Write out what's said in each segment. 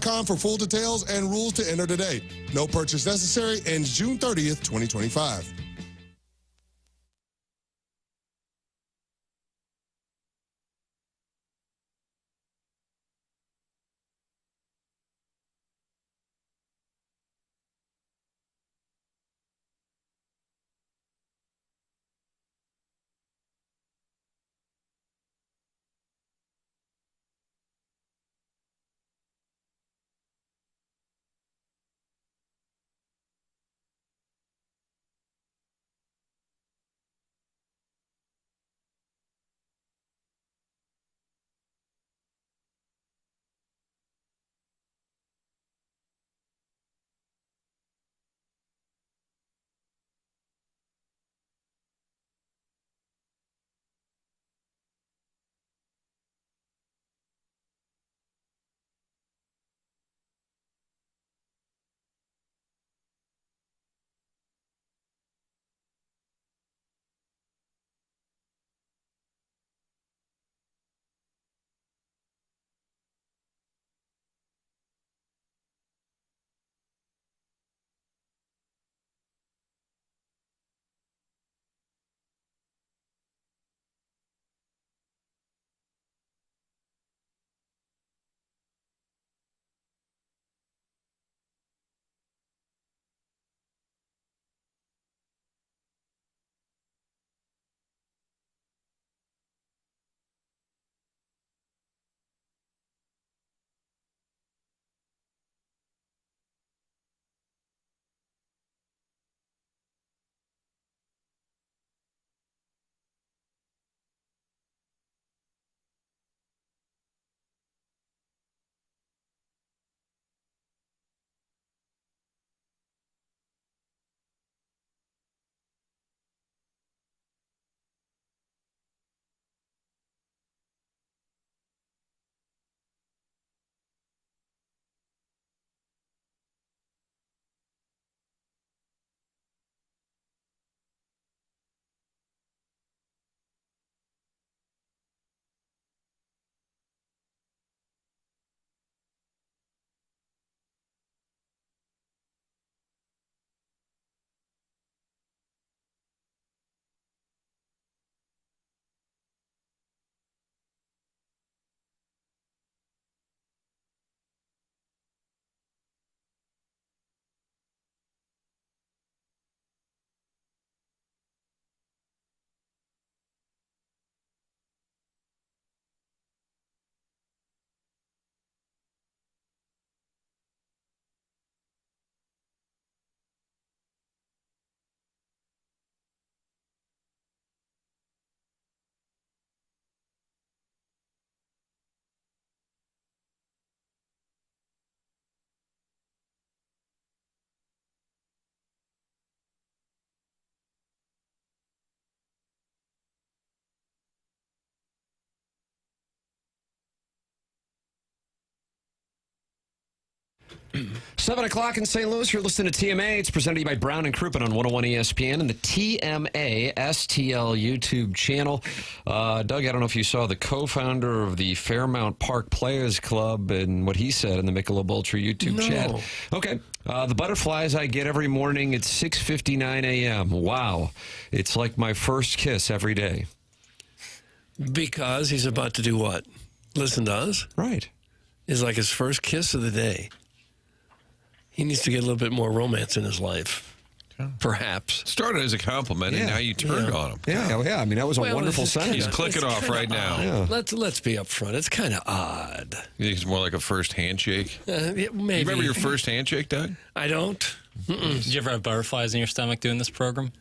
BKFerrario.com for full details and rules to enter today. No purchase necessary. Ends June 30th, 2025. Seven o'clock in St. Louis. You're listening to TMA. It's presented to you by Brown and Crouppen on 101 ESPN and the TMA STL YouTube channel. Doug, I don't know if you saw the co-founder of the Fairmount Park Players Club and what he said in the Michelob Ultra YouTube chat. Okay. The butterflies I get every morning at 6:59 a.m. Wow. It's like my first kiss every day. Because he's about to do what? Listen to us? Right. It's like his first kiss of the day. He needs to get a little bit more romance in his life, perhaps. Started as a compliment, and now you turned on him. Yeah. I mean, that was a wonderful sentence. He's clicking off right now. Yeah. Let's be upfront. It's kind of odd. You think it's more like a first handshake? Maybe. You remember your first handshake, Doug? I don't. Did you ever have butterflies in your stomach doing this program?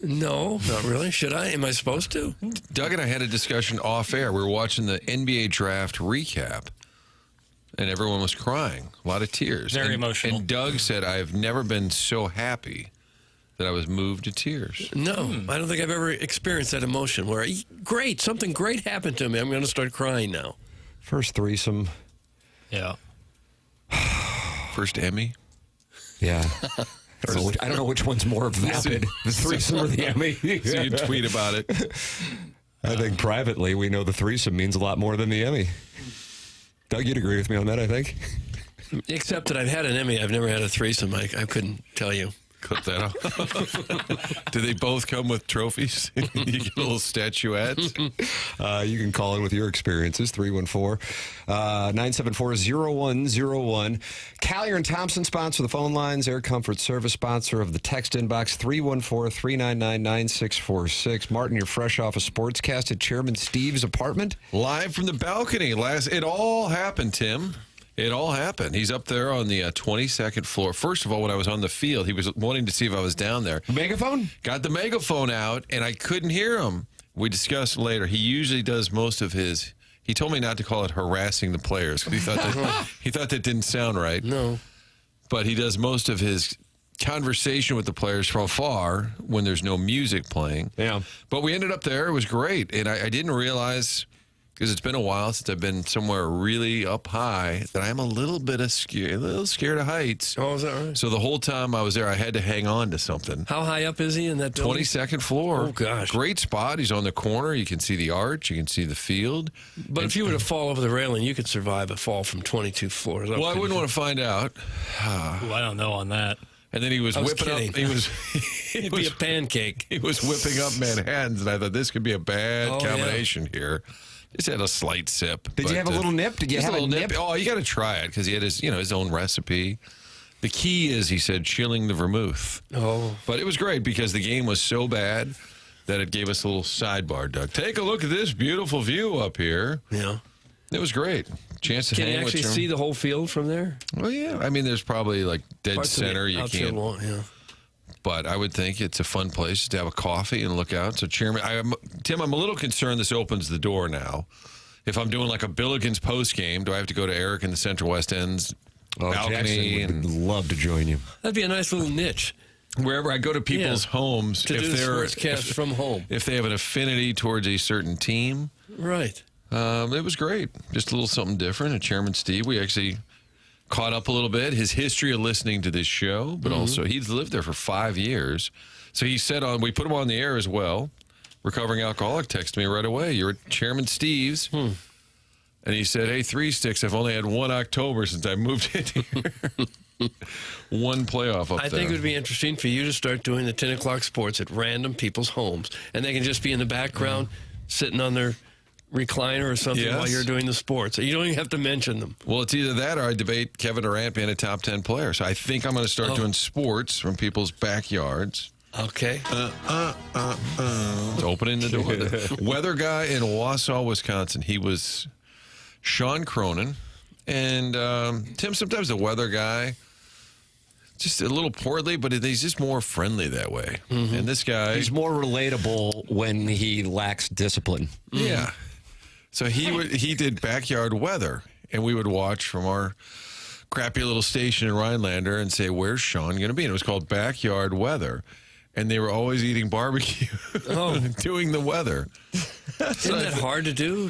No, not really. Should I? Am I supposed to? Doug and I had a discussion off air. We were watching the NBA draft recap. And everyone was crying, a lot of tears. Very emotional. And Doug said, I have never been so happy that I was moved to tears. No, I don't think I've ever experienced that emotion where, something great happened to me. I'm going to start crying now. First threesome. Yeah. First Emmy? Yeah. I don't know which one's more vapid, the threesome or the Emmy. So you tweet about it. I think privately we know the threesome means a lot more than the Emmy. Doug, you'd agree with me on that, I think. Except that I've had an Emmy. I've never had a threesome. I couldn't tell you. Clip that off. Do they both come with trophies? You get little statuettes? You can call in with your experiences, 314-974-0101. Callier and Thompson sponsor the phone lines. Air Comfort Service sponsor of the text inbox, 314-399-9646. Martin, you're fresh off a sportscast at Chairman Steve's apartment? Live from the balcony. It all happened, Tim. It all happened. He's up there on the 22nd floor. First of all, when I was on the field, he was wanting to see if I was down there. Megaphone? Got the megaphone out, and I couldn't hear him. We discussed later. He usually does most of his... He told me not to call it harassing the players because he thought that didn't sound right. No. But he does most of his conversation with the players from afar when there's no music playing. Yeah. But we ended up there. It was great. And I didn't realize... because it's been a while since I've been somewhere really up high, that I'm a little scared of heights. Oh, is that right? So the whole time I was there, I had to hang on to something. How high up is he in that building? 22nd floor. Oh, gosh. Great spot. He's on the corner. You can see the arch. You can see the field. But if you were to fall over the railing, you could survive a fall from 22 floors. Well, I wouldn't want to find out. Ooh, I don't know on that. And then he was whipping kidding. up. He was. It'd be a pancake. He was whipping up Manhattans, and I thought this could be a bad Oh, yeah. combination here. Just had a slight sip. Did you have a little nip? Did you just have a little a nip? Oh, you got to try it because he had his own recipe. The key is, he said, chilling the vermouth. Oh. But it was great because the game was so bad that it gave us a little sidebar, Doug. Take a look at this beautiful view up here. Yeah. It was great. Chance to Can hang you with actually your... see the whole field from there? Well, yeah. I mean, there's probably like dead Parts of the center. You outfield can't. wall, yeah. But I would think it's a fun place to have a coffee and look out. So, Chairman, Tim, I'm a little concerned this opens the door now. If I'm doing like a Billikens post game, do I have to go to Eric in the Central West End's balcony? Jackson would love to join you. That'd be a nice little niche Wherever I go to people's homes, to do the sportscast from home. if they have an affinity towards a certain team, Right. it was great. Just a little something different. And Chairman Steve, we actually caught up a little bit. His history of listening to this show, but also he's lived there for 5 years. So he said we put him on the air as well. Recovering alcoholic texted me right away. You're at Chairman Steve's. And he said, hey, Three Sticks, I've only had one October since I moved in here. One playoff up there. I think it would be interesting for you to start doing the 10 o'clock sports at random people's homes. And they can just be in the background, sitting on their recliner or something Yes. while you're doing the sports. You don't even have to mention them. Well, it's either that or I debate Kevin Durant being a top 10 player. So I think I'm going to start doing sports from people's backyards. Okay. It's opening the door. The weather guy in Wausau, Wisconsin. He was Sean Cronin. And Tim, sometimes the weather guy, just a little portly, but he's just more friendly that way. And this guy... He's more relatable when he lacks discipline. Yeah. So he did backyard weather, and we would watch from our crappy little station in Rhinelander and say, where's Sean going to be? And it was called Backyard Weather. And they were always eating barbecue, doing the weather. Isn't that hard to do?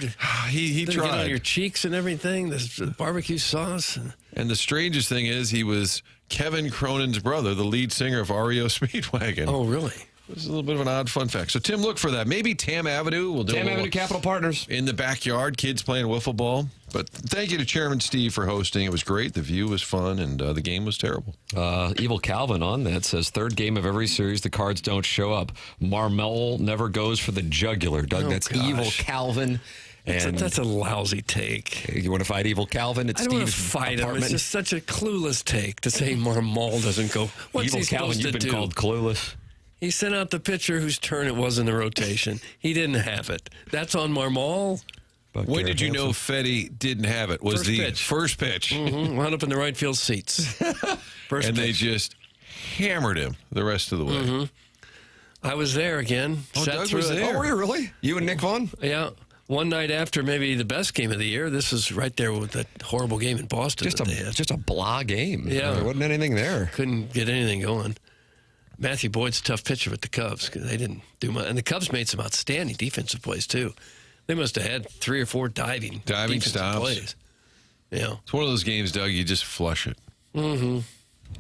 He Get on tried. your cheeks and everything, the barbecue sauce. And the strangest thing is he was Kevin Cronin's brother, the lead singer of REO Speedwagon. Oh, really? It was a little bit of an odd fun fact. So, Tim, look for that. Maybe Tam Avenue will do Tam a little Avenue Capital Partners. in the backyard, kids playing wiffle ball. But thank you to Chairman Steve for hosting. It was great. The view was fun, and the game was terrible. Evil Calvin on that says, third game of every series, the Cards don't show up. Marmol never goes for the jugular. Doug, that's gosh. Evil Calvin. And That's a lousy take. you want to fight Evil Calvin at I don't want to Steve's fight him. apartment? It's just such a clueless take to say Marmol doesn't go. What's Evil he Calvin, supposed you've to been do? called clueless. He sent out the pitcher whose turn it was in the rotation. He didn't have it. That's on Marmol. But When Garrett did you know Hampson- Fetty didn't have it? Was First the pitch. first pitch. Wound up in the right field seats. First And they pitch. just hammered him the rest of the way. I was there again. Oh, sat Doug through was it. there. Oh, were you really? You and Nick Vaughn? Yeah. One night after maybe the best game of the year. This is right there with that horrible game in Boston. Just that they had. a blah game. Yeah. There wasn't anything there. Couldn't get anything going. Matthew Boyd's a tough pitcher with the Cubs because they didn't do much. And the Cubs made some outstanding defensive plays, too. They must have had 3 or 4 diving defensive stops. plays. Yeah. It's one of those games, Doug, you just flush it.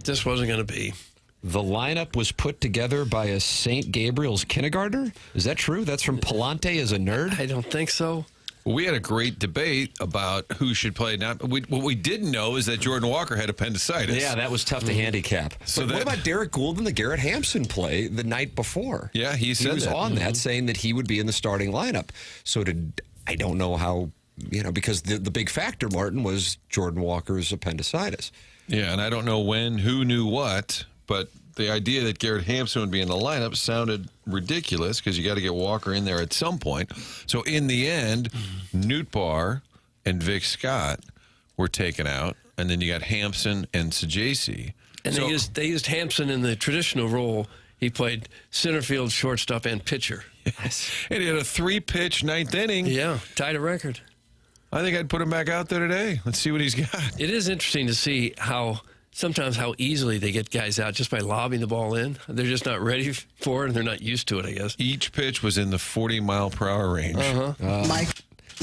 Just wasn't going to be. The lineup was put together by a St. Gabriel's kindergartner? Is that true? That's from Palante as a nerd? I don't think so. We had a great debate about who should play. Now, what we didn't know is that Jordan Walker had appendicitis. Yeah, that was tough to handicap. So But what about Derek Gould and the Garrett Hampson play the night before? Yeah, he said he was that. on that, saying that he would be in the starting lineup. So I don't know how, because the big factor, Martin, was Jordan Walker's appendicitis. Yeah, and I don't know who knew what, but the idea that Garrett Hampson would be in the lineup sounded ridiculous because you got to get Walker in there at some point. So in the end, Newt Barr and Vic Scott were taken out, and then you got Hampson and Sajasi. And they used Hampson in the traditional role. He played center field, shortstop, and pitcher. Yes. And he had a 3-pitch ninth inning. Yeah, tied a record. I think I'd put him back out there today. Let's see what he's got. It is interesting to see sometimes how easily they get guys out just by lobbing the ball in. They're just not ready for it, and they're not used to it, I guess. Each pitch was in the 40-mile-per-hour range.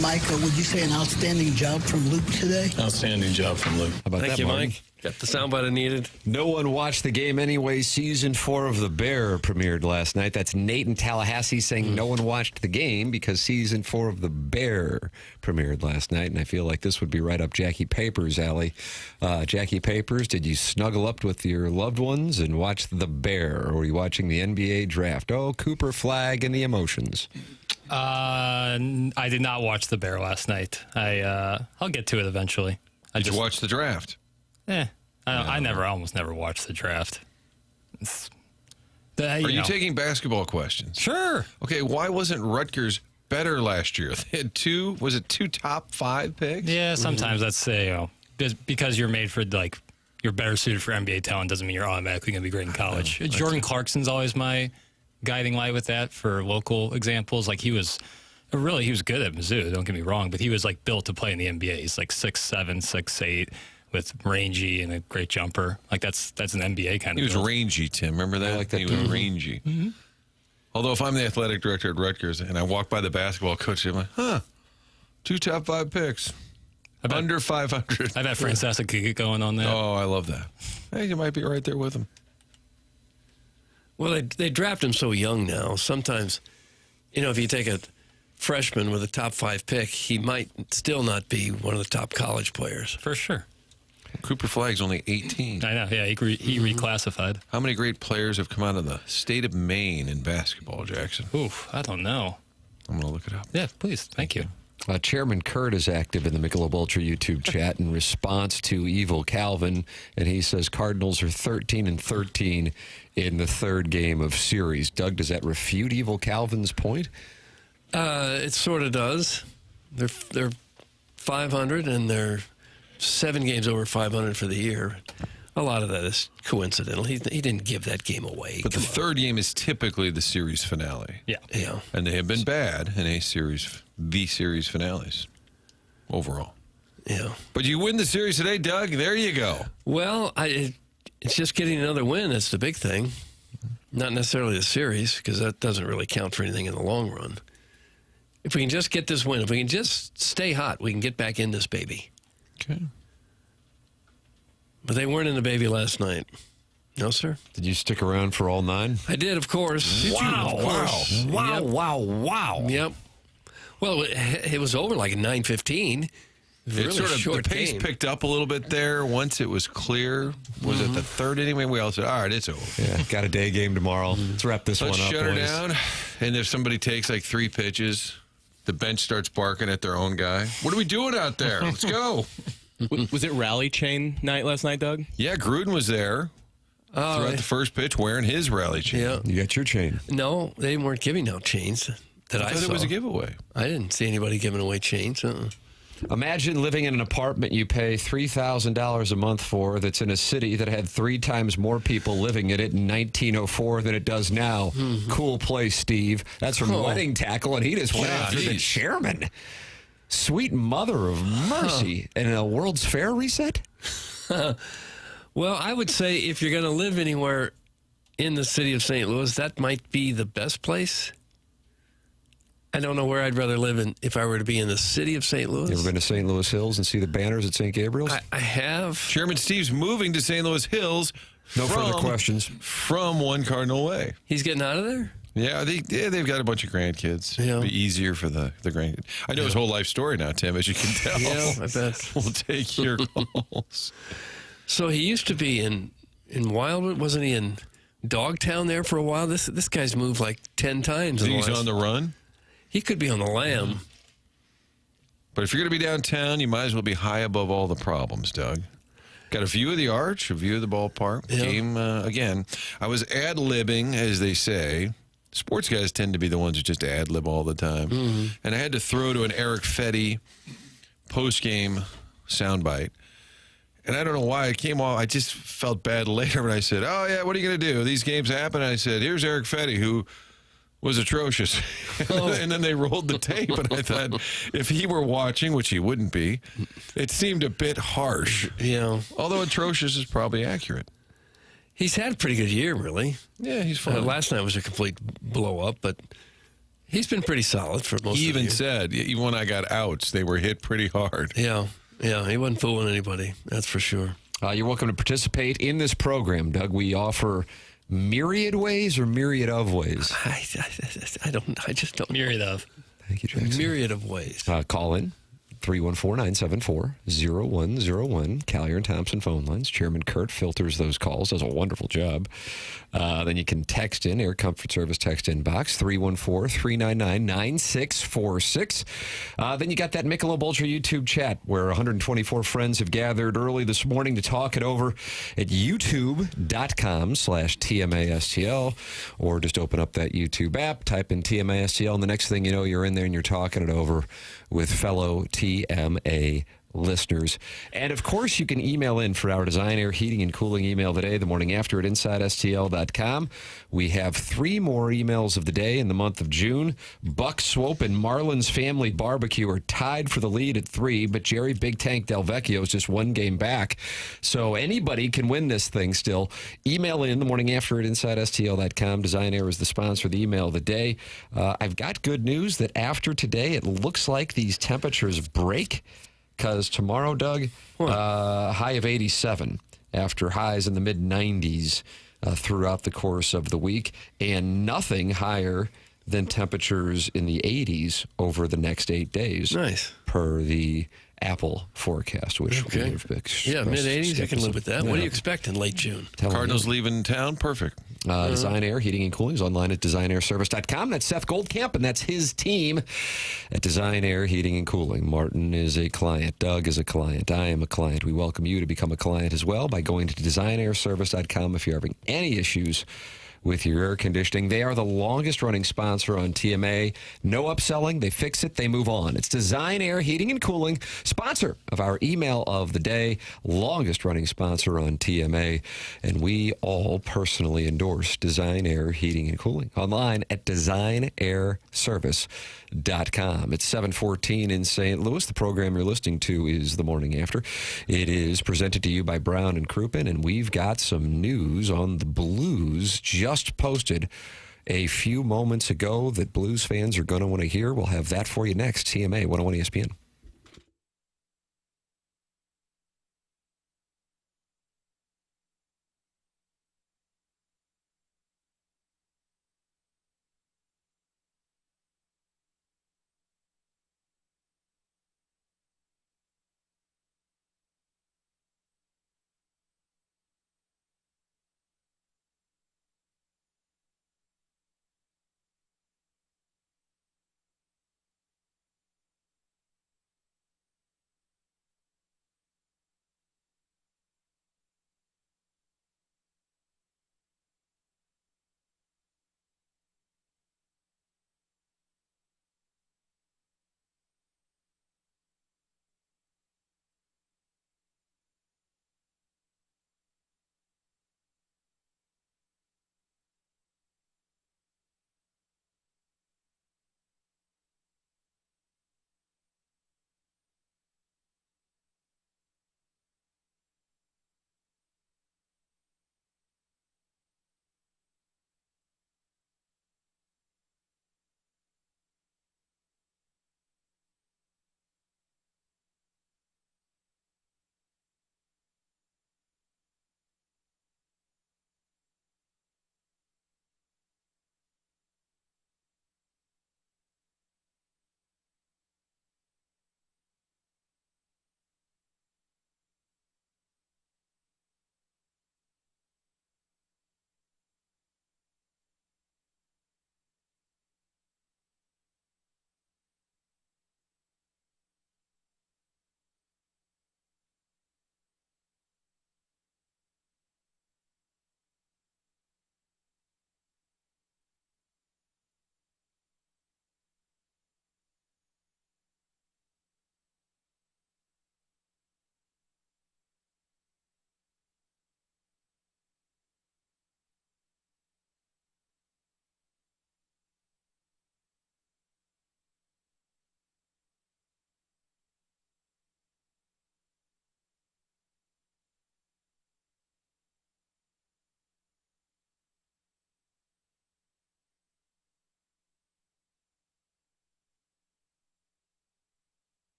Mike, would you say an outstanding job from Luke today? Outstanding job from Luke. How about Thank that, you, Martin? Mike. Got the soundbite I needed. No one watched the game anyway. Season 4 of The Bear premiered last night. That's Nate in Tallahassee saying no one watched the game because Season 4 of The Bear premiered last night. And I feel like this would be right up Jackie Papers' alley. Jackie Papers, did you snuggle up with your loved ones and watch The Bear? Or were you watching the NBA draft? Oh, Cooper Flag and the emotions. I did not watch The Bear last night. I'll get to it eventually. Did you watch the draft? I almost never watched the draft. Are you taking basketball questions? Sure. Okay, why wasn't Rutgers better last year? They had two top 5 picks? Yeah, sometimes that's just because you're made for you're better suited for NBA talent doesn't mean you're automatically going to be great in college. Jordan Clarkson's always my guiding light with that for local examples. Like he was good at Mizzou, don't get me wrong, but he was built to play in the NBA. He's 6'7", 6'8", with rangy and a great jumper. That's an NBA kind of. He was build. rangy, Tim. Remember that? I like that. He was rangy. Mm-hmm. Although if I'm the athletic director at Rutgers and I walk by the basketball coach, I'm like, 2 top 5 picks. Under 500. I bet Francesa could get going on that. Oh, I love that. Hey, you might be right there with him. Well, they draft him so young now. Sometimes, if you take a freshman with a top 5 pick, he might still not be one of the top college players. For sure. Cooper Flagg's only 18. I know, yeah, he reclassified. How many great players have come out of the state of Maine in basketball, Jackson? Oof, I don't know. I'm going to look it up. Yeah, please. Thank you. Chairman Kurt is active in the Michelob Ultra YouTube chat in response to Evil Calvin, and he says Cardinals are 13-13 in the 3rd game of series. Doug, does that refute Evil Calvin's point? It sort of does. They're 500 and they're 7 games over 500 for the year. A lot of that is coincidental. He didn't give that game away. But the 3rd game is typically the series finale. Yeah. And they have been bad in the series finales overall. Yeah. But you win the series today, Doug. There you go. Well, it's just getting another win. That's the big thing. Not necessarily the series, because that doesn't really count for anything in the long run. If we can just get this win, if we can just stay hot, we can get back in this baby. Okay. But they weren't in the baby last night. No, sir. Did you stick around for all 9? I did, of course. Wow. Yep. Well, it was over at 9:15. Really short the pace game. picked up a little bit there once it was clear. Was it the 3rd inning? Maybe we all said, all right, it's over. Yeah, got a day game tomorrow. Let's wrap this Let's one up, shut her boys. down. And if somebody takes 3 pitches, the bench starts barking at their own guy. What are we doing out there? Let's go. Was it rally chain night last night, Doug? Yeah, Gruden was there throughout the first pitch wearing his rally chain. Yeah. You got your chain. No, they weren't giving out chains that I I thought saw. it was a giveaway. I didn't see anybody giving away chains. Imagine living in an apartment you pay $3,000 a month for that's in a city that had 3 times more people living in it in 1904 than it does now. Cool place, Steve. That's from Wedding Tackle, and he just went after the chairman. Sweet mother of mercy. And a World's Fair reset? Well, I would say if you're going to live anywhere in the city of St. Louis, that might be the best place. I don't know where I'd rather live if I were to be in the city of St. Louis. You ever been to St. Louis Hills and see the banners at St. Gabriel's? I have. Chairman Steve's moving to St. Louis Hills. No further questions. From 1 Cardinal Way. He's getting out of there? Yeah, they've got a bunch of grandkids. Yeah. It'll be easier for the grandkids. I know his whole life story now, Tim, as you can tell. Yeah, I bet. We'll take your calls. So he used to be in Wildwood, wasn't he in Dogtown there for a while? This guy's moved like 10 times. He's on the run? He could be on the lam. But if you're going to be downtown, you might as well be high above all the problems, Doug. Got a view of the arch, a view of the ballpark. Yeah. Game, again, I was ad-libbing, as they say. Sports guys tend to be the ones who just ad-lib all the time. Mm-hmm. And I had to throw to an Eric Fetty post-game soundbite. And I don't know why it came off. I just felt bad later when I said, oh, yeah, what are you going to do? These games happen. And I said, here's Eric Fetty, who was atrocious. And then they rolled the tape, and I thought, if he were watching, which he wouldn't be, it seemed a bit harsh. Yeah. Although atrocious is probably accurate. He's had a pretty good year, really. Yeah, he's fine. Last night was a complete blow-up, but he's been pretty solid for most of the He even year. said, even when I got outs, they were hit pretty hard. Yeah, he wasn't fooling anybody, that's for sure. You're welcome to participate in this program, Doug. We offer myriad ways or myriad of ways. I just don't. Myriad of. Thank you, Jackson. Myriad of ways. Call in 314-974-0101. Collier and Thompson phone lines. Chairman Kurt filters those calls. Does a wonderful job. Then you can text in, Air Comfort Service text inbox, 314-399-9646. Then you got that Michelob Ultra YouTube chat where 124 friends have gathered early this morning to talk it over at youtube.com/TMASTL, or just open up that YouTube app, type in TMASTL, and the next thing you know, you're in there and you're talking it over with fellow TMA listeners. And of course, you can email in for our Design, Air, Heating, and Cooling email today, the morning after at InsideSTL.com. We have 3 more emails of the day in the month of June. Buck Swope and Marlins Family Barbecue are tied for the lead at 3, but Jerry Big Tank Del Vecchio is just 1 game back. So anybody can win this thing still. Email in the morning after at InsideSTL.com. Design Air is the sponsor of the email of the day. I've got good news that after today, it looks like these temperatures break. Because tomorrow, Doug, high of 87 after highs in the mid-90s throughout the course of the week, and nothing higher than temperatures in the 80s over the next 8 days. Nice. Per the Apple forecast, which we have yeah, mid-80s, I can live with that. Yeah. What do you expect in late June? Cardinals leaving town? Perfect. Design Air, Heating and Cooling is online at designairservice.com. That's Seth Goldcamp, and that's his team at Design Air, Heating and Cooling. Martin is a client. Doug is a client. I am a client. We welcome you to become a client as well by going to designairservice.com if you're having any issues with your air conditioning. They are the longest running sponsor on TMA. No upselling. They fix it. They move on. It's Design Air Heating and Cooling, sponsor of our email of the day, longest running sponsor on TMA. And we all personally endorse Design Air Heating and Cooling online at designairservice.com. It's 7:14 in St. Louis. The program you're listening to is The Morning After. It is presented to you by Brown and Crouppen, and we've got some news on the Blues just posted a few moments ago that Blues fans are going to want to hear. We'll have that for you next. TMA 101 ESPN.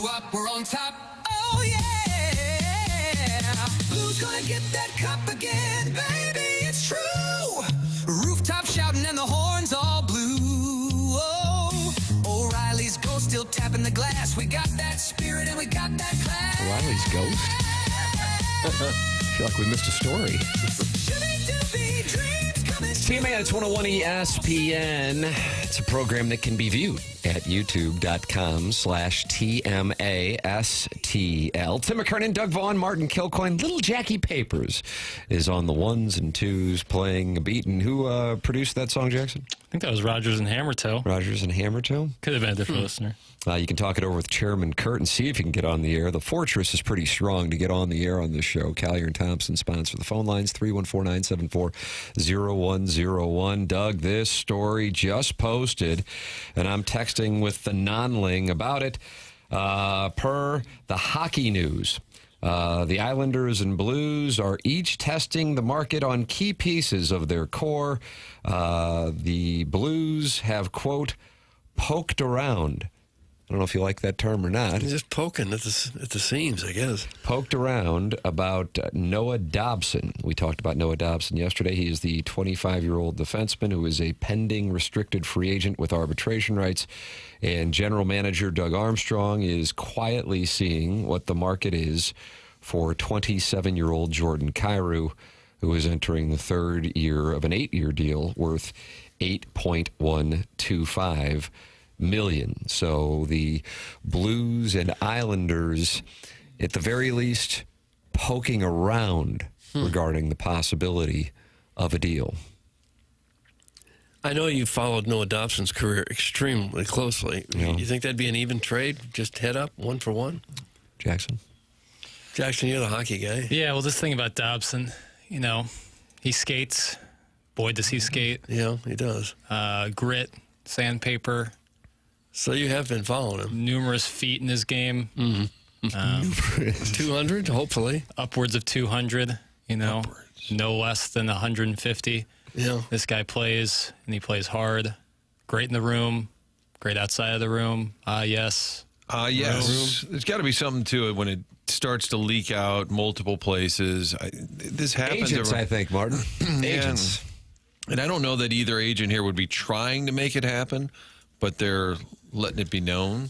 2 up, we're on top. Oh yeah. Who's gonna get that cup again, baby? It's true. Rooftop shouting and the horns all blue. Oh, O'Reilly's ghost still tapping the glass. We got that spirit and we got that class. Riley's ghost? I feel like we missed a story. TMA, it's 101 ESPN. It's a program that can be viewed at youtube.com/TMASTL. Tim McKernan, Doug Vaughn, Martin Kilcoyne. Little Jackie Papers is on the ones and twos playing a beat. And who produced that song, Jackson? I think that was Rogers and Hammertoe. Rogers and Hammertoe? Could have been a different listener. You can talk it over with Chairman Kurt and see if you can get on the air. The Fortress is pretty strong to get on the air on this show. Collier and Thompson sponsor the phone lines, 314-974-0101. Doug, this story just posted, and I'm texting with the non-ling about it. Per the Hockey News, the Islanders and Blues are each testing the market on key pieces of their core. The Blues have, quote, poked around. I don't know if you like that term or not. Just poking at the seams, I guess. Poked around about Noah Dobson. We talked about Noah Dobson yesterday. He is the 25-year-old defenseman who is a pending restricted free agent with arbitration rights. And general manager Doug Armstrong is quietly seeing what the market is for 27-year-old Jordan Kyrou, who is entering the third year of an 8-year deal worth $8.125 million. So the Blues and Islanders, at the very least, poking around regarding the possibility of a deal. I know you followed Noah Dobson's career extremely closely. Yeah. You think that'd be an even trade? Just head up, 1-for-1? Jackson? Jackson, you're the hockey guy. Yeah, well, this thing about Dobson, he skates. Boy, does he skate. Yeah, he does. Grit, sandpaper. So you have been following him. Numerous feet in his game. 200, hopefully. Upwards of 200, no less than 150. Yeah. This guy plays, and he plays hard. Great in the room, great outside of the room. Yes. Yes. There's got to be something to it when it starts to leak out multiple places. This happens. Agents, I think, Martin. Agents. And I don't know that either agent here would be trying to make it happen, but they're letting it be known.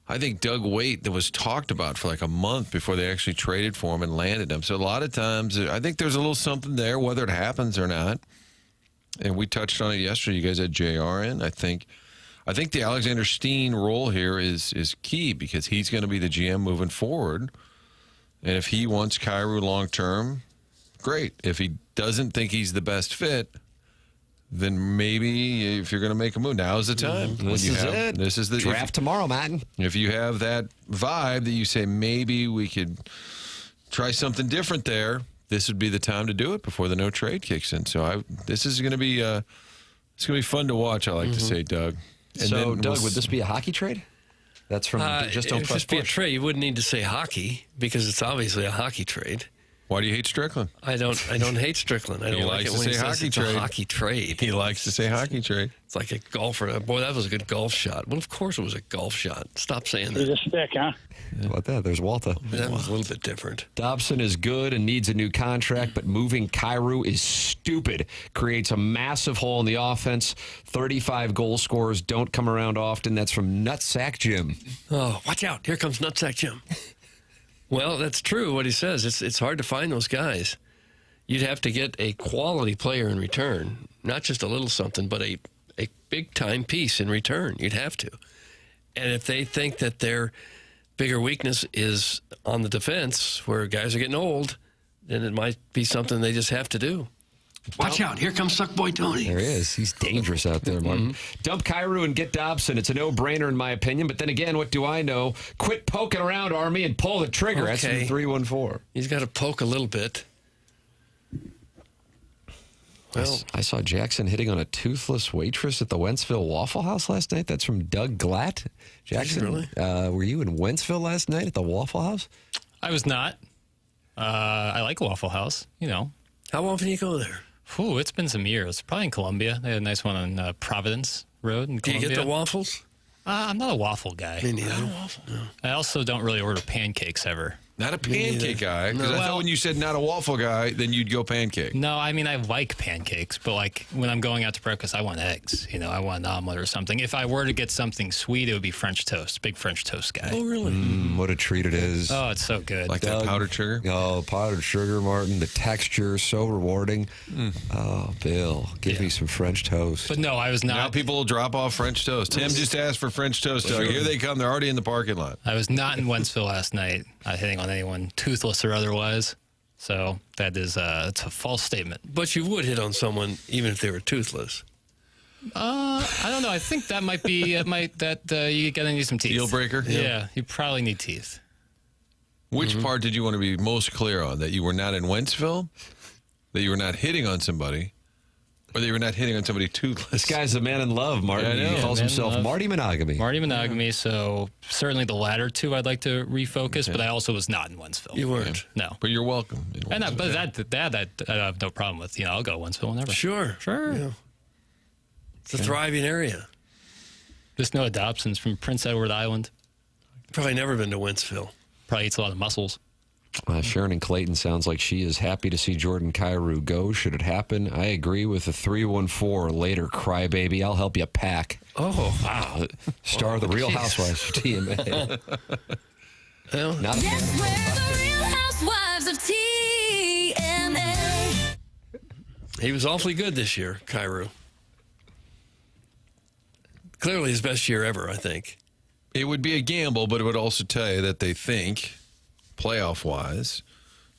I think Doug Waite, that was talked about for like a month before they actually traded for him and landed him. So a lot of times, I think there's a little something there, whether it happens or not. And we touched on it yesterday. You guys had JR in. I think the Alexander Steen role here is key because he's going to be the GM moving forward. And if he wants Kyrou long term, great. If he doesn't think he's the best fit, then maybe if you're going to make a move, now's the time. This is it. This is the draft tomorrow, Martin. If you have that vibe that you say maybe we could try something different there, this would be the time to do it before the no trade kicks in. So this is going to be it's going to be fun to watch. I like to say, Doug. And so, then Doug, would this be a hockey trade? That's from Just Don't Press Just be a Push. trade. You wouldn't need to say hockey because it's obviously a hockey trade. Why do you hate Strickland? I don't hate Strickland. I don't like it when he says it's a hockey trade. He likes to say hockey trade. It's like a golfer. Boy, that was a good golf shot. Well, of course it was a golf shot. Stop saying that. He's a stick, huh? How about that? There's Walter. That was a little bit different. Dobson is good and needs a new contract, but moving Kyrou is stupid. Creates a massive hole in the offense. 35 goal scorers don't come around often. That's from Nutsack Jim. Oh, watch out. Here comes Nutsack Jim. Well, that's true what he says. It's hard to find those guys. You'd have to get a quality player in return, not just a little something, but a big-time piece in return. You'd have to. And if they think that their bigger weakness is on the defense, where guys are getting old, then it might be something they just have to do. Watch out. Here comes Suckboy Tony. There he is. He's dangerous out there, Martin. Dump Kyrou and get Dobson. It's a no-brainer in my opinion. But then again, what do I know? Quit poking around, Army, and pull the trigger. That's from 314. He's got to poke a little bit. Well, I saw Jackson hitting on a toothless waitress at the Wentzville Waffle House last night. That's from Doug Glatt. Jackson, really? Were you in Wentzville last night at the Waffle House? I was not. I like Waffle House, How often do you go there? Ooh, it's been some years. Probably in Columbia. They had a nice one on Providence Road in Do you Columbia. get the waffles? I'm not a waffle guy. Me neither. Not a waffle. No. I also don't really order pancakes ever. Not a pancake guy, because I thought when you said not a waffle guy, then you'd go pancake. No, I mean, I like pancakes, but like when I'm going out to breakfast, I want eggs. You know, I want an omelet or something. If I were to get something sweet, it would be French toast. Big French toast guy. Oh, really? What a treat it is. Oh, it's so good. Like that powdered sugar? Oh, powdered sugar, Martin. The texture is so rewarding. Oh, Bill, give me some French toast. But no, I was not. Now people will drop off French toast. Tim just asked for French toast, Doug. Here they come. They're already in the parking lot. I was not in Wentzville last night, hitting on anyone, toothless or otherwise. So that is it's a false statement. But you would hit on someone even if they were toothless. I don't know. I think that might be you're gonna need some teeth. Deal breaker? Yeah, you probably need teeth. Which part did you want to be most clear on? That you were not in Wentzville? That you were not hitting on somebody? Or that you were not hitting on somebody toothless? This guy's a man in love, Martin. Yeah, I know. He calls Man in himself love. Marty Monogamy. Marty Monogamy, so certainly the latter two I'd like to refocus, but I also was not in Wentzville. You weren't. No. But you're welcome. in And Wentzville. that I have no problem with. You know, I'll go Wentzville whenever. Sure. Yeah. It's a thriving area. Just Noah Dobson's from Prince Edward Island. Probably never been to Wentzville. Probably eats a lot of mussels. Sharon in Clayton sounds like she is happy to see Jordan Kyrou go. Should it happen? I agree with the 314 later, crybaby. I'll help you pack. Oh. Wow. Star of the Real Housewives of TMA. Well, Not a Yes, we're the Real Housewives of TMA. he was awfully good this year, Kyrou. Clearly his best year ever, I think. It would be a gamble, but it would also tell you that they think, playoff-wise,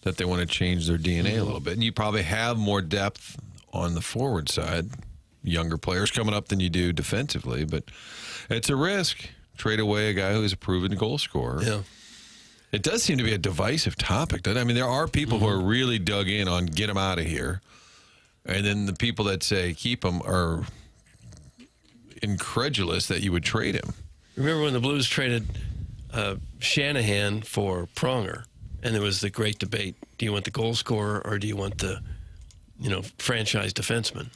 that they want to change their DNA a little bit. And you probably have more depth on the forward side, younger players coming up than you do defensively. But it's a risk. Trade away a guy who's a proven goal scorer. Yeah. It does seem to be a divisive topic, doesn't it? I mean, there are people who are really dug in on get him out of here. And then the people that say keep him are incredulous that you would trade him. Remember when the Blues traded Shanahan for Pronger, and there was the great debate: do you want the goal scorer or do you want the, franchise defenseman?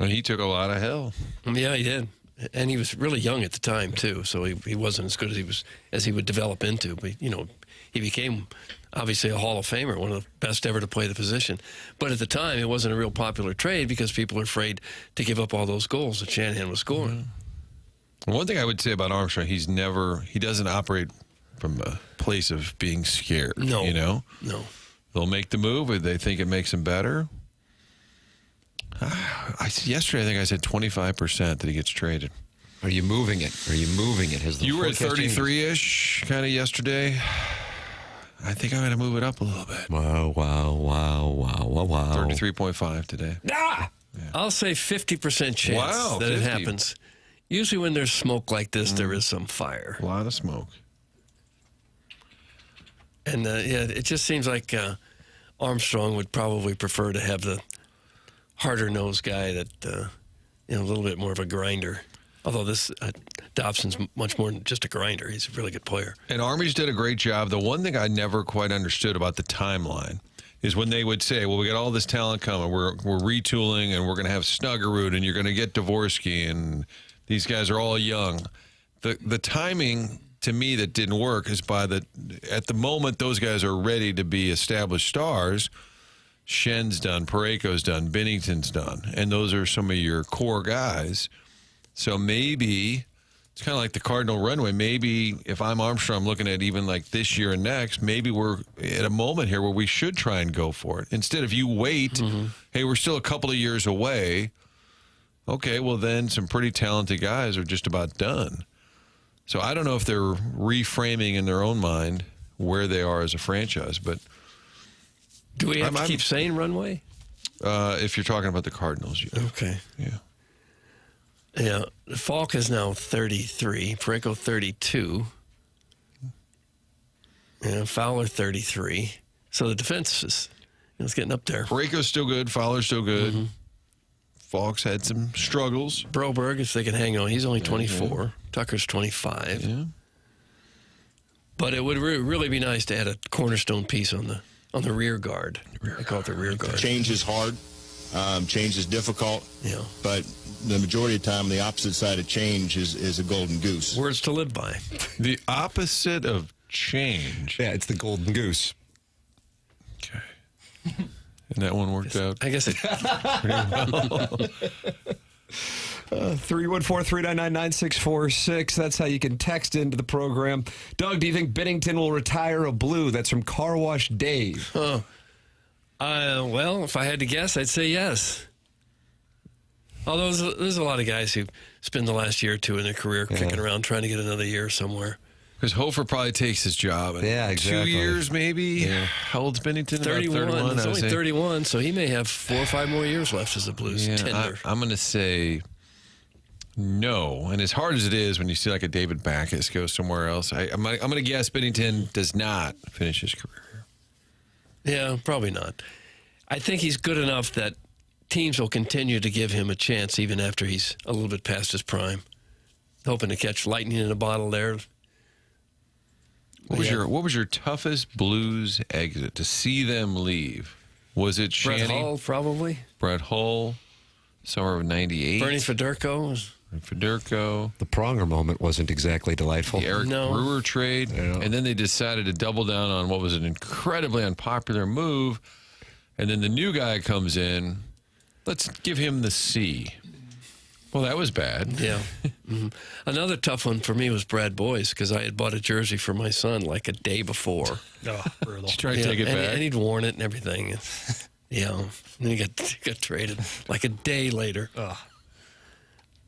And he took a lot of hell. Yeah, he did, and he was really young at the time too, so he wasn't as good as he would develop into. But he became obviously a Hall of Famer, one of the best ever to play the position. But at the time, it wasn't a real popular trade because people are afraid to give up all those goals that Shanahan was scoring. One thing I would say about Armstrong, he doesn't operate from a place of being scared. No. No. They'll make the move if they think it makes them better. Yesterday, I think I said 25% that he gets traded. Are you moving it? Has the You were at forecast changed? 33-ish kind of yesterday. I think I'm going to move it up a little bit. Wow. 33.5 today. I'll say 50% chance Wow, that 50. it happens. Usually when there's smoke like this, there is some fire. A lot of smoke. And, it just seems like Armstrong would probably prefer to have the harder-nosed guy that, a little bit more of a grinder. Although this Dobson's much more than just a grinder. He's a really good player. And Army's did a great job. The one thing I never quite understood about the timeline is when they would say, well, we got all this talent coming. We're retooling, and we're going to have Snuggerud, and you're going to get Dvorsky, and these guys are all young. The timing, to me, that didn't work is at the moment those guys are ready to be established stars, Schen's done, Parayko's done, Bennington's done, and those are some of your core guys. So maybe it's kind of like the Cardinal runway. Maybe if I'm Armstrong, looking at even like this year and next, maybe we're at a moment here where we should try and go for it. Instead of you wait, hey, we're still a couple of years away. Okay, well then some pretty talented guys are just about done. So I don't know if they're reframing in their own mind where they are as a franchise, but Do we have to keep saying runway? If you're talking about the Cardinals, yeah. Okay. Yeah. Yeah, Falk is now 33, Parayko 32, Fowler 33. So the defense is it's getting up there. Parayko's still good. Fowler's still good. Falk's had some struggles. Broberg, if they can hang on, he's only 24. Tucker's 25. Yeah. But it would really be nice to add a cornerstone piece on the rear guard. I call it the rear guard. Change is hard. Change is difficult, but the majority of the time, the opposite side of change is a golden goose. Words to live by. The opposite of change. Yeah, it's the golden goose. Okay. And that one worked out. I guess it. 314-399-9646. That's how you can text into the program. Doug, do you think Bennington will retire a blue? That's from Car Wash Dave. Well, if I had to guess, I'd say yes. Although there's a lot of guys who spend the last year or two in their career kicking around trying to get another year somewhere. Because Hofer probably takes his job in 2 years, maybe. Yeah. How old's Bennington? 31. About 31. He's only 31, so he may have 4 or 5 more years left as a Blues tender. I'm going to say no. And as hard as it is when you see like a David Backus go somewhere else, I'm going to guess Bennington does not finish his career. Yeah, probably not. I think he's good enough that teams will continue to give him a chance even after he's a little bit past his prime. Hoping to catch lightning in a bottle there. What was your toughest Blues exit to see them leave? Was it Shanny? Brett Hull, probably. Brett Hull, summer of '98. Bernie Federko. The Pronger moment wasn't exactly delightful. The Eric Brewer trade. And then they decided to double down on what was an incredibly unpopular move. And then the new guy comes in. Let's give him the C. Well, that was bad. Yeah. Mm-hmm. Another tough one for me was Brad Boyce because I had bought a jersey for my son like a day before. Oh, brutal. Did you try to take it back? And he'd worn it and everything. And then he got traded like a day later.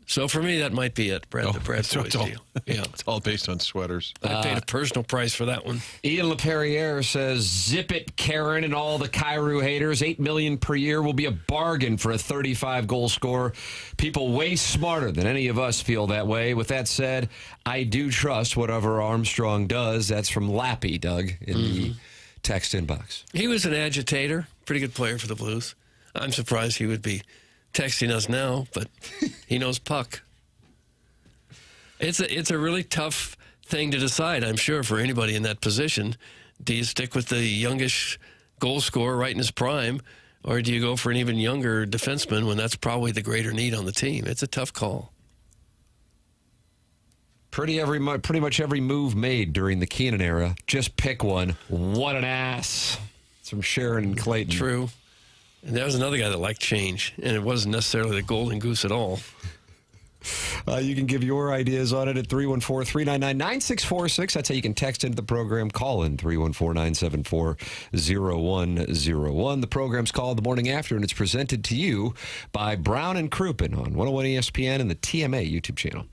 So for me, that might be it, Brad. The Brad Boyce deal. Yeah, it's all based on sweaters. I paid a personal price for that one. Ian LaPerriere says, "Zip it, Karen, and all the Cairo haters. $8 million per year will be a bargain for a 35-goal scorer. People way smarter than any of us feel that way. With that said, I do trust whatever Armstrong does." That's from Lappy, Doug, in the text inbox. He was an agitator, pretty good player for the Blues. I'm surprised he would be texting us now, but he knows puck. It's a really tough thing to decide, I'm sure, for anybody in that position. Do you stick with the youngish goal scorer right in his prime, or do you go for an even younger defenseman when that's probably the greater need on the team? It's a tough call. Pretty much every move made during the Keenan era. Just pick one. What an ass. It's from Sharon and Clayton. True. And there was another guy that liked change, and it wasn't necessarily the golden goose at all. You can give your ideas on it at 314-399-9646. That's how you can text into the program. Call in 314-974-0101. The program's called The Morning After, and it's presented to you by Brown and Crouppen on 101 ESPN and the TMA YouTube channel.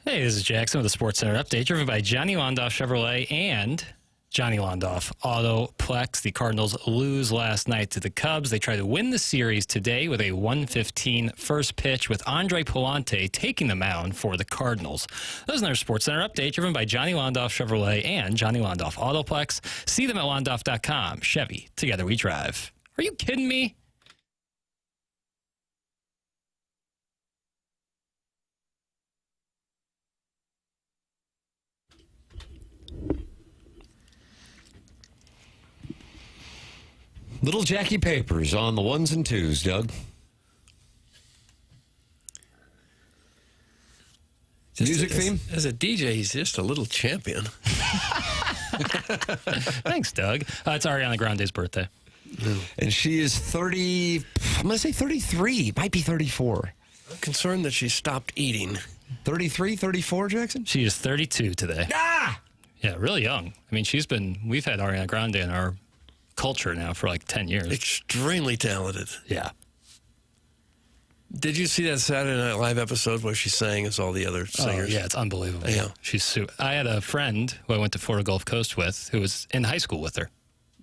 Hey, this is Jackson with the Sports Center update, driven by Johnny Londoff Chevrolet and Johnny Londoff Autoplex. The Cardinals lose last night to the Cubs. They try to win the series today with a 1:15 first pitch with Andre Palante taking the mound for the Cardinals. That was another Sports Center update, driven by Johnny Londoff Chevrolet and Johnny Londoff Autoplex. See them at londoff.com. Chevy, together we drive. Are you kidding me? Little Jackie Papers on the ones and twos, Doug. Music theme? As a DJ, he's just a little champion. Thanks, Doug. It's Ariana Grande's birthday. And she is 30, I'm going to say 33, might be 34. I'm concerned that she stopped eating. 33, 34, Jackson? She is 32 today. Ah! Yeah, really young. I mean, we've had Ariana Grande in our culture now for like 10 years. Extremely talented. Yeah. Did you see that Saturday Night Live episode where she sang as all the other singers? Oh, yeah, it's unbelievable. Yeah. I had a friend who I went to Florida Gulf Coast with who was in high school with her.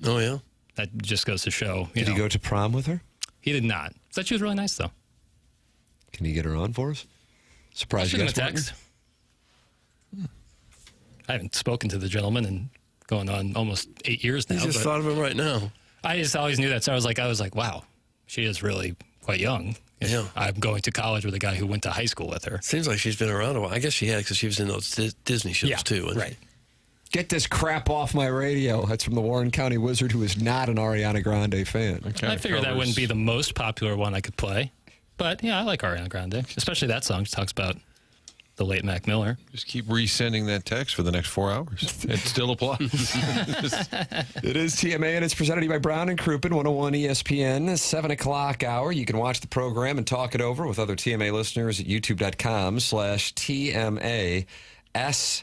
Oh, yeah? That just goes to show. Did he go to prom with her? He did not. Said she was really nice, though. Can you get her on for us? Surprise Shoot him a guest partner? text. I haven't spoken to the gentleman in going on almost 8 years now. I just but thought of him right now. I just always knew that. So I was like, wow, she is really quite young. Yeah. I'm going to college with a guy who went to high school with her. Seems like she's been around a while. I guess she had because she was in those Disney shows too. And right. Get this crap off my radio. That's from the Warren County Wizard, who is not an Ariana Grande fan. I figured that wouldn't be the most popular one I could play. But, yeah, I like Ariana Grande, especially that song. She talks about the late Mac Miller. Just keep resending that text for the next 4 hours. It still applies. It is TMA, and it's presented to you by Brown and Crouppen, 101 ESPN, 7 o'clock hour. You can watch the program and talk it over with other TMA listeners at youtube.com/TMASTL.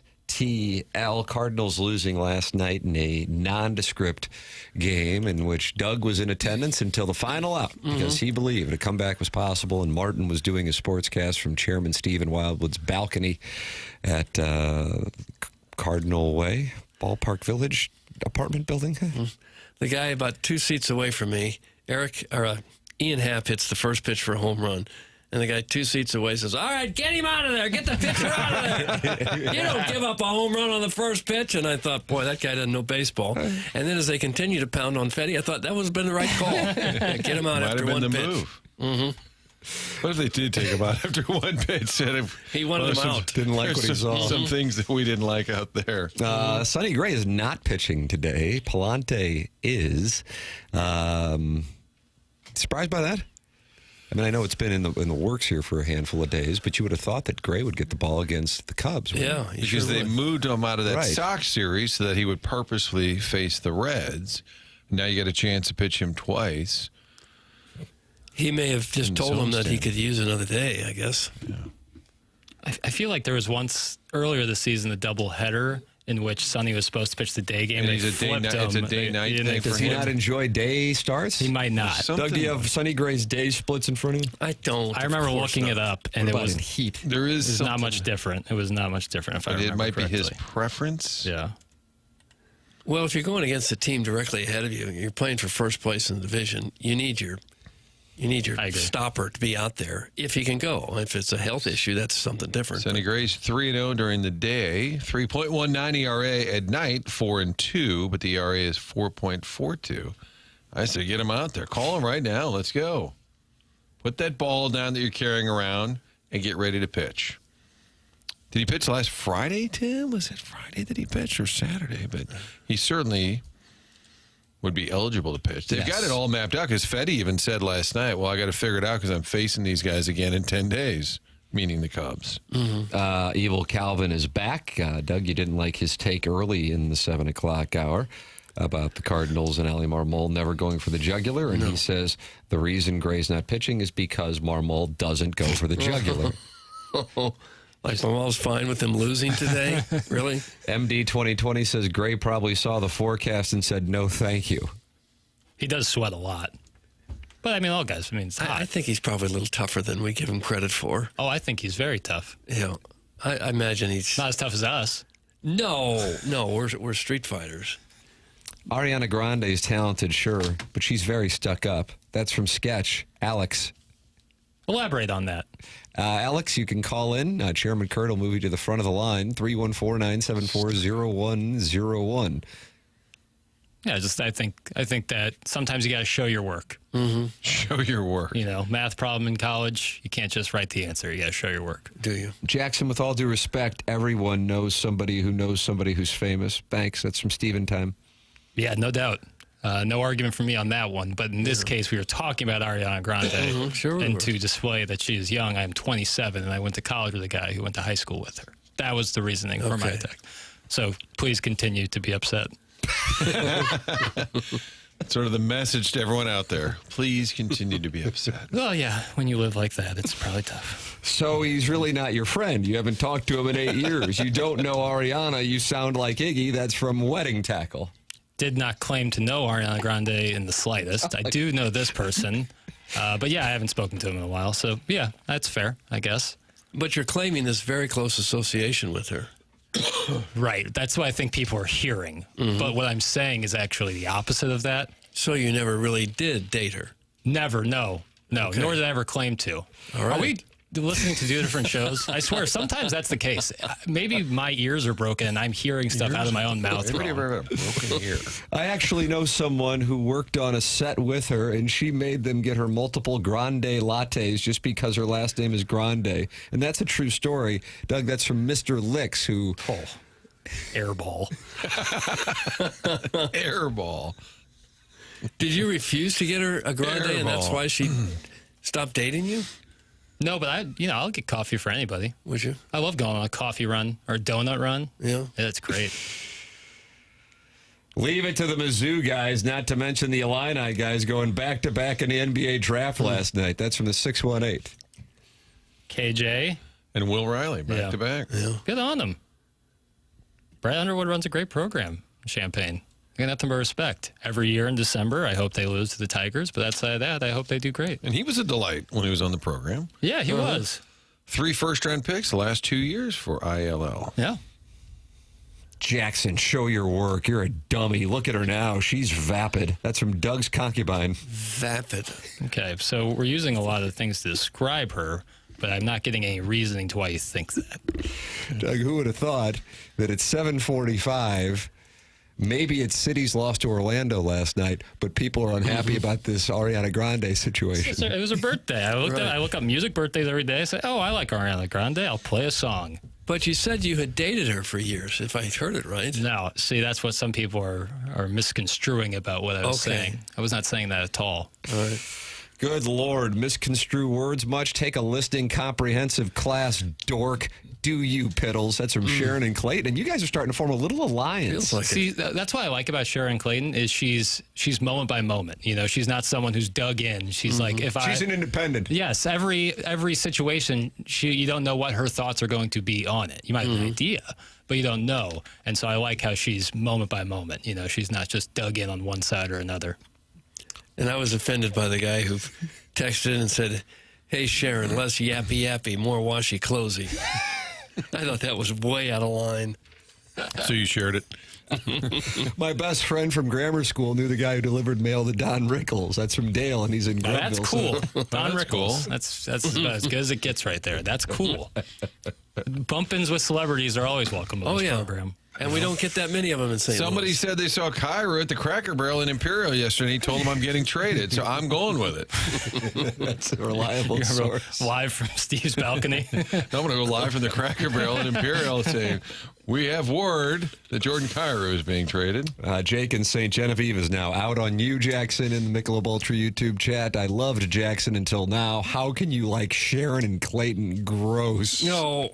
Cardinals losing last night in a nondescript game in which Doug was in attendance until the final out because he believed a comeback was possible, and Martin was doing a sportscast from Chairman Stephen Wildwood's balcony at Cardinal Way, Ballpark Village apartment building. the guy about 2 seats away from me, Ian Happ hits the first pitch for a home run. And the guy 2 seats away says, all right, get him out of there. Get the pitcher out of there. You don't give up a home run on the first pitch. And I thought, boy, that guy doesn't know baseball. And then as they continue to pound on Fetty, I thought that would have been the right call. Get him out after one pitch. Move. What if they did take him out after one pitch? And he wanted him out. Didn't like what he saw. Some things that we didn't like out there. Sonny Gray is not pitching today. Palante is. Surprised by that? I mean, I know it's been in the works here for a handful of days, but you would have thought that Gray would get the ball against the Cubs. Yeah, because they moved him out of that Sox series so that he would purposely face the Reds. Now you get a chance to pitch him twice. He may have just told him that he could use another day, I guess. Yeah. I feel like there was once earlier this season a doubleheader in which Sonny was supposed to pitch the day game. And it's a day-night thing Does he not enjoy day starts? He might not. Doug, do you have Sonny Gray's day splits in front of you? I don't. I remember looking it up, and it was heat. There is not much different. It was not much different, if I remember It might correctly. be his preference. Yeah. Well, if you're going against a team directly ahead of you, you're playing for first place in the division, you need your stopper to be out there if he can go. If it's a health issue, that's something different. Sonny Gray's 3-0 during the day, 3.19 ERA at night, 4-2, but the ERA is 4.42. I say get him out there. Call him right now. Let's go. Put that ball down that you're carrying around and get ready to pitch. Did he pitch last Friday, Tim? Was it Friday that he pitched or Saturday? But he certainly would be eligible to pitch. They've got it all mapped out because Fetty even said last night, well, I got to figure it out because I'm facing these guys again in 10 days, meaning the Cubs. Evil Calvin is back. Doug, you didn't like his take early in the 7 o'clock hour about the Cardinals and Ali Marmol never going for the jugular. And he says the reason Gray's not pitching is because Marmol doesn't go for the jugular. Like Marmol's fine with him losing today? Really? MD 2020 says Gray probably saw the forecast and said, no, thank you. He does sweat a lot. But, I mean, all guys, it's hot. I think he's probably a little tougher than we give him credit for. Oh, I think he's very tough. Yeah. I imagine he's Not as tough as us. no. We're street fighters. Ariana Grande is talented, sure, but she's very stuck up. That's from Sketch. Alex. Elaborate on that. Alex, you can call in. Chairman Kurt will move you to the front of the line, 314-974-0101. Yeah, I think that sometimes you got to show your work. Show your work. You know, math problem in college, you can't just write the answer. You got to show your work. Do you? Jackson, with all due respect, everyone knows somebody who's famous. Thanks. That's from Steven Time. Yeah, no doubt. No argument for me on that one. But in this case, we were talking about Ariana Grande. Sure we and were. to display that she is young, I am 27, and I went to college with a guy who went to high school with her. That was the reasoning for my attack. So please continue to be upset. Sort of the message to everyone out there. Please continue to be upset. Well, yeah, when you live like that, it's probably tough. So he's really not your friend. You haven't talked to him in 8 years. You don't know Ariana. You sound like Iggy. That's from Wedding Tackle. Did not claim to know Ariana Grande in the slightest. I do know this person. But yeah, I haven't spoken to him in a while. So yeah, that's fair, I guess. But you're claiming this very close association with her. Right. That's what I think people are hearing. But what I'm saying is actually the opposite of that. So you never really did date her? Never. No. Okay. Nor did I ever claim to. All right. Are we listening to 2 different shows? I swear, sometimes that's the case. Maybe my ears are broken and I'm hearing stuff out of my own mouth. Everybody ever have a broken ear? I actually know someone who worked on a set with her, and she made them get her multiple grande lattes just because her last name is Grande. And that's a true story. Doug, that's from Mr. Licks, who... Airball. Airball. Did you refuse to get her a grande, and that's why she stopped dating you? No, but I'll get coffee for anybody. Would you? I love going on a coffee run or a donut run. Yeah. It's great. Leave it to the Mizzou guys, not to mention the Illini guys going back-to-back in the NBA draft last night. That's from the 618. KJ. And Will Riley, back to back. Yeah. Good on them. Brad Underwood runs a great program in Champaign. I got nothing but respect. Every year in December, I hope they lose to the Tigers, but outside of that, I hope they do great. And he was a delight when he was on the program. Yeah, he was. 3 first-round picks the last 2 years for ILL. Yeah. Jackson, show your work. You're a dummy. Look at her now. She's vapid. That's from Doug's concubine. Vapid. Okay, so we're using a lot of things to describe her, but I'm not getting any reasoning to why you think that. Doug, who would have thought that at 7:45... Maybe it's City's lost to Orlando last night, but people are unhappy about this Ariana Grande situation. It was her birthday. I look up music birthdays every day. I say, oh, I like Ariana Grande. I'll play a song. But you said you had dated her for years, if I heard it right. No, see, that's what some people are misconstruing about what I was saying. I was not saying that at all. All right. Good Lord, misconstrue words much? Take a listening comprehensive class, dork. Do you, Piddles? That's from Sharon and Clayton. And you guys are starting to form a little alliance. Like see, that's what I like about Sharon Clayton is she's moment by moment. You know, she's not someone who's dug in. She's like, she's an independent. Yes, every situation, you don't know what her thoughts are going to be on it. You might have an idea, but you don't know. And so I like how she's moment by moment. You know, she's not just dug in on one side or another. And I was offended by the guy who texted and said, hey, Sharon, less yappy yappy, more washy closey. I thought that was way out of line. So you shared it? My best friend from grammar school knew the guy who delivered mail to Don Rickles. That's from Dale, and he's in Grenville. That's cool. Don That's Rickles. cool. That's about as good as it gets right there. That's cool. Bump-ins with celebrities are always welcome on this program. And we don't get that many of them in St. Somebody Louis. said they saw Cairo at the Cracker Barrel in Imperial yesterday. He told them I'm getting traded, so I'm going with it. That's a reliable source. Live from Steve's balcony. I'm going to go live from the Cracker Barrel in Imperial saying, we have word that Jordan Cairo is being traded. Jake in St. Genevieve is now out on you, Jackson, in the Michelob Ultra YouTube chat. I loved Jackson until now. How can you like Sharon and Clayton? Gross. No.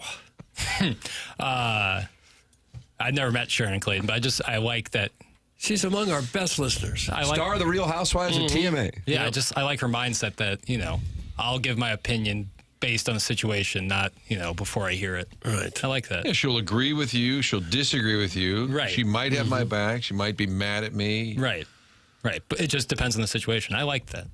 I've never met Sharon Clayton, but I like that. She's among our best listeners. Star of the Real Housewives of TMA. Yeah, I like her mindset that, you know, I'll give my opinion based on the situation, not, you know, before I hear it. Right. I like that. Yeah, she'll agree with you. She'll disagree with you. Right. She might have my back. She might be mad at me. Right. Right. But it just depends on the situation. I like that.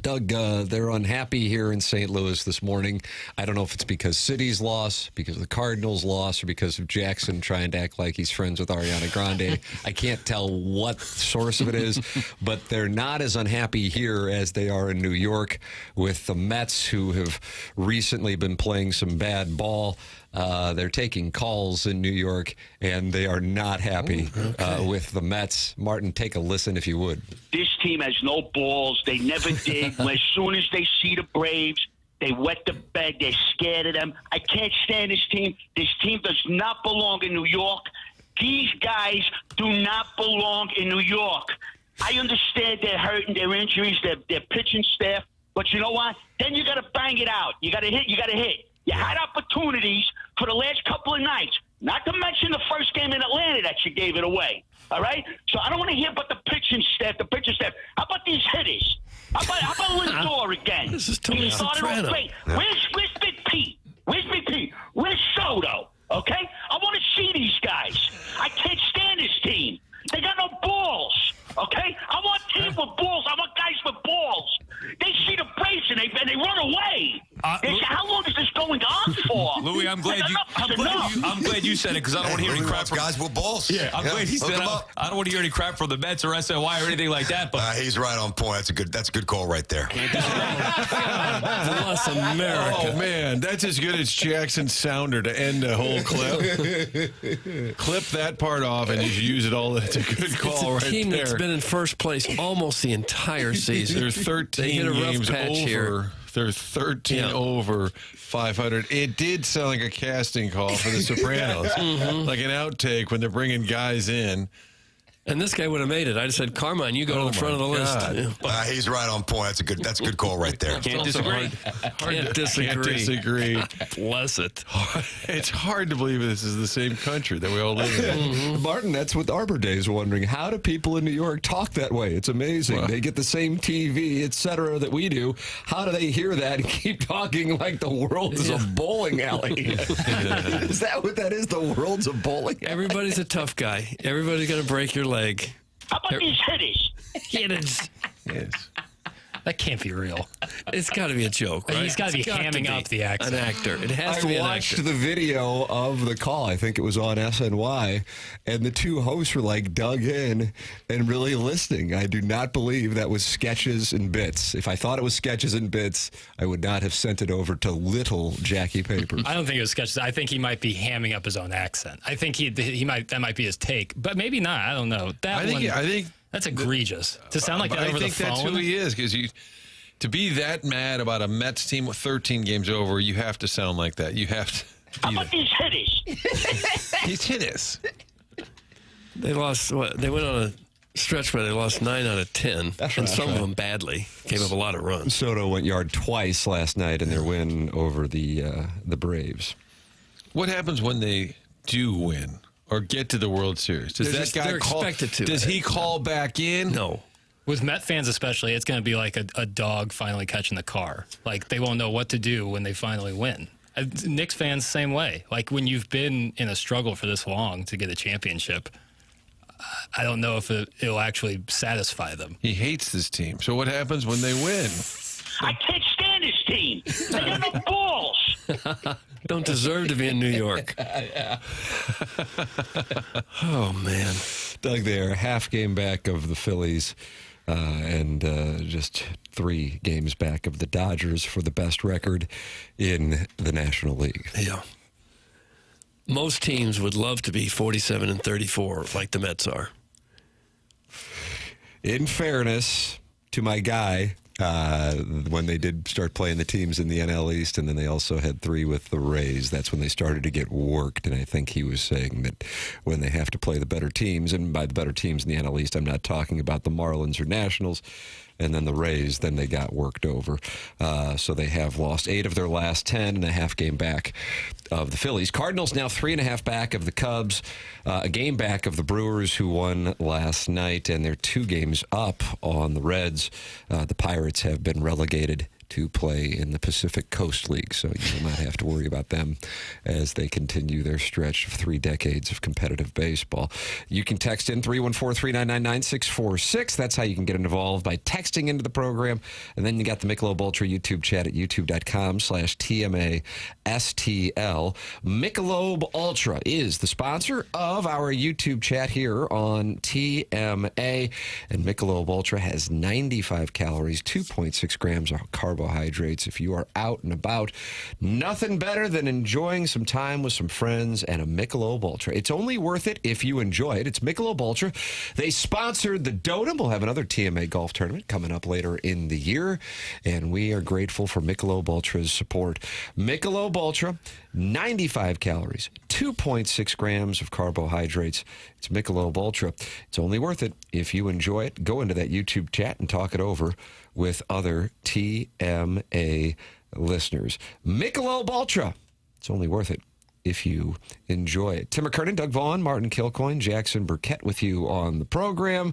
Doug, they're unhappy here in St. Louis this morning. I don't know if it's because City's lost, because of the Cardinals' loss, or because of Jackson trying to act like he's friends with Ariana Grande. I can't tell what source of it is, but they're not as unhappy here as they are in New York with the Mets, who have recently been playing some bad ball. They're taking calls in New York, and they are not happy with the Mets. Martin, take a listen if you would. This team has no balls. They never did. As soon as they see the Braves, they wet the bed. They're scared of them. I can't stand this team. This team does not belong in New York. These guys do not belong in New York. I understand they're hurting, their injuries, their pitching staff. But you know what? Then you got to bang it out. You got to hit. You got to hit. You had opportunities for the last couple of nights, not to mention the first game in Atlanta that you gave it away. All right? So I don't want to hear about the pitching staff, How about these hitters? How about Lindor again? This is Tony He started off Soprano. great. Where's Big Pete? Where's Big Pete? Where's Soto? Okay? I want to see these guys. I can't stand this team. They got no balls. Okay? I want teams with balls. I want guys with balls. They see the Braves and they run away. How long is this going on for? Louis, I'm glad you said it because I don't want to hear any crap from guys with balls. Yeah, I'm glad he said it. I don't want to hear any crap from the Mets or SNY or anything like that. But he's right on point. That's a good call right there. Bless America. Oh, man, that's as good as Jackson's sounder to end a whole clip. Clip that part off and just use it all. That's a good call right there. It's a team that's been in first place almost the entire season. They're 13 they hit a rough games patch over. Here. They're 13 over 500. It did sound like a casting call for The Sopranos, like an outtake when they're bringing guys in. And this guy would have made it. I just said, Carmine, you go to the front of the list. He's right on point. That's a good call right there. Can't disagree. Can't disagree. Bless it. It's hard to believe this is the same country that we all live in. Martin, that's what Arbor Day is wondering. How do people in New York talk that way? It's amazing. They get the same TV, et cetera, that we do. How do they hear that and keep talking like the world is a bowling alley? Is that what that is? The world's a bowling alley? Everybody's a tough guy. Everybody's going to break your leg. How about these hitters? Hitters. Yes. That can't be real. It's got to be a joke, right? He's got to be hamming up the accent. An actor. It has to be an actor. I watched the video of the call. I think it was on SNY, and the two hosts were like dug in and really listening. I do not believe that was sketches and bits. If I thought it was sketches and bits, I would not have sent it over to little Jackie Papers. I don't think it was sketches. I think he might be hamming up his own accent. I think that might be his take, but maybe not. I don't know. I think that's egregious to sound like that over the phone. I think that's who he is, because to be that mad about a Mets team with 13 games over, you have to sound like that. You have to. How about these hitters? These hitters. They lost. They went on a stretch where they lost 9 out of 10, and some of them badly. Gave up a lot of runs. Soto went yard twice last night in their win over the Braves. What happens when they do win or get to the World Series? Does they're expected to. Does he call back in? No. With Met fans especially, it's going to be like a dog finally catching the car. Like, they won't know what to do when they finally win. Knicks fans, same way. Like, when you've been in a struggle for this long to get a championship, I don't know if it'll actually satisfy them. He hates this team. So what happens when they win? I can't stand this team. They got no balls. Don't deserve to be in New York. Oh, man. Doug, they're half game back of the Phillies and just 3 games back of the Dodgers for the best record in the National League. Yeah. Most teams would love to be 47 and 34 like the Mets are. In fairness to my guy, when they did start playing the teams in the NL East, and then they also had 3 with the Rays, that's when they started to get worked. And I think he was saying that when they have to play the better teams, and by the better teams in the NL East, I'm not talking about the Marlins or Nationals, and then the Rays, then they got worked over. So they have lost 8 of their last 10 and a half game back of the Phillies. Cardinals now 3.5 back of the Cubs, a game back of the Brewers, who won last night, and they're 2 games up on the Reds. The Pirates have been relegated to play in the Pacific Coast League, so you will not have to worry about them as they continue their stretch of 3 decades of competitive baseball. You can text in 314-399-9646. That's how you can get involved, by texting into the program. And then you got the Michelob Ultra YouTube chat at youtube.com/TMASTL. Michelob Ultra is the sponsor of our YouTube chat here on TMA. And Michelob Ultra has 95 calories, 2.6 grams of carbohydrates. If you are out and about, nothing better than enjoying some time with some friends and a Michelob Ultra. It's only worth it if you enjoy it. It's Michelob Ultra. They sponsored the Dotem. We'll have another TMA golf tournament coming up later in the year, and we are grateful for Michelob Ultra's support. Michelob Ultra, 95 calories, 2.6 grams of carbohydrates. It's Michelob Ultra. It's only worth it if you enjoy it. Go into that YouTube chat and talk it over with other TMA listeners. Michelob Ultra. It's only worth it if you enjoy it. Tim McKernan, Doug Vaughn, Martin Kilcoyne, Jackson Burkett with you on the program.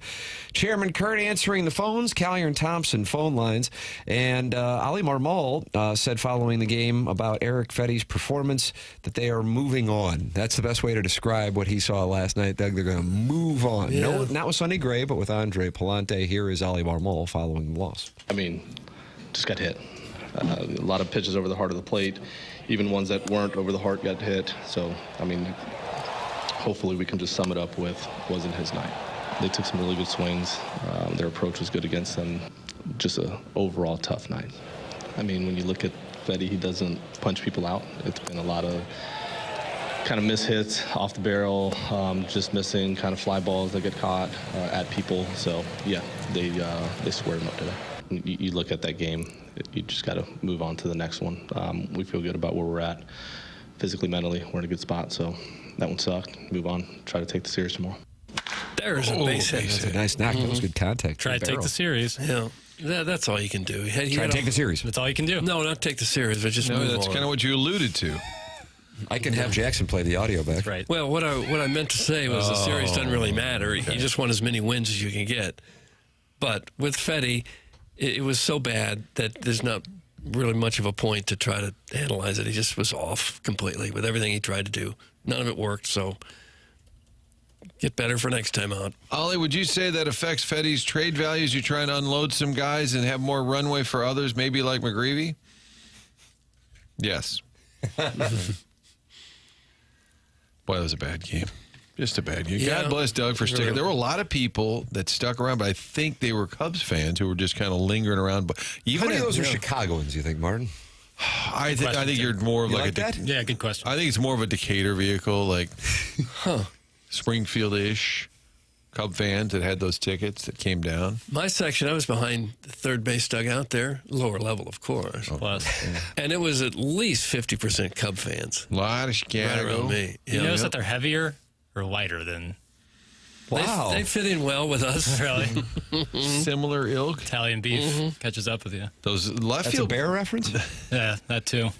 Chairman Kurt answering the phones, Callier and Thompson phone lines. And Ali Marmol said following the game about Eric Fetty's performance that they are moving on. That's the best way to describe what he saw last night, Doug. They're going to move on. Yeah. No, not with Sonny Gray, but with Andre Palante. Here is Ali Marmol following the loss. I mean, just got hit. A lot of pitches over the heart of the plate. Even ones that weren't over the heart got hit. So, I mean, hopefully we can just sum it up with wasn't his night. They took some really good swings. Their approach was good against them. Just an overall tough night. I mean, when you look at Fetty, he doesn't punch people out. It's been a lot of kind of miss hits off the barrel, just missing kind of fly balls that get caught at people. So, yeah, they squared him up today. You look at that game, you just got to move on to the next one. We feel good about where we're at. Physically, mentally, we're in a good spot. So that one sucked. Move on. Try to take the series tomorrow. There's a base hit. That's a nice knock. That was good contact. Try to take the series. Yeah. That's all you can do. Try to take the series. That's all you can do. No, not take the series, but just move on. That's kind of what you alluded to. I can have Jackson play the audio back. Right. Well, what I meant to say was the series doesn't really matter. Okay. You just want as many wins as you can get. But with Fetty, it was so bad that there's not really much of a point to try to analyze it. He just was off completely with everything he tried to do. None of it worked, so get better for next time out. Ollie, would you say that affects Fetty's trade values? You trying to unload some guys and have more runway for others, maybe like McGreevy? Yes. Boy, that was a bad game. Just a bad game. Yeah. God bless Doug for sticking. There were a lot of people that stuck around, but I think they were Cubs fans who were just kind of lingering around. But even How many of those are Chicagoans, you think, Martin? I think you're more of You like like a Yeah, good question. I think it's more of a Decatur vehicle, like Springfield-ish Cub fans that had those tickets that came down. My section, I was behind the third base dugout there, lower level, of course. Plus. And it was at least 50% Cub fans. A lot of Right Chicago. around me. You notice that they're heavier or lighter than Wow. They fit in well with us. really Similar ilk. Italian beef catches up with you. Those left That's field a bear reference? Yeah, that too.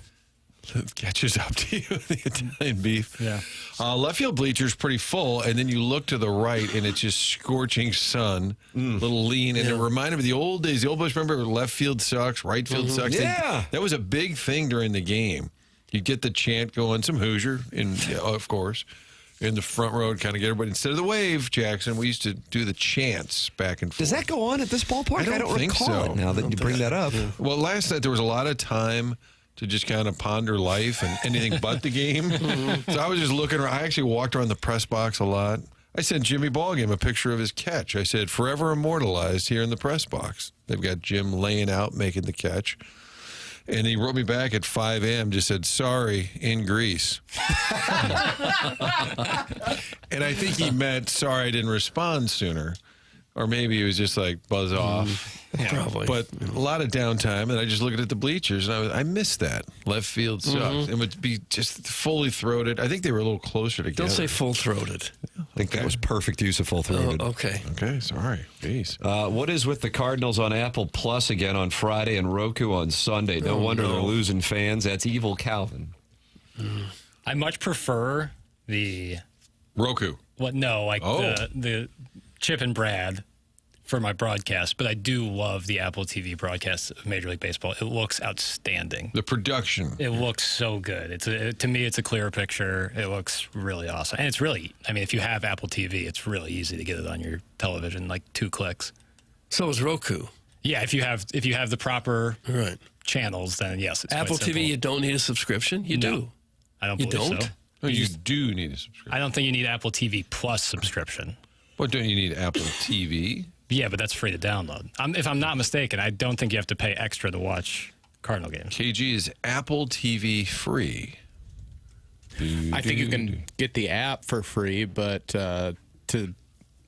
catches up to you, the Italian beef. Yeah. Left field bleachers pretty full, and then you look to the right, and it's just scorching sun, little lean, and it reminded me of the old days. The old Busch, remember, left field sucks, right field sucks. Yeah. That was a big thing during the game. You'd get the chant going, some Hoosier, of course, in the front row, kind of get everybody. Instead of the wave, Jackson, we used to do the chants back and forth. Does that go on at this ballpark? I don't think recall so. it now that you bring that up. Well, last night there was a lot of time to just kind of ponder life and anything but the game. So I was just looking around. I actually walked around the press box a lot. I sent Jimmy Ballgame a picture of his catch. I said, forever immortalized here in the press box. They've got Jim laying out, making the catch. And he wrote me back at 5 a.m., just said, sorry, in Greece. And I think he meant, sorry I didn't respond sooner. Or maybe he was just like, buzz off. Yeah, probably. But a lot of downtime, and I just looked at the bleachers, and I missed that. Left field sucks. It would be just fully throated. I think they were a little closer together. Don't say full-throated. I think that was perfect use of full-throated. Oh, okay. Okay, sorry. Jeez. What is with the Cardinals on Apple Plus again on Friday and Roku on Sunday? No wonder they're losing fans. That's evil Calvin. I much prefer the Roku. the Chip and Brad for my broadcast, but I do love the Apple TV broadcast of Major League Baseball. It looks outstanding. The production. It looks so good. To me, it's a clearer picture. It looks really awesome. And it's really, I mean, if you have Apple TV, it's really easy to get it on your television, like 2 clicks. So is Roku. Yeah, if you have the proper channels, then yes, it's Apple quite simple. TV, you don't need a subscription? You do. I don't You believe don't? so. No, you do need a subscription. I don't think you need Apple TV Plus subscription. What, don't you need Apple TV? Yeah, but that's free to download. If I'm not mistaken, I don't think you have to pay extra to watch Cardinal games. KG is Apple TV free. I think you can get the app for free, but to,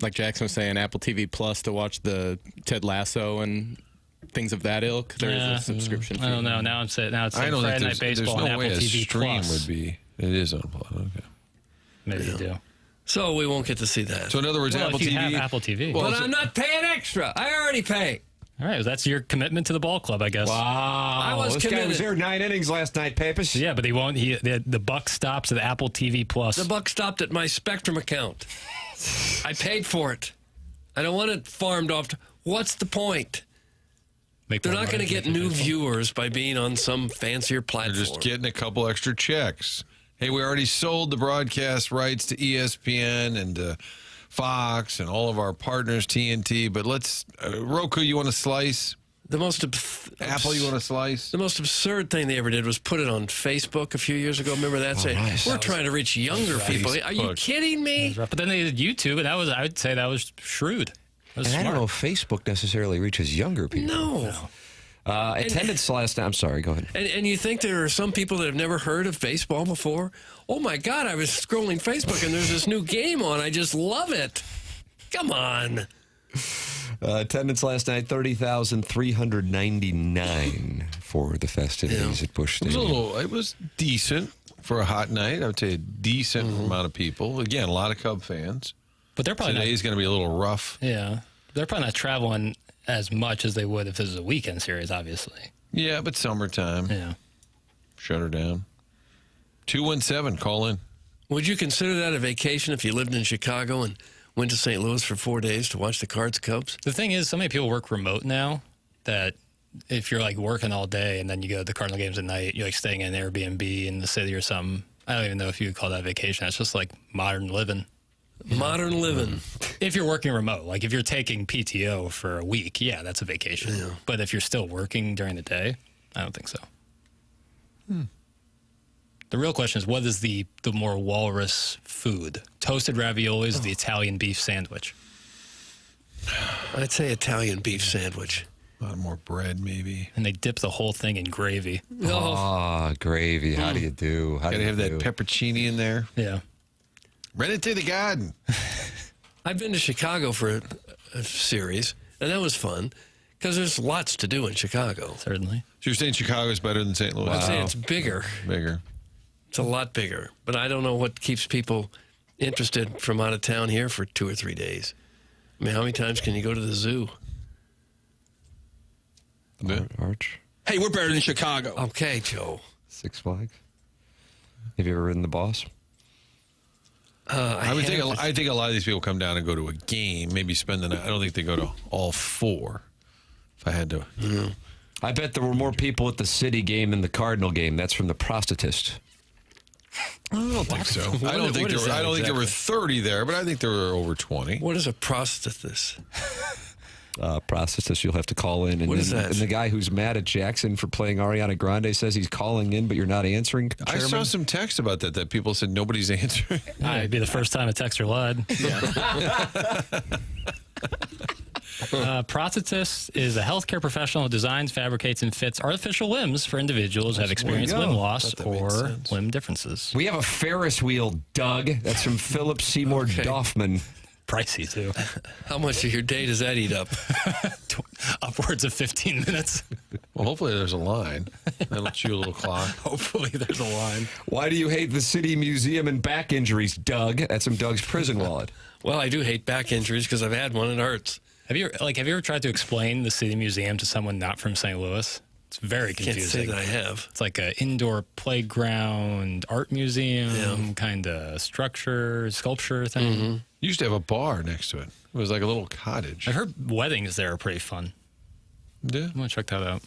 like Jackson was saying, Apple TV Plus to watch the Ted Lasso and things of that ilk, there is a subscription fee. I don't know. Now it's saying I don't Friday think Night Baseball there's and no Apple way a TV stream Plus. would be. It is unplugged. Okay. Maybe you do. So we won't get to see that. So in other words, Well, Apple if you TV. have Apple TV. But I'm not paying extra. I already pay. All right, well, that's your commitment to the ball club, I guess. Wow. I was this guy committed. was there 9 innings last night, Pappas. Yeah, but he won't. The buck stops at Apple TV Plus. The buck stopped at my Spectrum account. I paid for it. I don't want it farmed off. What's the point? They're not going to get new viewers by being on some fancier platform. They're just getting a couple extra checks. Hey, we already sold the broadcast rights to ESPN and Fox and all of our partners, TNT. But let's Roku. You want a slice? The most Apple. You want a slice? The most absurd thing they ever did was put it on Facebook a few years ago. Remember that? Saying we're trying to reach younger people. Are you kidding me? But then they did YouTube, and I would say that was shrewd. That was And I smart. don't know if Facebook necessarily reaches younger people. No. Attendance last night. I'm sorry. Go ahead. And you think there are some people that have never heard of baseball before? Oh my God! I was scrolling Facebook and there's this new game on. I just love it. Come on. Attendance last night 30,399 for the festivities at Busch Stadium. It was decent for a hot night. I would say a decent amount of people. Again, a lot of Cub fans. But they're probably Today's going to be a little rough. Yeah, they're probably not traveling as much as they would if this was a weekend series, obviously. Yeah, but summertime. Yeah. Shut her down. 217, call in. Would you consider that a vacation if you lived in Chicago and went to St. Louis for 4 days to watch the Cards Cubs? The thing is, so many people work remote now that if you're like working all day and then you go to the Cardinal games at night, you're like staying in an Airbnb in the city or something. I don't even know if you would call that vacation. That's just like modern living. Modern living. If you're working remote, like if you're taking PTO for a week, yeah, that's a vacation. Yeah. But if you're still working during the day, I don't think so. The real question is, what is the more walrus food? Toasted raviolis or the Italian beef sandwich? I'd say Italian beef sandwich. A lot more bread, maybe. And they dip the whole thing in gravy. Oh, gravy. How do you do? How Got do to you have that do? peppercini in there. Yeah. Run it to the garden. I've been to Chicago for a series, and that was fun because there's lots to do in Chicago. Certainly. So you're saying Chicago is better than St. Louis? I'd say it's bigger. Bigger. It's a lot bigger. But I don't know what keeps people interested from out of town here for 2 or 3 days. I mean, how many times can you go to the zoo? Arch. Hey, we're better than Chicago. Okay, Joe. Six Flags. Have you ever ridden the Boss? I think a lot of these people come down and go to a game, maybe spend the night. I don't think they go to all 4. If I had to. I bet there were more people at the City game than the Cardinal game. That's from the Prosthetist. I don't think so. I don't think there were 30 there, but I think there were over 20. What is a prosthetist? Prosthetist, you'll have to call in. And What is that? And the guy who's mad at Jackson for playing Ariana Grande says he's calling in, but you're not answering. I saw some text about that people said nobody's answering. It'd be the first time a texter lied. Prosthetist is a healthcare professional who designs, fabricates, and fits artificial limbs for individuals who have experienced limb loss or limb differences. We have a Ferris wheel, Doug. That's from Philip Seymour Doffman. Pricey, too. How much of your day does that eat up? Upwards of 15 minutes. Well, hopefully there's a line. That'll chew a little clock. Hopefully there's a line. Why do you hate the City Museum and back injuries, Doug? That's from Doug's prison wallet. Well, I do hate back injuries because I've had one and it hurts. Have you ever tried to explain the City Museum to someone not from St. Louis? It's very confusing. Can't say that I have. It's like an indoor playground, art museum kind of structure, sculpture thing. You used to have a bar next to it. It was like a little cottage. I heard weddings there are pretty fun. Yeah. I'm going to check that out.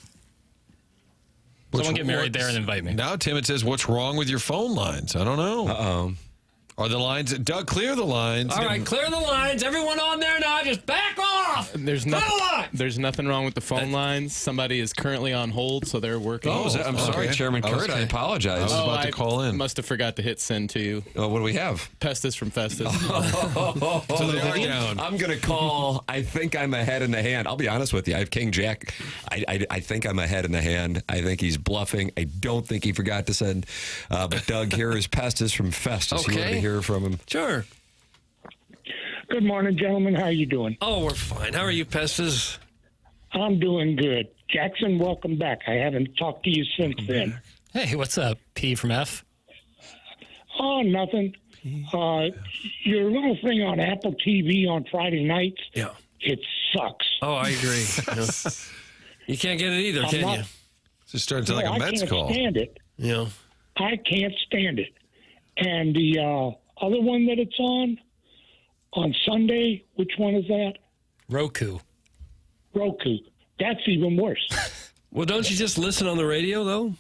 Someone get married there and invite me. Now, Tim, it says, what's wrong with your phone lines? I don't know. Uh-oh. Are the lines... Doug, clear the lines. All right, clear the lines. Everyone on there now, just back off. There's nothing wrong with the phone lines. Somebody is currently on hold, so they're working. I'm sorry, Chairman Kurt. I apologize. I was about to call in. Must have forgot to hit send to you. What do we have? Pestis from Festus. So they are down. I'm going to call. I think I'm ahead in the hand. I'll be honest with you. I have King Jack. I think I'm ahead in the hand. I think he's bluffing. I don't think he forgot to send. But Doug, here is Pestis from Festus. Okay. You want to hear from him? Sure. Good morning, gentlemen. How you doing? Oh, we're fine. How are you, Pestis? I'm doing good. Jackson, welcome back. I haven't talked to you since then. Hey, what's up? P from F? Oh, nothing. Your little thing on Apple TV on Friday nights, it sucks. Oh, I agree. You can't get it either, can you? Just started to like a Mets call. I can't stand it. Yeah. I can't stand it. And the other one that it's on Sunday, which one is that? Roku. That's even worse. Well, don't you just listen on the radio, though?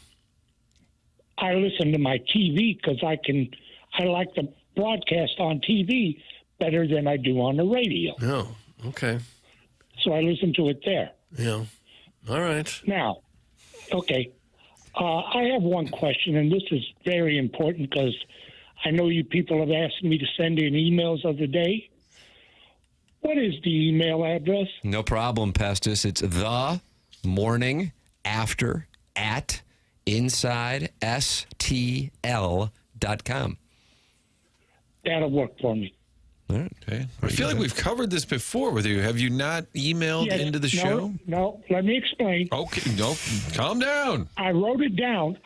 I listen to my TV because I like the broadcast on TV better than I do on the radio. Oh, okay. So I listen to it there. Yeah. All right. Now, okay. I have one question, and this is very important because I know you people have asked me to send in emails of the day. What is the email address? No problem, Pestis. It's themorningafter@InsideSTL.com. That'll work for me. All right. Okay. I feel like we've covered this before with you. Have you not emailed into the show? No, let me explain. Okay, no, calm down. I wrote it down.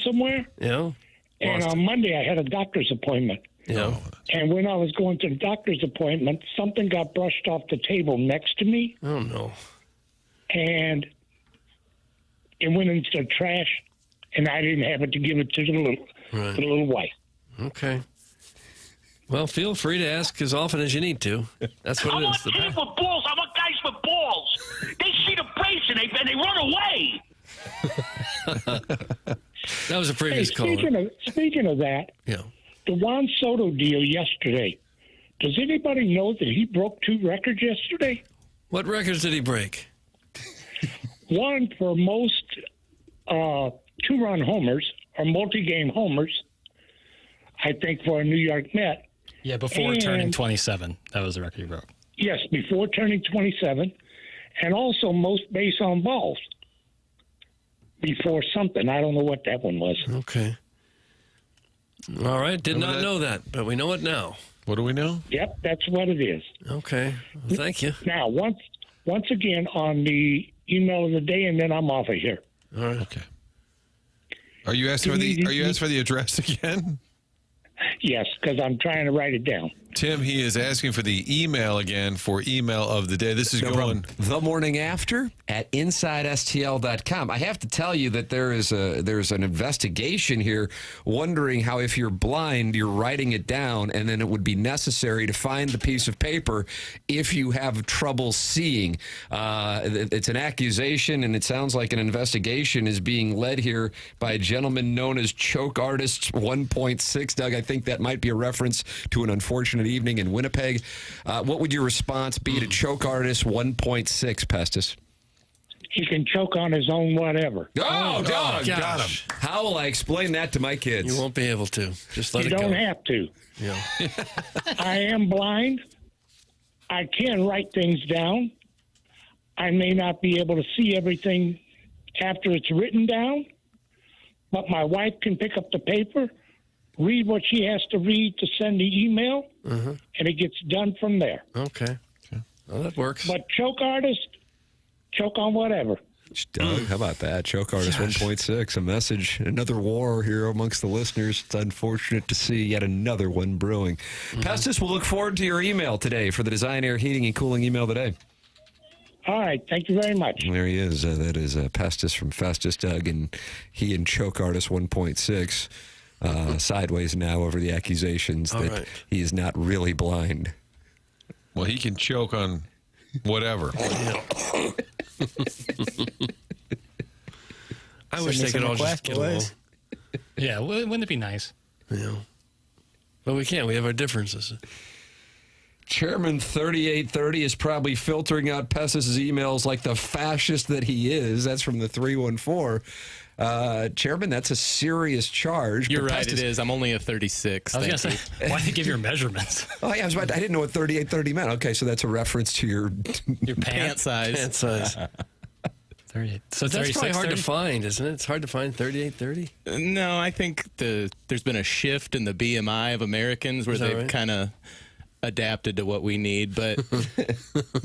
Somewhere. Yeah. And on Monday, I had a doctor's appointment. Yeah. And when I was going to the doctor's appointment, something got brushed off the table next to me. Oh, no. And it went into the trash, and I didn't have it to give it to the little wife. Okay. Well, feel free to ask as often as you need to. That's what I it want is. teams with balls. I want guys with balls. They see the Braves and they run away. That was a previous caller. Speaking of that, the Juan Soto deal yesterday. Does anybody know that he broke 2 records yesterday? What records did he break? One for most 2-run homers or multi-game homers, I think, for a New York Met. Yeah, before turning 27. That was the record he broke. Yes, before turning 27. And also most base on balls. Before something. I don't know what that one was. Okay. All right. Did not know that, but we know it now. What do we know? Yep, that's what it is. Okay. Well, thank you. Now, once again on the email of the day, and then I'm off of here. All right. Okay. Are you asking for the address again? Yes, because I'm trying to write it down. Tim, he is asking for the email again for email of the day. This is going themorningafter@InsideSTL.com. I have to tell you that there's an investigation here wondering how if you're blind, you're writing it down, and then it would be necessary to find the piece of paper if you have trouble seeing. It's an accusation, and it sounds like an investigation is being led here by a gentleman known as Choke Artist 1.6. Doug, I think that might be a reference to an unfortunate evening in Winnipeg. What would your response be to Choke Artist 1.6, Pestis? He can choke on his own whatever. Oh, Doug, got him. How will I explain that to my kids? You won't be able to. Just let it go. You don't have to. Yeah. I am blind. I can write things down. I may not be able to see everything after it's written down, but my wife can pick up the paper, read what she has to read to send the email, and it gets done from there. Okay. Well, that works. But choke artist, choke on whatever. Doug, how about that? Choke Artist 1.6, a message, another war here amongst the listeners. It's unfortunate to see yet another one brewing. Pestis, we'll look forward to your email today for the Design, Air, Heating, and Cooling email today. All right. Thank you very much. There he is. That is Pestis from Festus, Doug, and he and Choke Artist 1.6. sideways now over the accusations that he is not really blind. Well, he can choke on whatever. I wish they could all just get along. Yeah, wouldn't it be nice? Yeah. But we can't. We have our differences. Chairman 3830 is probably filtering out Pessis' emails like the fascist that he is. That's from the 314. Chairman, that's a serious charge. You're right, it is. I'm only a 36. I was going to say, why did you give your measurements? Oh, yeah, I didn't know what 3830 meant. Okay, so that's a reference to your pant size. Pant size. 38. So that's probably hard to find, isn't it? It's hard to find 3830. No, I think there's been a shift in the BMI of Americans where they've kind of adapted to what we need, but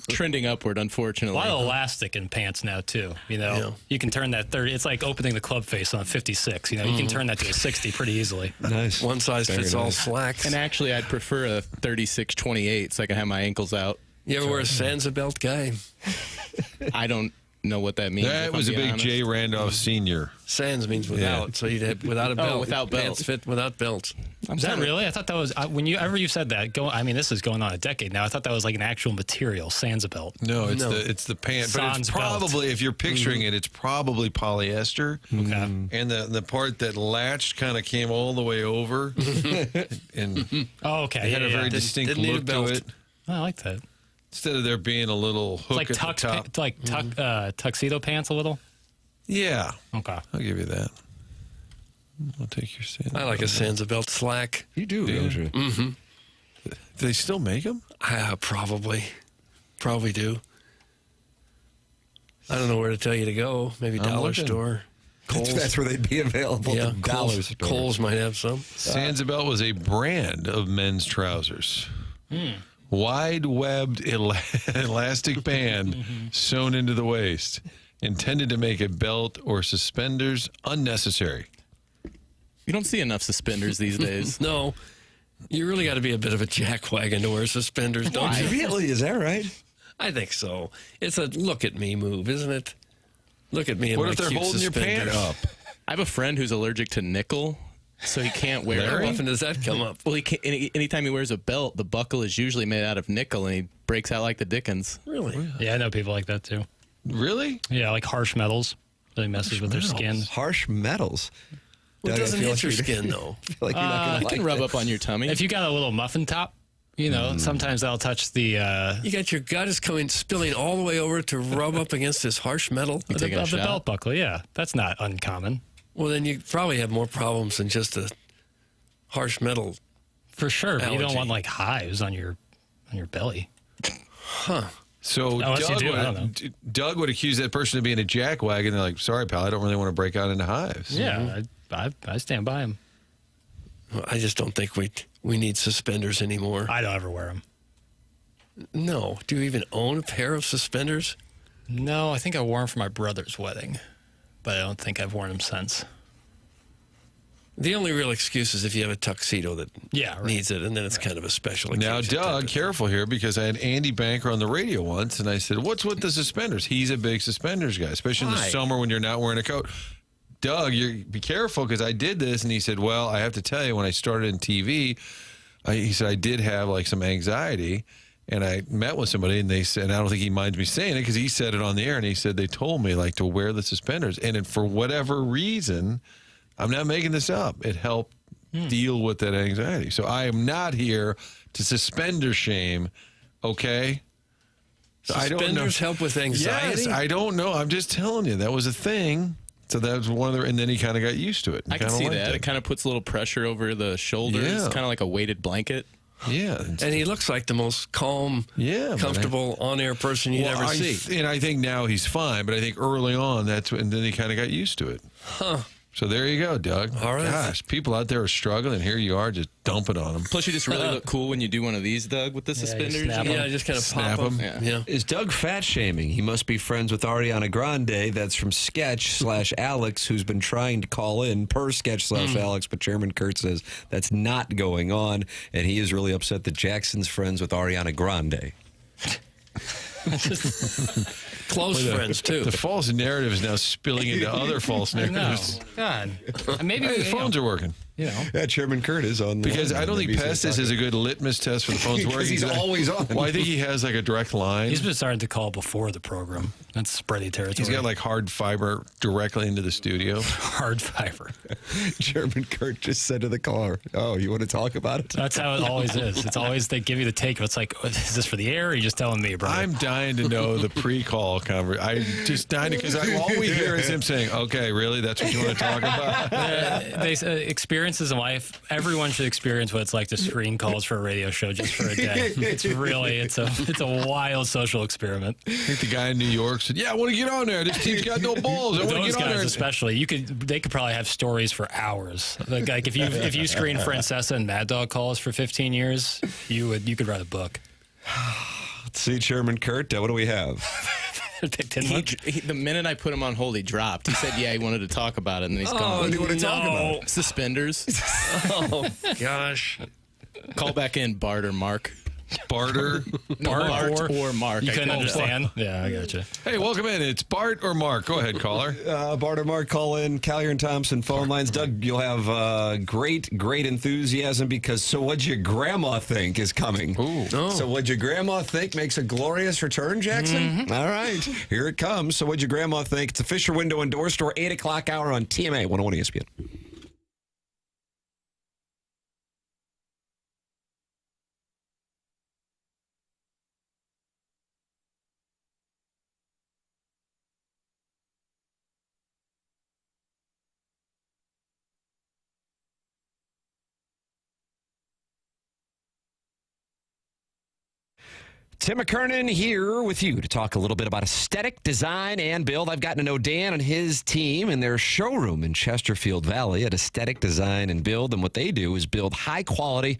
trending upward, unfortunately. A lot of elastic in pants now, too. You can turn that 30. It's like opening the club face on 56. You can turn that to a 60 pretty easily. Nice. One size fits all slacks. And actually, I'd prefer a 36-28 so I can have my ankles out. You ever wear a Sansa belt, guy? I don't know what that means. That was a big honest. Jay Randolph Sr. Sans means without, so you'd have without a belt. Without belt. Pants fit without belts. Is that really? I thought that was whenever you said that. This is going on a decade now. I thought that was like an actual material, Sansa belt. No, it's the pant. But it's probably, if you're picturing it, it's probably polyester. Okay. And the part that latched kind of came all the way over. And okay. It had a very distinct look to it. Oh, I like that. Instead of there being a little hook it's like at the top. it's like tuxedo pants a little. Yeah. Okay. I'll give you that. I'll take your Sansa. I like a Sansa belt slack. You do, don't you? Mm-hmm. Do they still make them? Probably do. I don't know where to tell you to go. Maybe dollar store. Kohl's. That's where they'd be available. Yeah, the dollar store. Kohl's might have some. Sansa belt was a brand of men's trousers. Wide-webbed elastic band sewn into the waist, intended to make a belt or suspenders unnecessary. You don't see enough suspenders these days. No. You really got to be a bit of a jackwagon to wear suspenders, don't you? Really? Is that right? I think so. It's a look-at-me move, isn't it? Look at me and What my if they're cute holding suspenders. your pant up? I have a friend who's allergic to nickel, so he can't wear How it. often does that come up? Well, he can't, anytime he wears a belt, the buckle is usually made out of nickel, and he breaks out like the Dickens. Really? Yeah, I know people like that too. Really? Yeah, like harsh metals. Really messes with their skin. Harsh metals. Well, it Doug, I doesn't feel hit like your skin, though. I feel like you're not It gonna can like rub up on your tummy. If you got a little muffin top, sometimes that'll touch the You got your gut is spilling all the way over to rub up against this harsh metal. the belt buckle. Yeah, that's not uncommon. Well, then you probably have more problems than just a harsh metal. For sure, but you don't Allergy. want like hives on your belly. Huh. So Unless you do, I don't know. Doug would accuse that person of being a jackwagon. They're like, sorry, pal, I don't really want to break out into hives. Yeah, I stand by him. Well, I just don't think we need suspenders anymore. I don't ever wear them. No. Do you even own a pair of suspenders? No, I think I wore them for my brother's wedding, but I don't think I've worn them since. The only real excuse is if you have a tuxedo that needs it, and then it's kind of a special occasion. Now, Doug, careful here, because I had Andy Banker on the radio once, and I said, what's with the suspenders? He's a big suspenders guy, especially in the summer when you're not wearing a coat. Doug, be careful, because I did this, and he said, well, I have to tell you, when I started in TV, he said I did have like some anxiety, and I met with somebody, and they said, and I don't think he minds me saying it, because he said it on the air, and he said they told me like to wear the suspenders, and for whatever reason, I'm not making this up, it helped deal with that anxiety. So I am not here to suspender shame, okay? Suspenders help with anxiety? Yes, I don't know. I'm just telling you, that was a thing. So that was one of the, and then he kind of got used to it. I can see that. It kind of puts a little pressure over the shoulders. Yeah. It's kind of like a weighted blanket. Yeah. And he looks like the most calm, comfortable, on-air person you'd ever see. And I think now he's fine, but I think early on, and then he kind of got used to it. Huh. So there you go, Doug. All right. Gosh, people out there are struggling, and here you are just dumping on them. Plus, you just really look cool when you do one of these, Doug, with the suspenders. Just kind of Snap pop them. them. Is Doug fat shaming? He must be friends with Ariana Grande. That's from Sketch/Alex, who's been trying to call in per Sketch/Alex, but Chairman Kurt says that's not going on, and he is really upset that Jackson's friends with Ariana Grande. Close friends, too. The false narrative is now spilling into other false narratives. God. Maybe Hey, the phones are working. you know. Yeah, Chairman Kurt is on. Because I don't think Pestis is a good litmus test for the phone's working. He's always on. Well, I think he has like a direct line. He's been starting to call before the program. That's spreading territory. He's got like hard fiber directly into the studio. Hard fiber. Chairman Kurt just said to the caller, "Oh, you want to talk about it?" That's how it always is. It's always they give you the take. It's like, is this for the air? Or are you just telling me, bro? I'm dying to know the pre-call conversation. I'm just dying because all we hear is him saying, "Okay, really? That's what you want to talk about?" Experiences in life. Everyone should experience what it's like to screen calls for a radio show just for a day. It's a wild social experiment. I think the guy in New York said, "Yeah, I want to get on there. This team's got no balls. I want to Those get on guys there." especially, they could probably have stories for hours. Like if you screen Francesa and Mad Dog calls for 15 years, you could write a book. Let's see, Chairman Kurt. What do we have? The minute I put him on hold, he dropped. He said, "Yeah, he wanted to talk about it," and then he's gone. What do you want to talk about? Suspenders. Oh, gosh. Call back in, Bart or Mark. Barter. Bart or Mark. You couldn't understand? Yeah, I gotcha. Hey, welcome in. It's Bart or Mark. Go ahead, caller. Bart or Mark, call in. Collier and Thompson phone lines. Doug, you'll have great enthusiasm because So What'd Your Grandma Think is coming. Ooh. Oh. So What'd Your Grandma Think makes a glorious return, Jackson? Mm-hmm. All right. Here it comes. So What'd Your Grandma Think? It's a Fisher Window and Door Store, 8 o'clock hour on TMA 101 ESPN. Tim McKernan here with you to talk a little bit about aesthetic design and build. I've gotten to know Dan and his team in their showroom in Chesterfield Valley at Aesthetic Design and Build. And what they do is build high-quality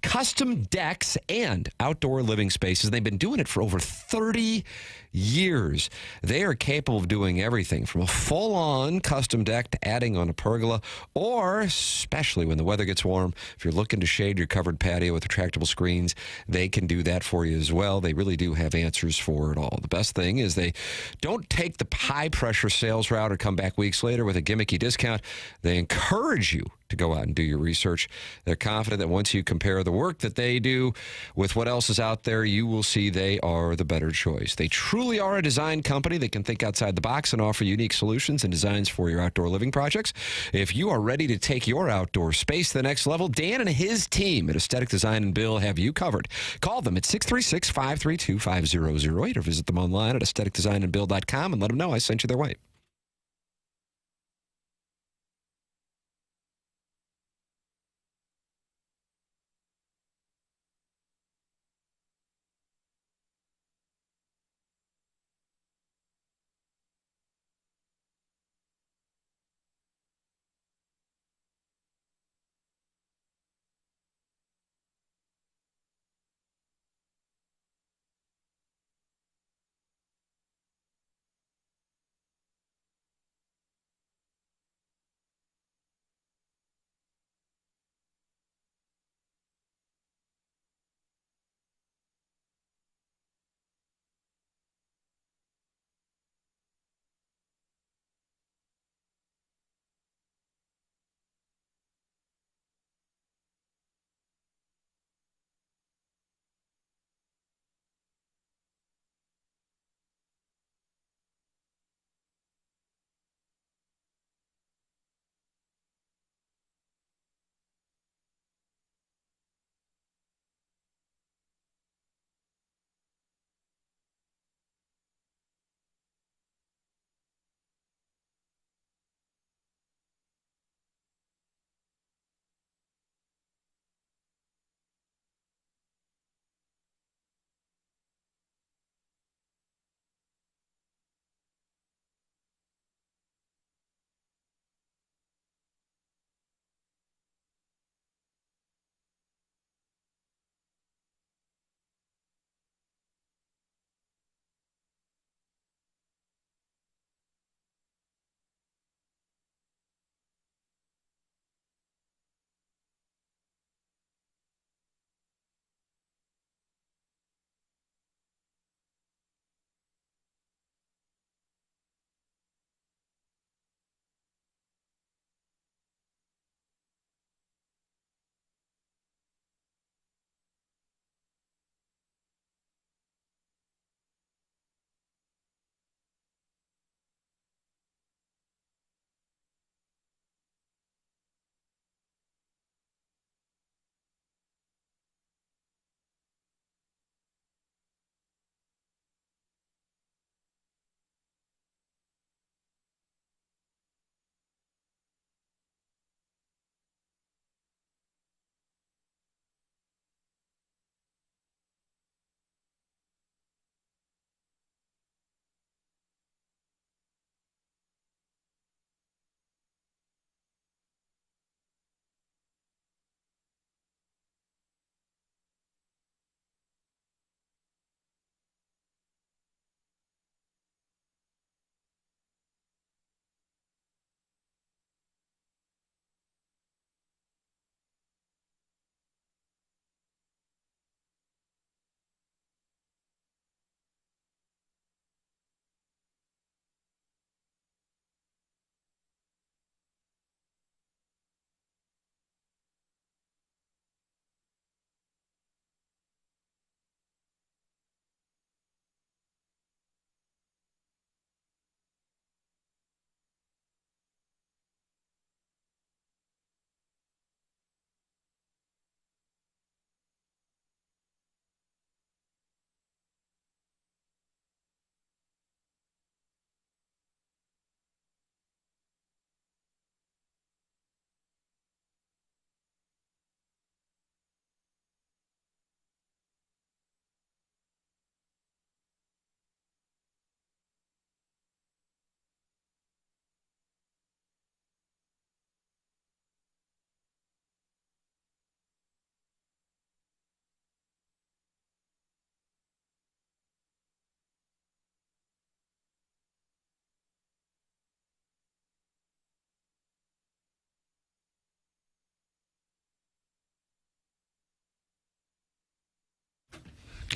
custom decks and outdoor living spaces. And they've been doing it for over 30 years. They are capable of doing everything from a full-on custom deck to adding on a pergola, or especially when the weather gets warm, if you're looking to shade your covered patio with retractable screens, they can do that for you as well. They really do have answers for it all. The best thing is they don't take the high-pressure sales route or come back weeks later with a gimmicky discount. They encourage you to go out and do your research. They're confident that once you compare the work that they do with what else is out there, you will see they are the better choice. They truly are a design company that can think outside the box and offer unique solutions and designs for your outdoor living projects. If you are ready to take your outdoor space to the next level, Dan and his team at Aesthetic Design and Build have you covered. Call them at 636-532-5008 or visit them online at aestheticdesignandbuild.com and let them know I sent you their way.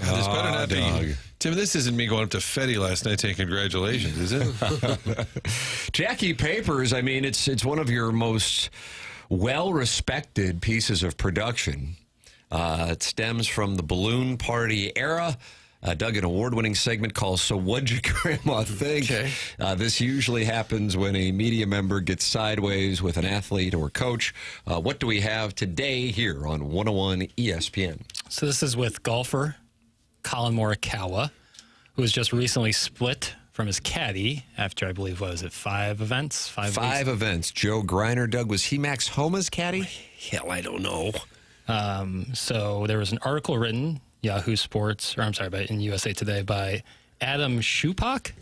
God, this better not dog. be. Tim, this isn't me going up to Fetty last night saying congratulations, is it? Jackie Papers, I mean, it's one of your most well-respected pieces of production. It stems from the balloon party era. Doug, an award-winning segment called So What'd Your Grandma Think? Okay. This usually happens when a media member gets sideways with an athlete or coach. What do we have today here on 101 ESPN? So this is with golfer Colin Morikawa, who was just recently split from his caddy after, I believe, what was it, 5 events? Five events. Joe Greiner, Doug, was he Max Homa's caddy? Hell, I don't know. So there was an article written, Yahoo Sports, or I'm sorry, in USA Today by Adam Schupak.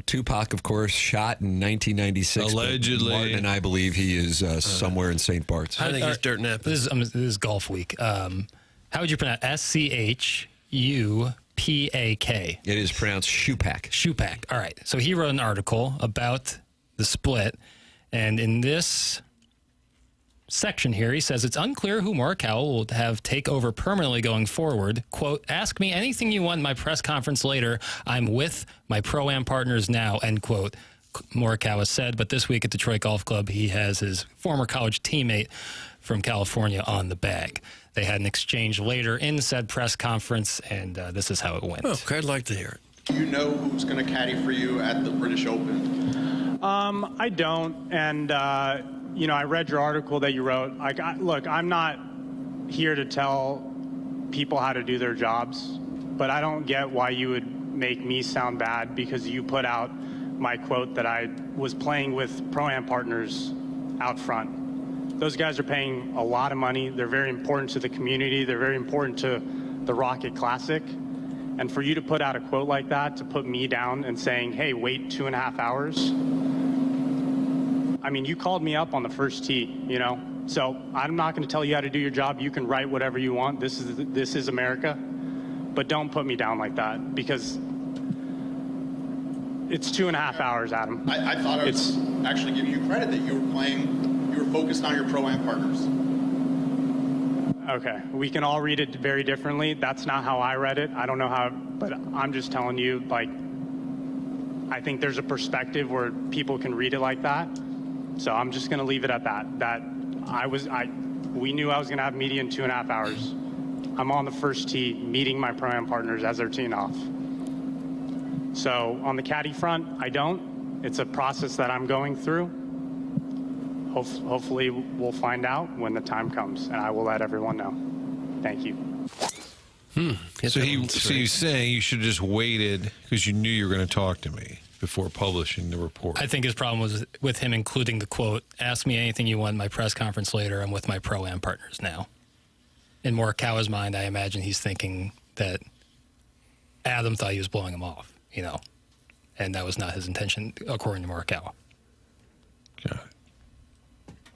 Tupac, of course, shot in 1996. Allegedly. Martin and I believe he is somewhere in St. Bart's. I think it's dirt nap. This is golf week. How would you pronounce SCHUPAK? It is pronounced Schupak. Schupak. All right. So he wrote an article about the split, and in this section here, he says it's unclear who Morikawa will have take over permanently going forward. Quote, ask me anything you want in my press conference later. I'm with my Pro-Am partners now, end quote. Morikawa said, but this week at Detroit Golf Club, he has his former college teammate from California on the bag. They had an exchange later in said press conference, and this is how it went. Oh, I'd like to hear it. Do you know who's going to caddy for you at the British Open? I don't, and I read your article that you wrote. Look, I'm not here to tell people how to do their jobs, but I don't get why you would make me sound bad because you put out my quote that I was playing with Pro-Am partners out front. Those guys are paying a lot of money. They're very important to the community. They're very important to the Rocket Classic. And for you to put out a quote like that, to put me down and saying, hey, wait 2.5 hours. I mean, you called me up on the first tee, So I'm not going to tell you how to do your job. You can write whatever you want. This is America. But don't put me down like that because it's 2.5 hours, Adam. I thought I was actually giving you credit that you were focused on your Pro-Am partners. Okay, we can all read it very differently. That's not how I read it. I don't know how, but I'm just telling you, I think there's a perspective where people can read it like that. So I'm just going to leave it at that. We knew I was going to have media in 2.5 hours. I'm on the first tee meeting my Pro-Am partners as they're teeing off. So on the caddy front, I don't. It's a process that I'm going through. Hopefully we'll find out when the time comes, and I will let everyone know. Thank you. So he's saying you should have just waited because you knew you were going to talk to me before publishing the report. I think his problem was with him including the quote, ask me anything you want in my press conference later. I'm with my Pro-Am partners now. In Morikawa's mind, I imagine he's thinking that Adam thought he was blowing him off, and that was not his intention, according to Morikawa. Okay.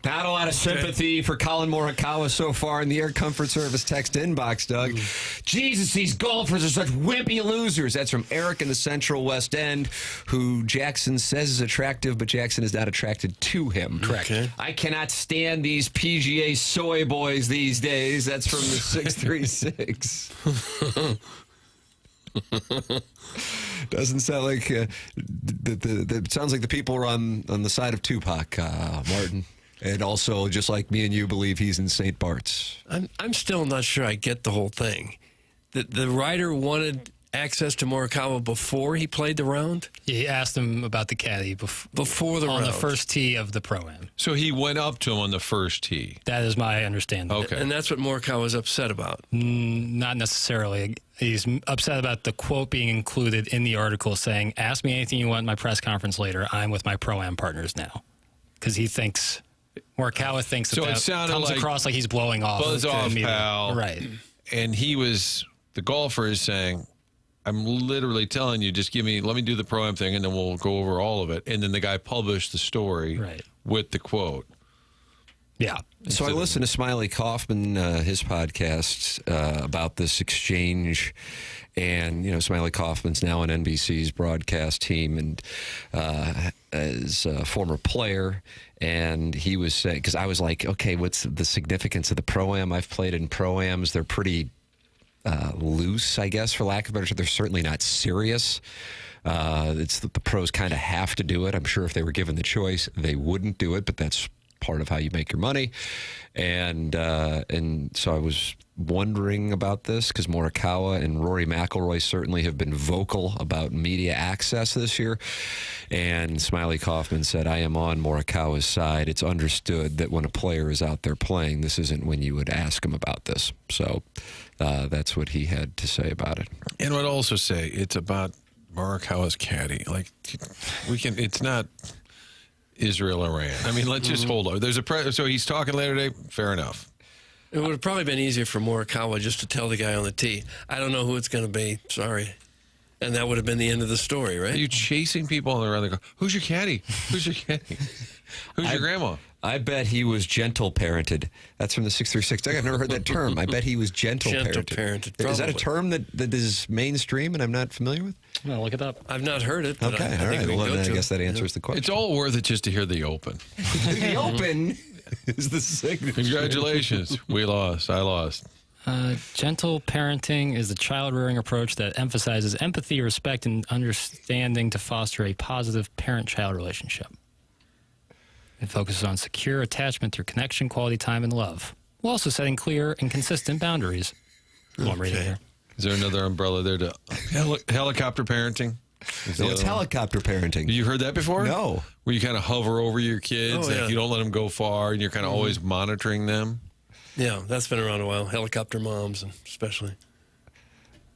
Not a lot of sympathy for Colin Morikawa so far in the Air Comfort Service text inbox, Doug. Jesus, these golfers are such wimpy losers. That's from Eric in the Central West End, who Jackson says is attractive, but Jackson is not attracted to him. Correct. Okay. I cannot stand these PGA soy boys these days. That's from the 636. Doesn't sound like it sounds like the people are on the side of Tupac, Martin. And also, just like me and you, believe he's in St. Bart's. I'm still not sure I get the whole thing. The writer wanted access to Morikawa before he played the round? He asked him about the caddy before the round. On the first tee of the Pro-Am. So he went up to him on the first tee. That is my understanding. Okay. And that's what Morikawa was upset about? Not necessarily. He's upset about the quote being included in the article saying, ask me anything you want in my press conference later. I'm with my Pro-Am partners now. Because he thinks... Morikawa thinks that comes across like he's blowing off. Buzz off, pal. Right. And the golfer is saying, I'm literally telling you, just let me do the Pro-Am thing, and then we'll go over all of it. And then the guy published the story with the quote. Yeah. So I listened to Smiley Kaufman, his podcast about this exchange. And, Smiley Kaufman's now on NBC's broadcast team and as a former player. And he was saying, because I was like, okay, what's the significance of the Pro-Am? I've played in Pro-Ams. They're pretty loose, I guess, for lack of a better term. They're certainly not serious. It's the pros kind of have to do it. I'm sure if they were given the choice, they wouldn't do it, but that's part of how you make your money. And so I was wondering about this because Morikawa and Rory McIlroy certainly have been vocal about media access this year. And Smiley Kaufman said, I am on Morikawa's side. It's understood that when a player is out there playing, this isn't when you would ask him about this. So that's what he had to say about it. And I'd also say it's about Morikawa's caddy. Like, it's not Israel, Iran. I mean, let's just hold on. So he's talking later today. Fair enough. It would have probably been easier for Morikawa just to tell the guy on the tee, I don't know who it's going to be. Sorry. And that would have been the end of the story, right? Are you chasing people around the go, who's your caddy? Who's your caddy? Who's your grandma? I bet he was gentle parented. That's from the 636. I've never heard that term. I bet he was gentle parented. Is that a term that is mainstream and I'm not familiar with? No, look it up. I've not heard it. But okay, I think all right. Well, then I guess that answers the question. It's all worth it just to hear the Open. The Open is the signature. Congratulations. We lost. I lost. Gentle parenting is the child-rearing approach that emphasizes empathy, respect, and understanding to foster a positive parent-child relationship. It focuses on secure attachment through connection, quality time, and love, while also setting clear and consistent boundaries. I'm reading here. Is there another umbrella there to helicopter parenting? So it's helicopter parenting. You heard that before? No. Where you kind of hover over your kids, like you don't let them go far, and you're kind of always monitoring them. Yeah, that's been around a while. Helicopter moms, especially.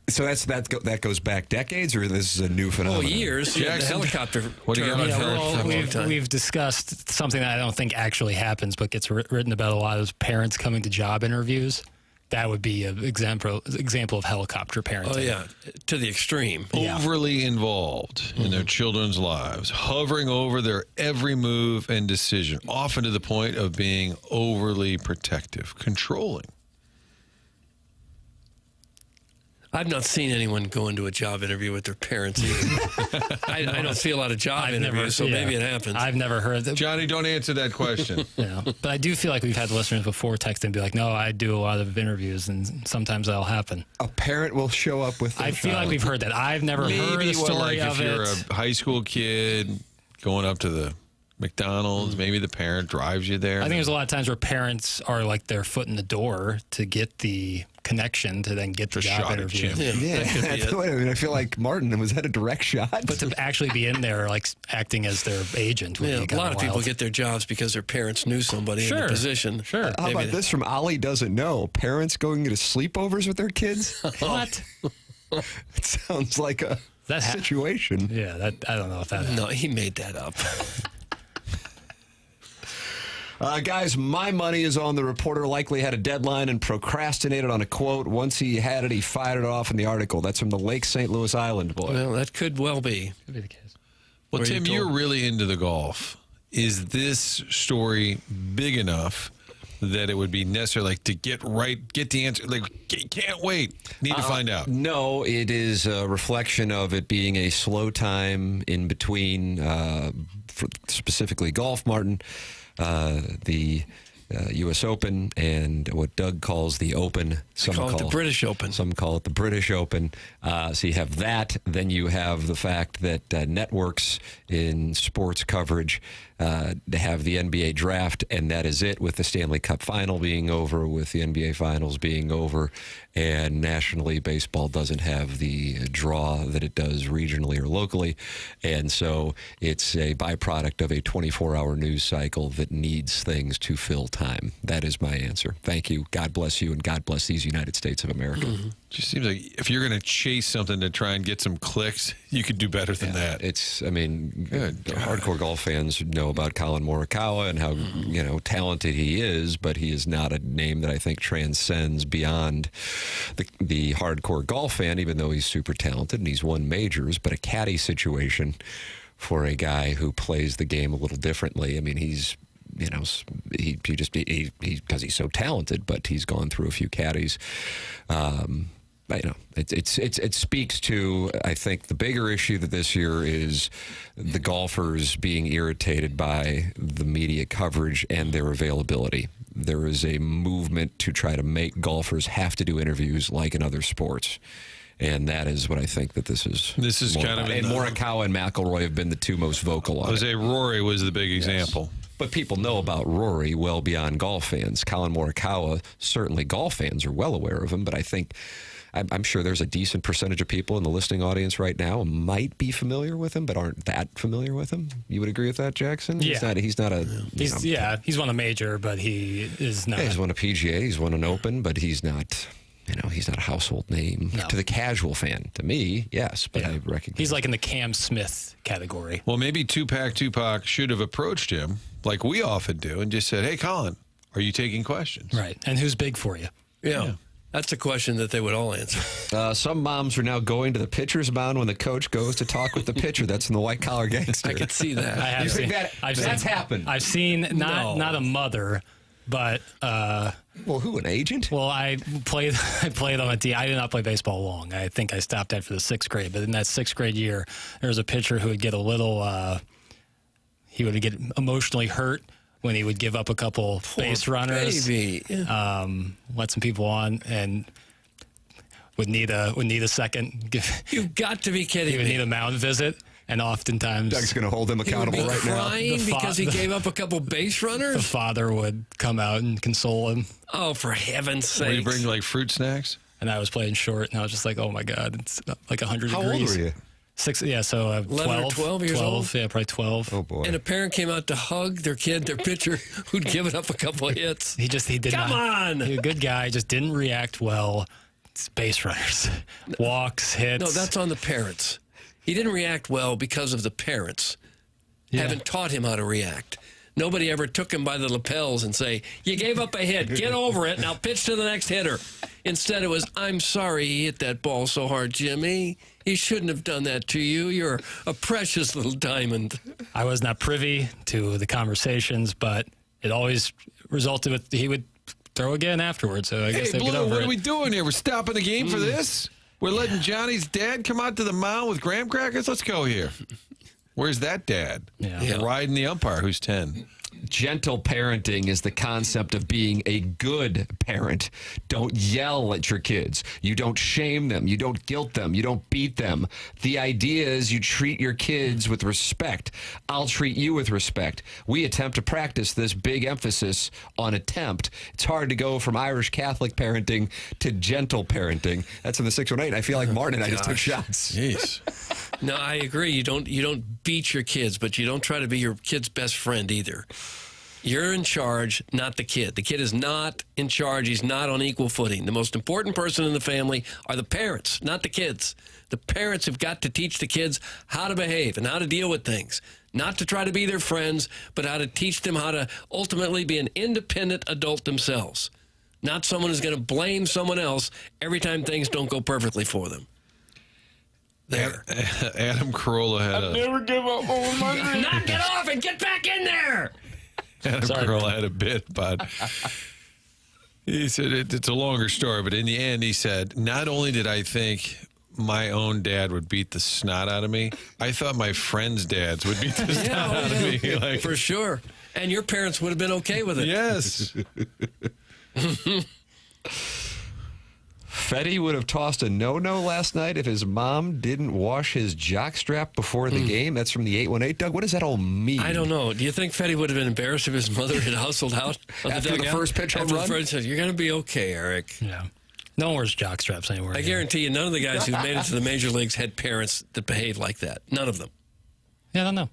So that goes back decades, or this is a new phenomenon? Oh, years. Jackson, helicopter. What do you got on helicopter? We've discussed something that I don't think actually happens, but gets written about a lot of parents coming to job interviews. That would be an example of helicopter parenting. Oh, yeah, to the extreme. Overly involved in their children's lives, hovering over their every move and decision, often to the point of being overly protective, controlling. I've not seen anyone go into a job interview with their parents either. I don't see a lot of job interviews, so maybe it happens. I've never heard that. Johnny, don't answer that question. Yeah, but I do feel like we've had listeners before text and be like, no, I do a lot of interviews, and sometimes that'll happen. A parent will show up with I feel like we've heard that. I've never heard the story of if it. you're a high school kid going up to the McDonald's, maybe the parent drives you there. I think there's a lot of times where parents are like their foot in the door to get the connection to then get the job interview. I feel like Martin, was that a direct shot? But to actually be in there, like acting as their agent. Would be a lot of people get their jobs because their parents knew somebody in the position. Sure. How about this from Ollie Doesn't Know? Parents going to sleepovers with their kids? What? It sounds like a situation. Yeah, I don't know if that No, he made that up. Guys, my money is on the reporter likely had a deadline and procrastinated on a quote. Once he had it, he fired it off in the article. That's from the Lake St. Louis Island boy. Well, that could well be. Could be the case. Well, Tim, you're really into the golf. Is this story big enough that it would be necessary, like, to get the answer? Like, can't wait. Need to find out. No, it is a reflection of it being a slow time in between, specifically golf, Martin. The U.S. Open and what Doug calls the Open. Some call it the British Open. Some call it the British Open. So you have that. Then you have the fact that networks in sports coverage have the NBA draft, and that is it, with the Stanley Cup final being over, with the NBA finals being over, and nationally baseball doesn't have the draw that it does regionally or locally. And so it's a byproduct of a 24-hour news cycle that needs things to fill time. That is my answer. Thank you. God bless you, and God bless these United States of America. Mm-hmm. Just seems like if you're going to chase something to try and get some clicks, you could do better than that. Hardcore golf fans know about Colin Morikawa and how talented he is, but he is not a name that I think transcends beyond the hardcore golf fan, even though he's super talented and he's won majors. But a caddy situation for a guy who plays the game a little differently. I mean, he's because he's so talented, but he's gone through a few caddies. It speaks to, I think, the bigger issue that this year is the golfers being irritated by the media coverage and their availability. there is a movement to try to make golfers have to do interviews like in other sports. And that is what I think that this is. This is kind of... And Morikawa and McIlroy have been the two most vocal on it. Jose Rory was the big example. But people know about Rory well beyond golf fans. Colin Morikawa, certainly golf fans are well aware of him, but I think... I'm sure there's a decent percentage of people in the listening audience right now who might be familiar with him, but aren't that familiar with him. You would agree with that, Jackson? Yeah. He's not a... He's won a major, but he is not... Yeah, he's won a PGA, he's won an Open, but he's not... he's not a household name to the casual fan. To me, yes, but I recognize... He's like in the Cam Smith category. Well, maybe Tupac should have approached him, like we often do, and just said, hey, Colin, are you taking questions? Right. And who's big for you? Yeah. That's a question that they would all answer. Some moms are now going to the pitcher's mound when the coach goes to talk with the pitcher. That's in the White Collar Gangster. I could see that. I have seen that's happened. I've seen not a mother, but well, who, an agent? Well, I played on a team. I did not play baseball long. I think I stopped after the 6th grade. But in that 6th grade year, there was a pitcher who would get a little. He would get emotionally hurt when he would give up a couple base runners, let some people on, and would need a second. You've got to be kidding me. He would need a mound visit, and oftentimes Doug's going to hold him accountable right now. Crying because he gave up a couple base runners. The father would come out and console him. Oh, for heaven's sake! Will you bring like fruit snacks? And I was playing short, and I was just like, "Oh my God, it's like 100 How degrees." How old were you? 6, yeah, so 11 or 12 years old? Yeah, probably 12. Oh, boy. And a parent came out to hug their kid, their pitcher, who'd given up a couple of hits. He did Come on! He was a good guy, just didn't react well. It's base runners. Walks, hits. No, that's on the parents. He didn't react well because of the parents. Haven't taught him how to react. Nobody ever took him by the lapels and say, you gave up a hit, get over it, now pitch to the next hitter. Instead it was, I'm sorry he hit that ball so hard, Jimmy. He shouldn't have done that to you. You're a precious little diamond. I was not privy to the conversations, but it always resulted with he would throw again afterwards. So I guess they'd get over what it. are we doing here? We're stopping the game for this? We're letting Johnny's dad come out to the mound with graham crackers? Let's go here. Where's that dad? Yeah. Riding the umpire who's 10. Gentle parenting is the concept of being a good parent. Don't yell at your kids. You don't shame them. You don't guilt them. You don't beat them. The idea is you treat your kids with respect. I'll treat you with respect. We attempt to practice this big emphasis on attempt. It's hard to go from Irish Catholic parenting to gentle parenting. That's in the 618. I feel like Martin and I just took shots. Jeez. No, I agree. You don't beat your kids, but you don't try to be your kid's best friend either. You're in charge, not the kid. The kid is not in charge. He's not on equal footing. The most important person in the family are the parents, not the kids. The parents have got to teach the kids how to behave and how to deal with things. Not to try to be their friends, but how to teach them how to ultimately be an independent adult themselves. Not someone who's going to blame someone else every time things don't go perfectly for them. There. Adam Carolla had Never give up on my dreams. Knock it off and get back in there. Adam Carolla had a bit, but he said it's a longer story, but in the end he said, not only did I think my own dad would beat the snot out of me, I thought my friends' dads would beat the snot out of me. Like, for sure. And your parents would have been okay with it. Yes. Fetty would have tossed a no-no last night if his mom didn't wash his jockstrap before the game. That's from the 818. Doug, what does that all mean? I don't know. Do you think Fetty would have been embarrassed if his mother had hustled out after the first pitch home run? Fred said, "You're going to be okay, Eric." Yeah. No one wears jockstraps anymore. I guarantee you, none of the guys who made it to the major leagues had parents that behaved like that. None of them. Yeah, I don't know.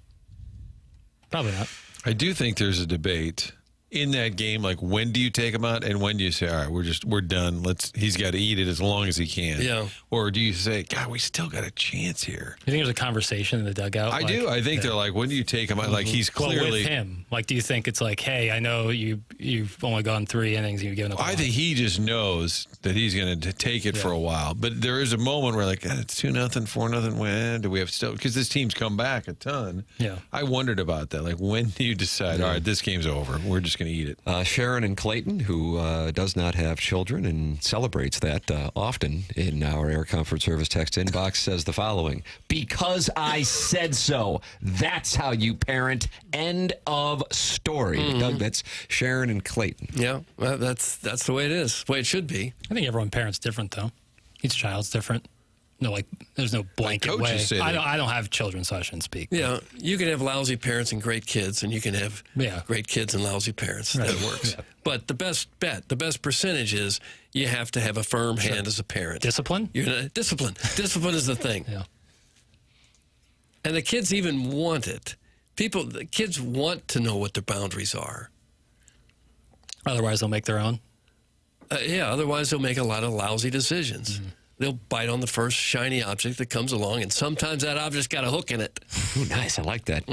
Probably not. I do think there's a debate in that game, like when do you take him out and when do you say, all right, we're done. He's got to eat it as long as he can. Yeah. Or do you say, God, we still got a chance here? You think there's a conversation in the dugout? I do. I think they're like, when do you take him out? Like he's clearly. Well, with him. Like, do you think it's like, hey, I know you've only gone 3 innings, you've given up. I think he just knows that he's going to take it for a while. But there is a moment where like, God, it's 2-0, 4-0 win. Do we have still? Because this team's come back a ton. Yeah. I wondered about that. Like, when do you decide, all right, this game's over. We're just going going to eat it. Sharon and Clayton, who does not have children and celebrates that often in our Air Comfort Service text inbox, says the following: because I said so. That's how you parent. End of story. Doug, that's Sharon and Clayton. Yeah, well, that's the way it is. The way it should be. I think everyone parents different, though. Each child's different. No, there's no blanket way. I don't have children, so I shouldn't speak. Yeah, you can have lousy parents and great kids, and you can have great kids and lousy parents. That works. Yeah. But the best percentage is you have to have a firm hand as a parent. Discipline? Discipline. Discipline is the thing. Yeah. And the kids even want it. The kids want to know what their boundaries are. Otherwise, they'll make their own. Otherwise they'll make a lot of lousy decisions. They'll bite on the first shiny object that comes along, and sometimes that object's got a hook in it. Ooh, nice. I like that.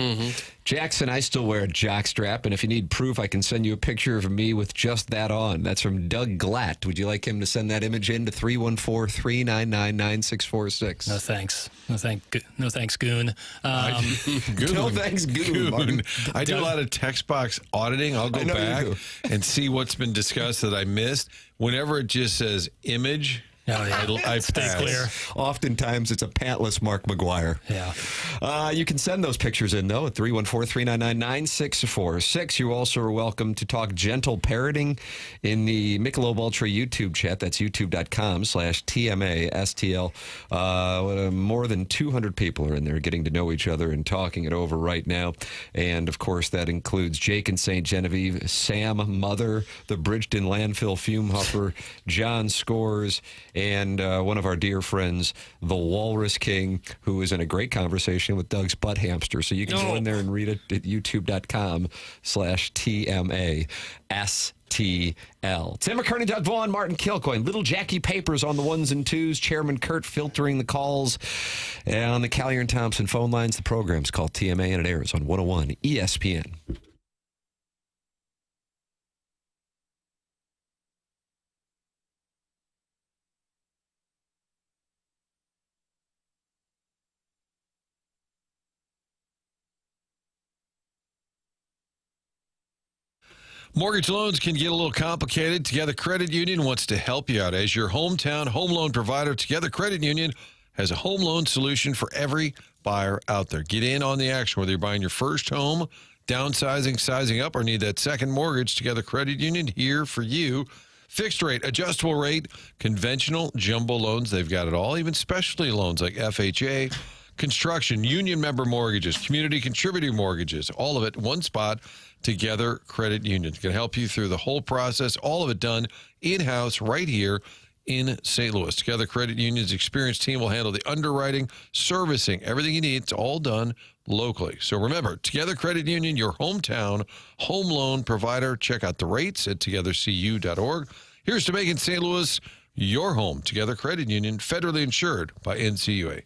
Jackson, I still wear a jockstrap, and if you need proof, I can send you a picture of me with just that on. That's from Doug Glatt. Would you like him to send that image in to 314-399-9646? No thanks. No thanks, Goon. Goon. No thanks, Goon. I do a lot of text box auditing. I'll go back and see what's been discussed that I missed. Whenever it just says image, I stay clear. Oftentimes, it's a pantless Mark McGuire. Yeah. You can send those pictures in, though, at 314-399-9646. You also are welcome to talk gentle parroting in the Michelob Ultra YouTube chat. That's youtube.com/TMASTL. More than 200 people are in there getting to know each other and talking it over right now. And, of course, that includes Jake and St. Genevieve, Sam Mother, the Bridgeton Landfill Fume Huffer, John Scores, and one of our dear friends, the Walrus King, who is in a great conversation with Doug's butt hamster. So you can go in there and read it at youtube.com/TMASTL. Tim McKernan, Doug Vaughn, Martin Kilcoyne, Little Jackie Papers on the ones and twos, Chairman Kurt filtering the calls on the Callier and Thompson phone lines. The program's called TMA, and it airs on 101 ESPN. Mortgage loans can get a little complicated. Together Credit Union wants to help you out. As your hometown home loan provider, Together Credit Union has a home loan solution for every buyer out there. Get in on the action, whether you're buying your first home, downsizing, sizing up, or need that second mortgage. Together Credit Union, here for you. Fixed rate, adjustable rate, conventional jumbo loans. They've got it all. Even specialty loans like FHA, construction, union member mortgages, community contributor mortgages. All of it, one spot. Together Credit Union can help you through the whole process, all of it done in-house right here in St. Louis. Together Credit Union's experienced team will handle the underwriting, servicing, everything you need. It's all done locally. So remember, Together Credit Union, your hometown home loan provider. Check out the rates at togethercu.org. Here's to making St. Louis your home. Together Credit Union, federally insured by NCUA.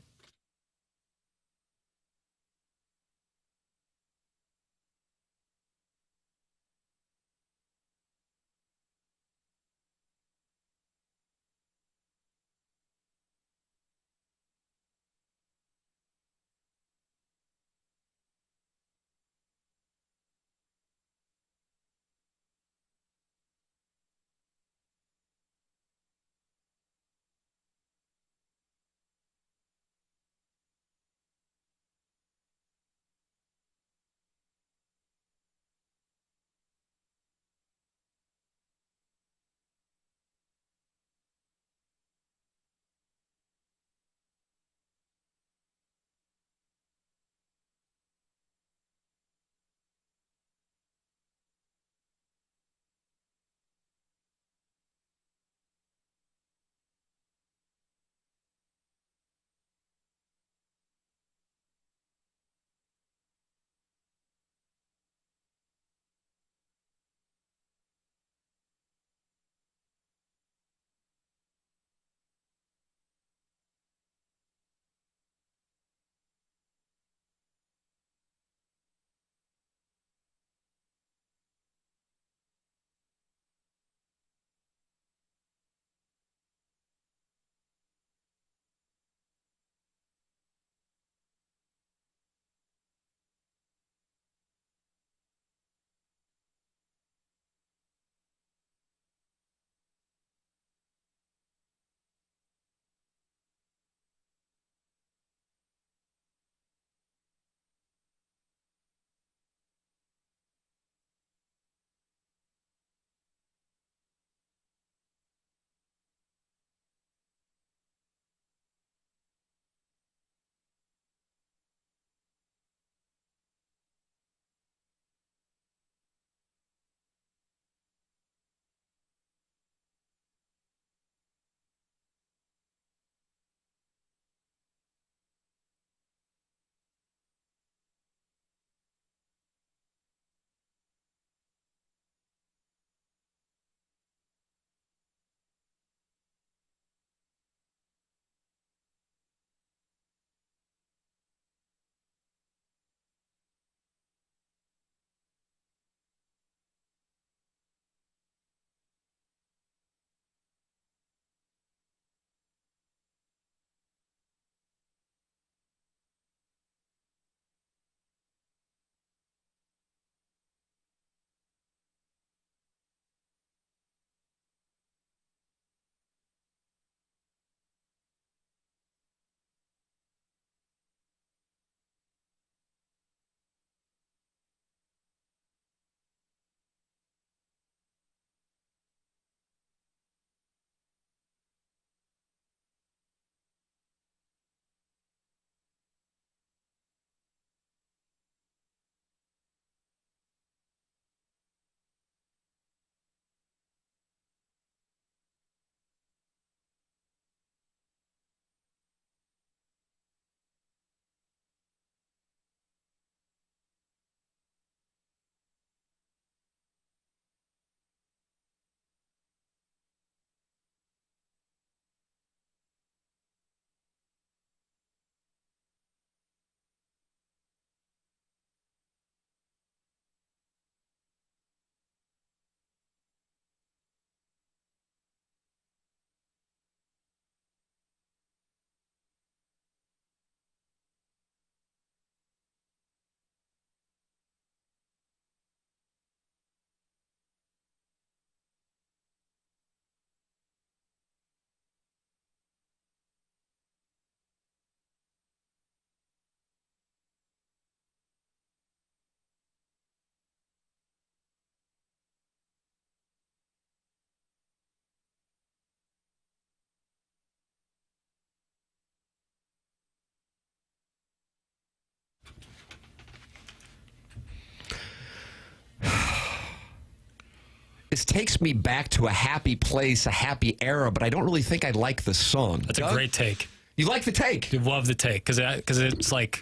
takes me back to a happy place, a happy era, but I don't really think I like the song. That's a great take. You like the take? I love the take because it's like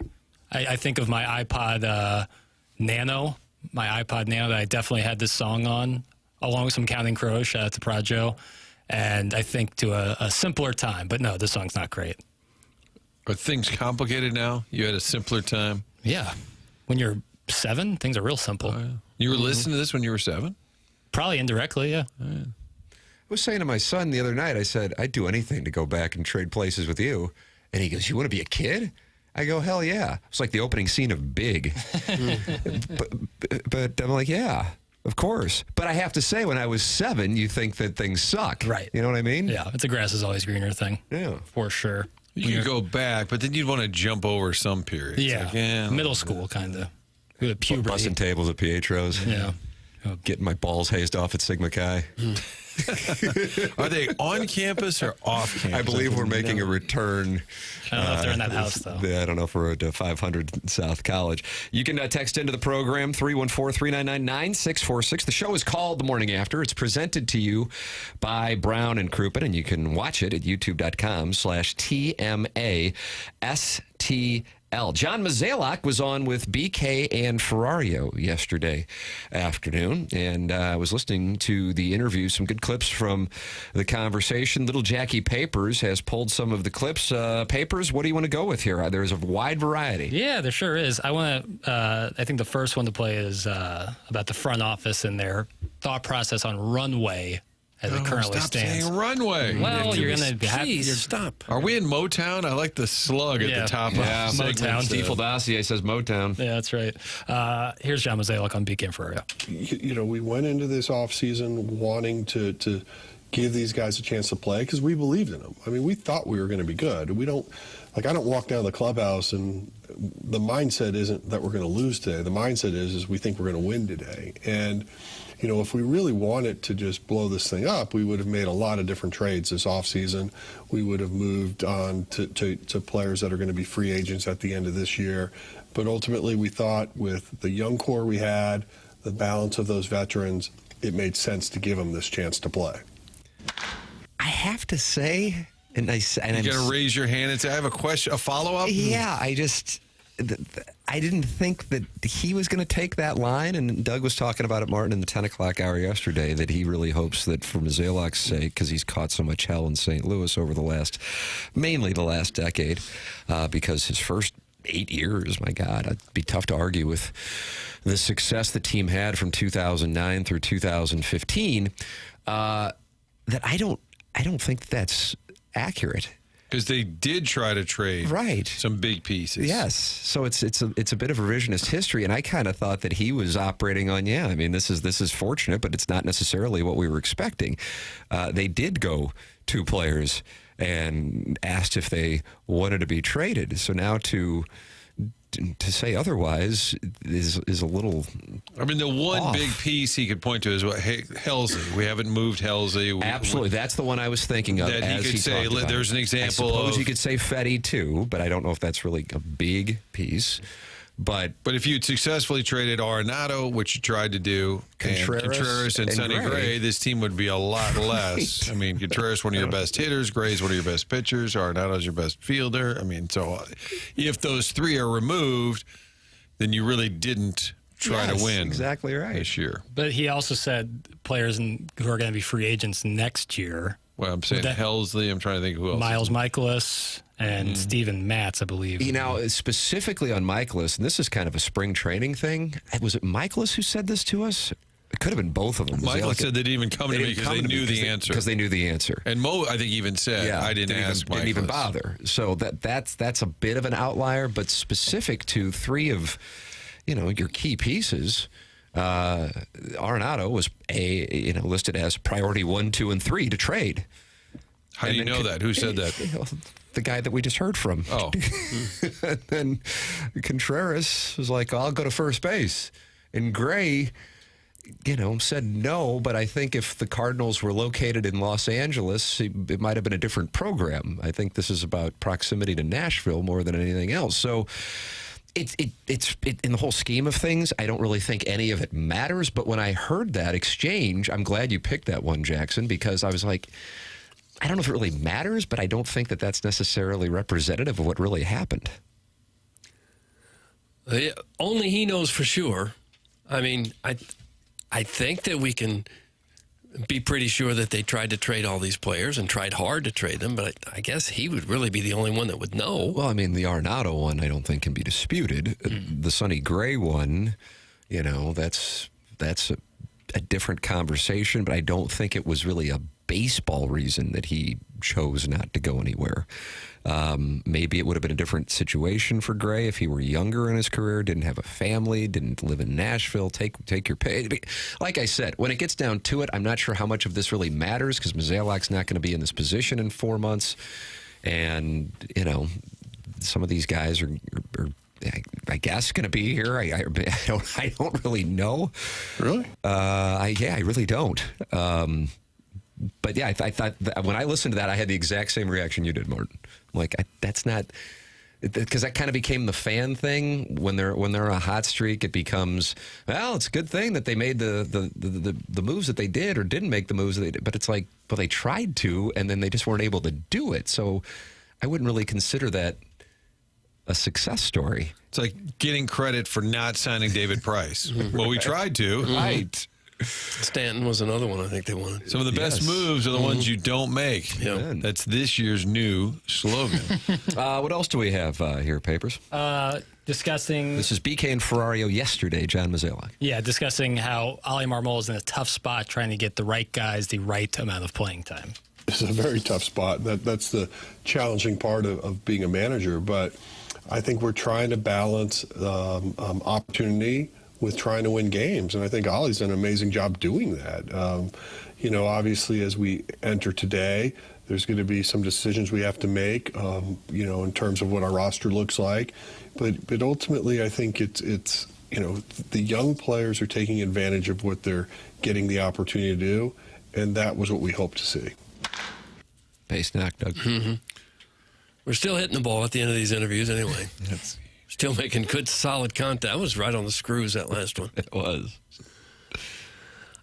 I think of my iPod Nano, that I definitely had this song on, along with some Counting Crows. Shout out to Projo, and I think to a simpler time. But no, this song's not great. Are things complicated now? You had a simpler time? Yeah. When you're 7, things are real simple. Oh, yeah. You were listening to this when you were 7? Probably indirectly, yeah. I was saying to my son the other night, I said, I'd do anything to go back and trade places with you. And he goes, you want to be a kid? I go, hell yeah. It's like the opening scene of Big. but I'm like, yeah, of course. But I have to say, when I was 7, you think that things suck. Right. You know what I mean? Yeah, it's a grass is always greener thing. Yeah. For sure. You could go back, but then you'd want to jump over some periods. Yeah. Like, middle school, kind of. Puberty. Bussing tables at Pietro's. Yeah. Getting my balls hazed off at Sigma Chi. Are they on campus or off campus? I believe we're making a return. I don't know if they're in that house, though. I don't know if we're at 500 South College. You can text into the program, 314-399-9646. The show is called The Morning After. It's presented to you by Brown and Crouppen, and you can watch it at youtube.com/TMASTL. John Mozeliak was on with BK and Ferrario yesterday afternoon, and I was listening to the interview, some good clips from the conversation. Little Jackie Papers has pulled some of the clips. Papers, what do you want to go with here? There's a wide variety. Yeah, there sure is. I think the first one to play is about the front office and their thought process on runway as it currently stands. Saying runway. Well, you're going to have to stop. Are we in Motown? I like the slug at the top. Yeah, of Motown. Steve Dossier says Motown. Yeah, that's right. Here's John Mozeliak on BK Ferrario. You know, we went into this offseason wanting to give these guys a chance to play because we believed in them. I mean, we thought we were going to be good. We don't, like, I don't walk down the clubhouse and the mindset isn't that we're going to lose today. The mindset is we think we're going to win today. And you know, if we really wanted to just blow this thing up, we would have made a lot of different trades this offseason. We would have moved on to players that are going to be free agents at the end of this year. But ultimately, we thought with the young core we had, the balance of those veterans, it made sense to give them this chance to play. I have to say, and you got to raise your hand and say, I have a question, a follow-up? Yeah, I didn't think that he was going to take that line, and Doug was talking about it, Martin, in the 10 o'clock hour yesterday, that he really hopes that for Mozeliak's sake, because he's caught so much hell in St. Louis over mainly the last decade, because his first 8 years, my God, it'd be tough to argue with the success the team had from 2009 through 2015, that I don't think that's accurate. Because they did try to trade some big pieces. Yes. So it's a bit of revisionist history, and I kind of thought that he was operating on, I mean, this is fortunate, but it's not necessarily what we were expecting. They did go 2 players and asked if they wanted to be traded. So now to say otherwise is a little I mean, the one off. big piece he could point to is what Helsley. We haven't moved Helsley. Absolutely. That's the one I was thinking of. That he could say, there's an example I suppose of... you could say Fetty, too, but I don't know if that's really a big piece. But if you'd successfully traded Arenado, which you tried to do, Contreras and Sonny Gray, this team would be a lot less. I mean, Contreras, one of your best hitters. Gray's one of your best pitchers. Arenado's your best fielder. I mean, so if those 3 are removed, then you really didn't try to win. Exactly right. This year. But he also said players who are going to be free agents next year. Well, I'm saying Helsley. I'm trying to think who else. Miles Michaelis and Steven Matz, I believe. You know, specifically on Michaelis, and this is kind of a spring training thing. Was it Michaelis who said this to us? It could have been both of them. Michael said they didn't even come to me because they knew the answer. Because they knew the answer. And Mo, I think, even said, I didn't ask Michaelis. Didn't even bother. So that's a bit of an outlier, but specific to 3 of, your key pieces. Arenado was listed as priority 1, 2, and 3 to trade. How do you know that? Who said that? The guy that we just heard from. Oh. And then Contreras was like, I'll go to first base. And Gray, said no, but I think if the Cardinals were located in Los Angeles, it might have been a different program. I think this is about proximity to Nashville more than anything else. So It's in the whole scheme of things, I don't really think any of it matters. But when I heard that exchange, I'm glad you picked that one, Jackson, because I was like, I don't know if it really matters, but I don't think that that's necessarily representative of what really happened. Only he knows for sure. I mean, I think that we can be pretty sure that they tried to trade all these players and tried hard to trade them, but I guess he would really be the only one that would know. Well, I mean, the Arenado one I don't think can be disputed. The Sonny Gray one, that's a different conversation, but I don't think it was really a baseball reason that he chose not to go anywhere. Maybe it would have been a different situation for Gray if he were younger in his career, didn't have a family, didn't live in Nashville. Take your pay. Like I said, when it gets down to it, I'm not sure how much of this really matters because Mozeliak's not going to be in this position in 4 months. And, some of these guys are I guess going to be here. I don't really know. Really? I really don't. But yeah, I thought that when I listened to that, I had the exact same reaction you did, Martin. I'm like, that's not, because that kind of became the fan thing. When they're on a hot streak, it becomes, well, it's a good thing that they made the moves that they did or didn't make the moves that they did. But it's like, well, they tried to, and then they just weren't able to do it. So I wouldn't really consider that a success story. It's like getting credit for not signing David Price. Well, we tried to. Right. Stanton was another one I think they wanted. Some of the best moves are the ones you don't make. Yeah. That's this year's new slogan. What else do we have here, Papers? Discussing... This is BK and Ferrario yesterday, John Mozeliak. Yeah, discussing how Ali Marmol is in a tough spot trying to get the right guys the right amount of playing time. It's a very tough spot. That's the challenging part of being a manager. But I think we're trying to balance opportunity with trying to win games. And I think Ollie's done an amazing job doing that. Obviously, as we enter today, there's going to be some decisions we have to make, in terms of what our roster looks like. But ultimately, I think it's the young players are taking advantage of what they're getting the opportunity to do, and that was what we hoped to see. Base knock, Doug. Mm-hmm. We're still hitting the ball at the end of these interviews anyway. Still making good, solid content. I was right on the screws that last one. It was.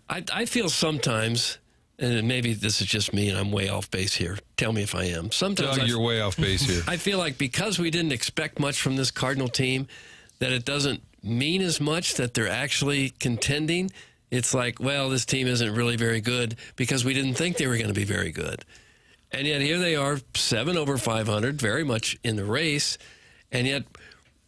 I feel sometimes, and maybe this is just me and I'm way off base here. Tell me if I am. Sometimes Doug, you're way off base here. I feel like because we didn't expect much from this Cardinal team, that it doesn't mean as much that they're actually contending. It's like, well, this team isn't really very good because we didn't think they were going to be very good. And yet here they are, 7 over 500, very much in the race, and yet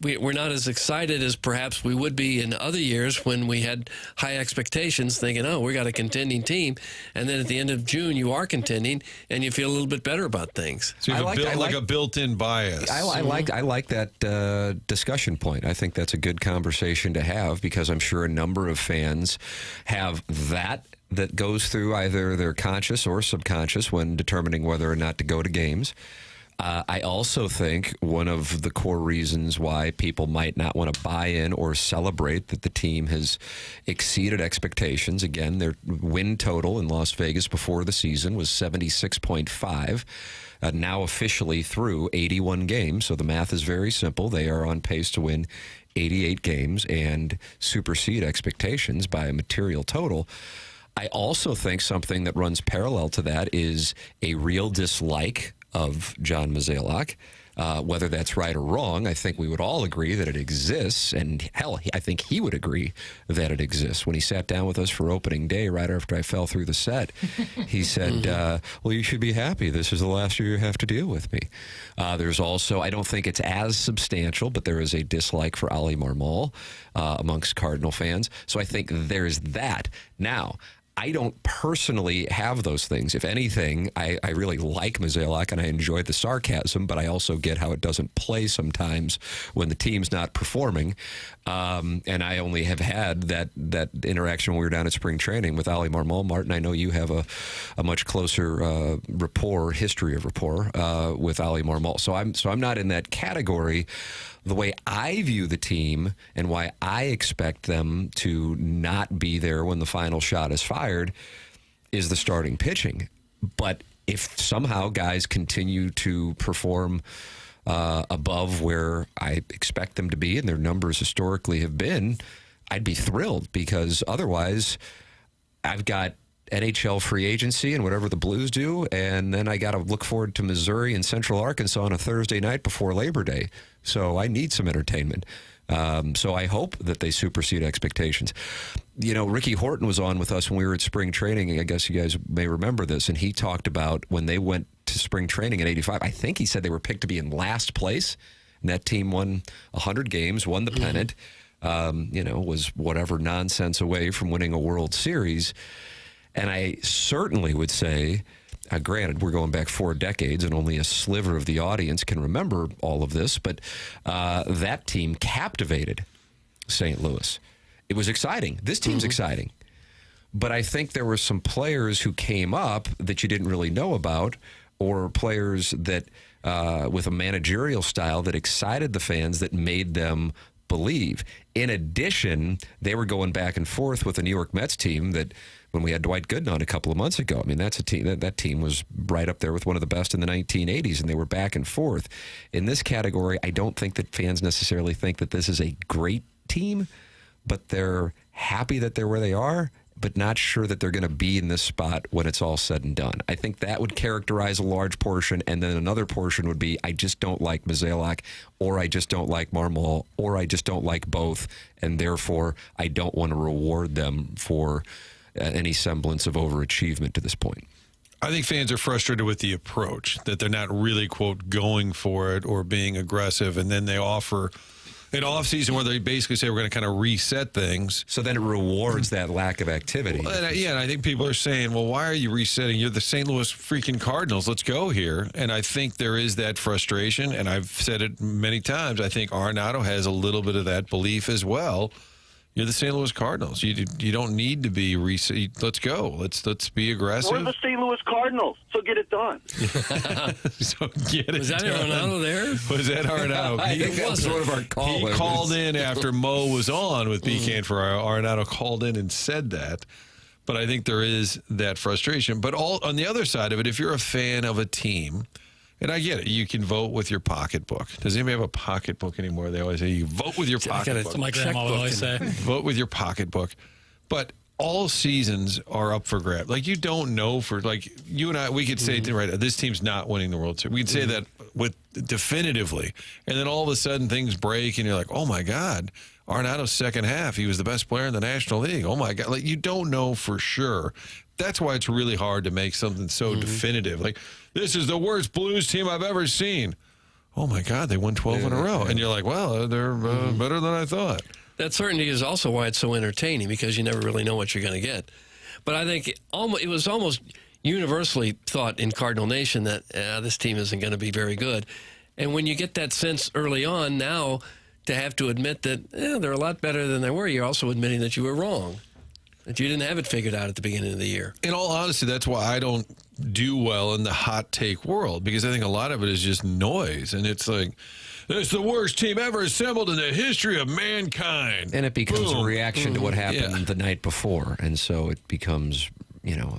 we're not as excited as perhaps we would be in other years when we had high expectations, thinking, oh, we got a contending team. And then at the end of June, you are contending, and you feel a little bit better about things. So you have a built-in bias. I like that discussion point. I think that's a good conversation to have because I'm sure a number of fans have that goes through either their conscious or subconscious when determining whether or not to go to games. I also think one of the core reasons why people might not want to buy in or celebrate that the team has exceeded expectations. Again, their win total in Las Vegas before the season was 76.5. Now officially through 81 games. So the math is very simple. They are on pace to win 88 games and supersede expectations by a material total. I also think something that runs parallel to that is a real dislike of John Mozeliak. Whether that's right or wrong, I think we would all agree that it exists. And hell, I think he would agree that it exists. When he sat down with us for opening day right after I fell through the set, he said, well, you should be happy. This is the last year you have to deal with me. There's also, I don't think it's as substantial, but there is a dislike for Ali Marmol amongst Cardinal fans. So I think there's that. Now, I don't personally have those things. If anything, I really like Mozeliak and I enjoy the sarcasm, but I also get how it doesn't play sometimes when the team's not performing. And I only have had that interaction when we were down at spring training with Ali Marmol. Martin, I know you have a much closer history of rapport with Ali Marmol. So I'm not in that category. The way I view the team and why I expect them to not be there when the final shot is fired is the starting pitching. But if somehow guys continue to perform above where I expect them to be, and their numbers historically have been, I'd be thrilled, because otherwise I've got NHL free agency and whatever the Blues do, and then I got to look forward to Missouri and Central Arkansas on a Thursday night before Labor Day. So I need some entertainment. So I hope that they supersede expectations. You know, Ricky Horton was on with us when we were at spring training. I guess you guys may remember this, and he talked about when they went to spring training in '85. I think he said they were picked to be in last place, and that team won 100 games, won the pennant. Was whatever nonsense away from winning a World Series. And I certainly would say, granted, we're going back 4 decades and only a sliver of the audience can remember all of this, but that team captivated St. Louis. It was exciting. This team's exciting. But I think there were some players who came up that you didn't really know about, or players that with a managerial style that excited the fans, that made them believe. In addition, they were going back and forth with the New York Mets team that, when we had Dwight Gooden on a couple of months ago, I mean, that's a team that team was right up there with one of the best in the 1980s, and they were back and forth. In this category, I don't think that fans necessarily think that this is a great team, but they're happy that they're where they are, but not sure that they're going to be in this spot when it's all said and done. I think that would characterize a large portion, and then another portion would be, I just don't like Mozeliak, or I just don't like Marmol, or I just don't like both, and therefore I don't want to reward them for any semblance of overachievement to this point. I think fans are frustrated with the approach, that they're not really, quote, going for it or being aggressive, and then they offer an offseason where they basically say we're going to kind of reset things. So then it rewards that lack of activity. Well, and I think people are saying, well, why are you resetting? You're the St. Louis freaking Cardinals. Let's go here. And I think there is that frustration, and I've said it many times. I think Arenado has a little bit of that belief as well. You're the St. Louis Cardinals. You don't need to be reset. Let's go. Let's be aggressive. We're the St. Louis Cardinals, so get it done. So get it. Was that done. Arenado there? Was that Arenado? I think that was one of our callers. He called in after Mo was on with BK and Ferrario. Arenado called in and said that. But I think there is that frustration. But on the other side of it, if you're a fan of a team, and I get it, you can vote with your pocketbook. Does anybody have a pocketbook anymore? They always say you vote with your pocketbook. My grandma would always say. Vote with your pocketbook. But all seasons are up for grabs. Like, you don't know like, you and I, we could say, right, this team's not winning the World Series. We could say that with definitively. And then all of a sudden things break and you're like, oh my God, Arenado's second half, he was the best player in the National League. Oh my God. Like, you don't know for sure. That's why it's really hard to make something so definitive. Like, this is the worst Blues team I've ever seen. Oh my God, they won 12 in a row. And you're like, well, they're better than I thought. That certainty is also why it's so entertaining, because you never really know what you're going to get. But I think it was almost universally thought in Cardinal Nation that this team isn't going to be very good. And when you get that sense early on, now to have to admit that they're a lot better than they were, you're also admitting that you were wrong, that you didn't have it figured out at the beginning of the year. In all honesty, that's why I don't do well in the hot take world, because I think a lot of it is just noise. And it's like, it's the worst team ever assembled in the history of mankind. And it becomes a reaction to what happened the night before. And so it becomes,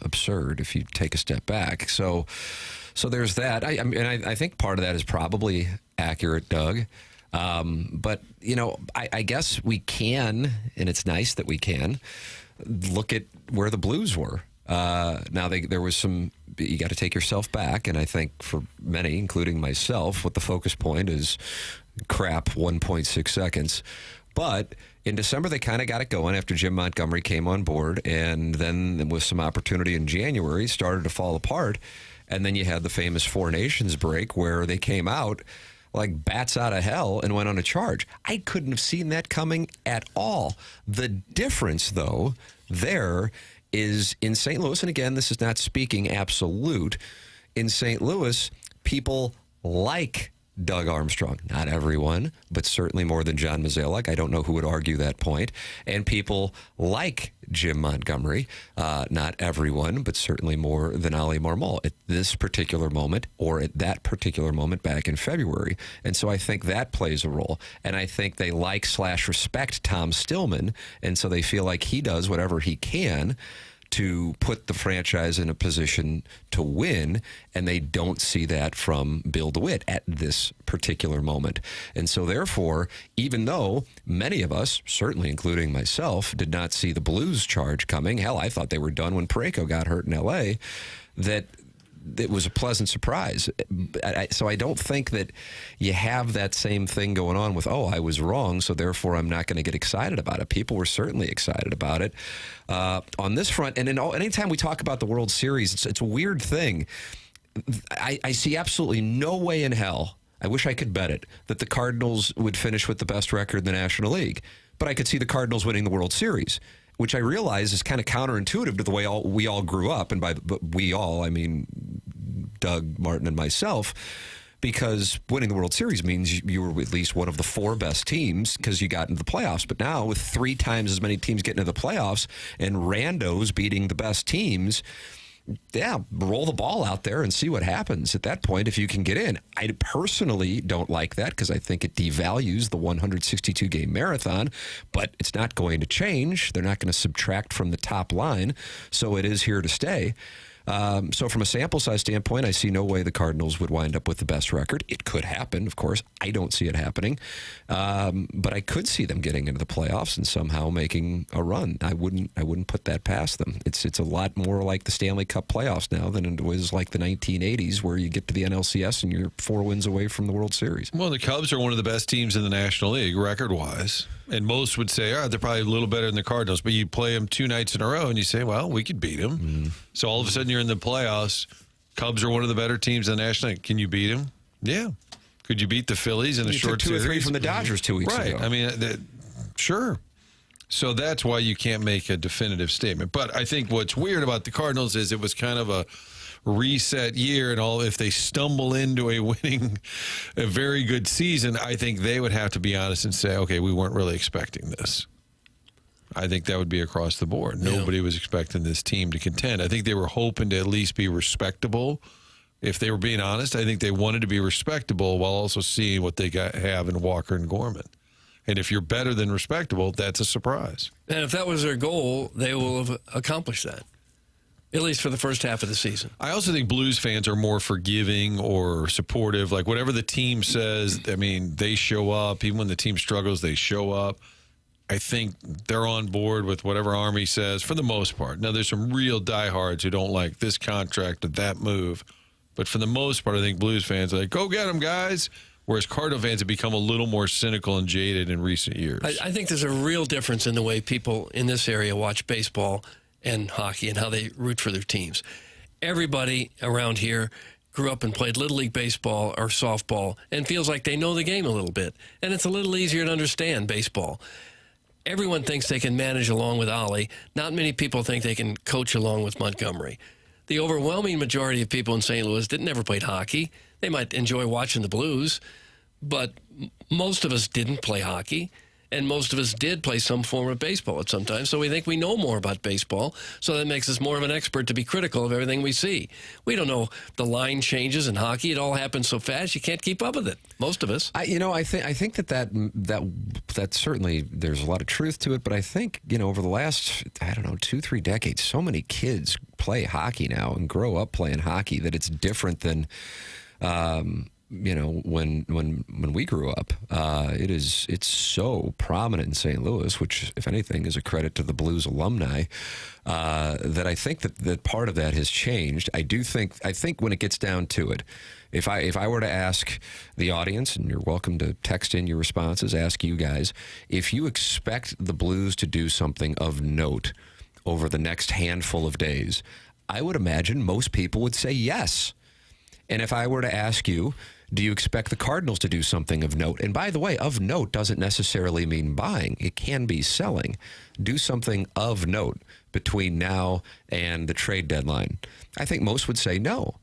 absurd if you take a step back. So there's that. I think part of that is probably accurate, Doug. But, I guess we can, and it's nice that we can, look at where the Blues were. Now, there was some, you got to take yourself back, and I think for many, including myself, what the focus point is crap 1.6 seconds. But in December, they kind of got it going after Jim Montgomery came on board, and then with some opportunity in January, started to fall apart. And then you had the famous Four Nations break where they came out like bats out of hell and went on a charge. I couldn't have seen that coming at all. The difference, though, there is in St. Louis, and again, this is not speaking absolute, in St. Louis, people like Doug Armstrong. Not everyone, but certainly more than John Mozeliak. I don't know who would argue that point. And people like Jim Montgomery. Not everyone, but certainly more than Ali Marmol at this particular moment, or at that particular moment back in February. And so I think that plays a role. And I think they like/respect Tom Stillman, and so they feel like he does whatever he can to put the franchise in a position to win, and they don't see that from Bill DeWitt at this particular moment. And so therefore, even though many of us, certainly including myself, did not see the Blues charge coming, hell, I thought they were done when Parayko got hurt in L.A., that it was a pleasant surprise. So I don't think that you have that same thing going on with, I was wrong, so therefore I'm not going to get excited about it. People were certainly excited about it on this front. And anytime we talk about the World Series, it's a weird thing. I see absolutely no way in hell, I wish I could bet it, that the Cardinals would finish with the best record in the National League. But I could see the Cardinals winning the World Series, which I realize is kind of counterintuitive to the way we all grew up. And by we all, I mean Doug, Martin, and myself, because winning the World Series means you were at least one of the 4 best teams because you got into the playoffs. But now with 3 times as many teams getting into the playoffs and randos beating the best teams, roll the ball out there and see what happens at that point if you can get in. I personally don't like that because I think it devalues the 162-game marathon, but it's not going to change. They're not going to subtract from the top line, so it is here to stay. So from a sample size standpoint, I see no way the Cardinals would wind up with the best record. It could happen, of course. I don't see it happening. But I could see them getting into the playoffs and somehow making a run. I wouldn't put that past them. It's a lot more like the Stanley Cup playoffs now than it was like the 1980s where you get to the NLCS and you're 4 wins away from the World Series. Well, the Cubs are one of the best teams in the National League record-wise. And most would say, they're probably a little better than the Cardinals. But you play them 2 nights in a row, and you say, well, we could beat them. Mm. So all of a sudden you're in the playoffs. Cubs are one of the better teams in the National League. Can you beat them? Yeah. Could you beat the Phillies in a short series? 2 or 3 from the Dodgers 2 weeks ago. Right. I mean, sure. So that's why you can't make a definitive statement. But I think what's weird about the Cardinals is it was kind of a reset year, and all. If they stumble into a very good season, I think they would have to be honest and say, okay, we weren't really expecting this. I think that would be across the board. Yeah. Nobody was expecting this team to contend. I think they were hoping to at least be respectable. If they were being honest, I think they wanted to be respectable while also seeing what they have in Walker and Gorman. And if you're better than respectable, that's a surprise. And if that was their goal, they will have accomplished that, at least for the first half of the season. I also think Blues fans are more forgiving or supportive. Like whatever the team says, I mean, they show up. Even when the team struggles, they show up. I think they're on board with whatever Army says for the most part. Now, there's some real diehards who don't like this contract or that move. But for the most part, I think Blues fans are like, go get them, guys. Whereas Cardinal fans have become a little more cynical and jaded in recent years. I think there's a real difference in the way people in this area watch baseball and hockey and how they root for their teams. Everybody around here grew up and played Little League baseball or softball and feels like they know the game a little bit. And it's a little easier to understand baseball. Everyone thinks they can manage along with Ollie. Not many people think they can coach along with Montgomery. The overwhelming majority of people in St. Louis never played hockey. They might enjoy watching the Blues, but most of us didn't play hockey. And most of us did play some form of baseball at some time, so we think we know more about baseball, so that makes us more of an expert to be critical of everything we see. We don't know the line changes in hockey. It all happens so fast, you can't keep up with it, most of us. I think that certainly there's a lot of truth to it, but I think, over the last, 2-3 decades, so many kids play hockey now and grow up playing hockey that it's different than when we grew up. It's so prominent in St. Louis, which, if anything, is a credit to the Blues alumni, that I think that part of that has changed. I think when it gets down to it, if I were to ask the audience, and you're welcome to text in your responses, ask you guys, if you expect the Blues to do something of note over the next handful of days, I would imagine most people would say yes. And if I were to ask you, do you expect the Cardinals to do something of note? And by the way, of note doesn't necessarily mean buying. It can be selling. Do something of note between now and the trade deadline. I think most would say no.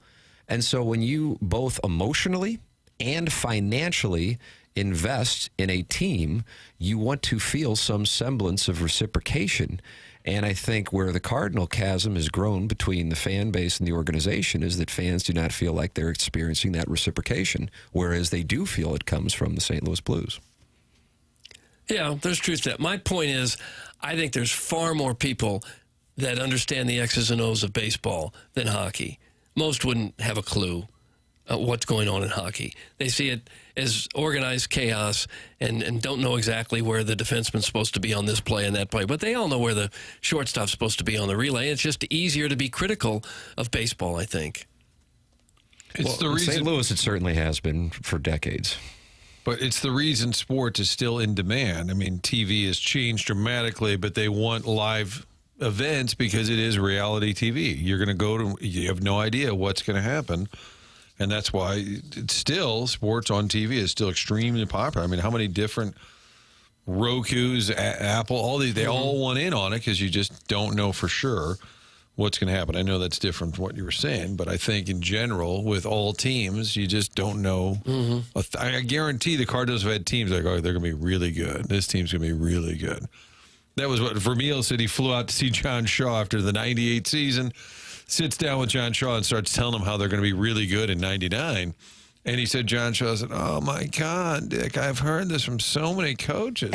And so when you both emotionally and financially invest in a team, you want to feel some semblance of reciprocation. And I think where the Cardinal chasm has grown between the fan base and the organization is that fans do not feel like they're experiencing that reciprocation, whereas they do feel it comes from the St. Louis Blues. Yeah, there's truth to that. My point is, I think there's far more people that understand the X's and O's of baseball than hockey. Most wouldn't have a clue what's going on in hockey. They see it as organized chaos and don't know exactly where the defenseman's supposed to be on this play and that play. But they all know where the shortstop's supposed to be on the relay. It's just easier to be critical of baseball, I think. It's the reason St. Louis, it certainly has been for decades. But it's the reason sports is still in demand. I mean, TV has changed dramatically, but they want live events because it is reality TV. You're going to go to, you have no idea what's going to happen. And that's why it's still, sports on TV is still extremely popular. I mean, how many different Roku's, Apple, all these, they all want in on it because you just don't know for sure what's going to happen. I know that's different from what you were saying, but I think in general, with all teams, you just don't know. I guarantee the Cardinals have had teams like, oh, they're going to be really good. This team's going to be really good. That was what Vermeil said. He flew out to see John Shaw after the 98 season, sits down with John Shaw and starts telling him how they're going to be really good in 99. And he said, John Shaw said, oh, my God, Dick, I've heard this from so many coaches.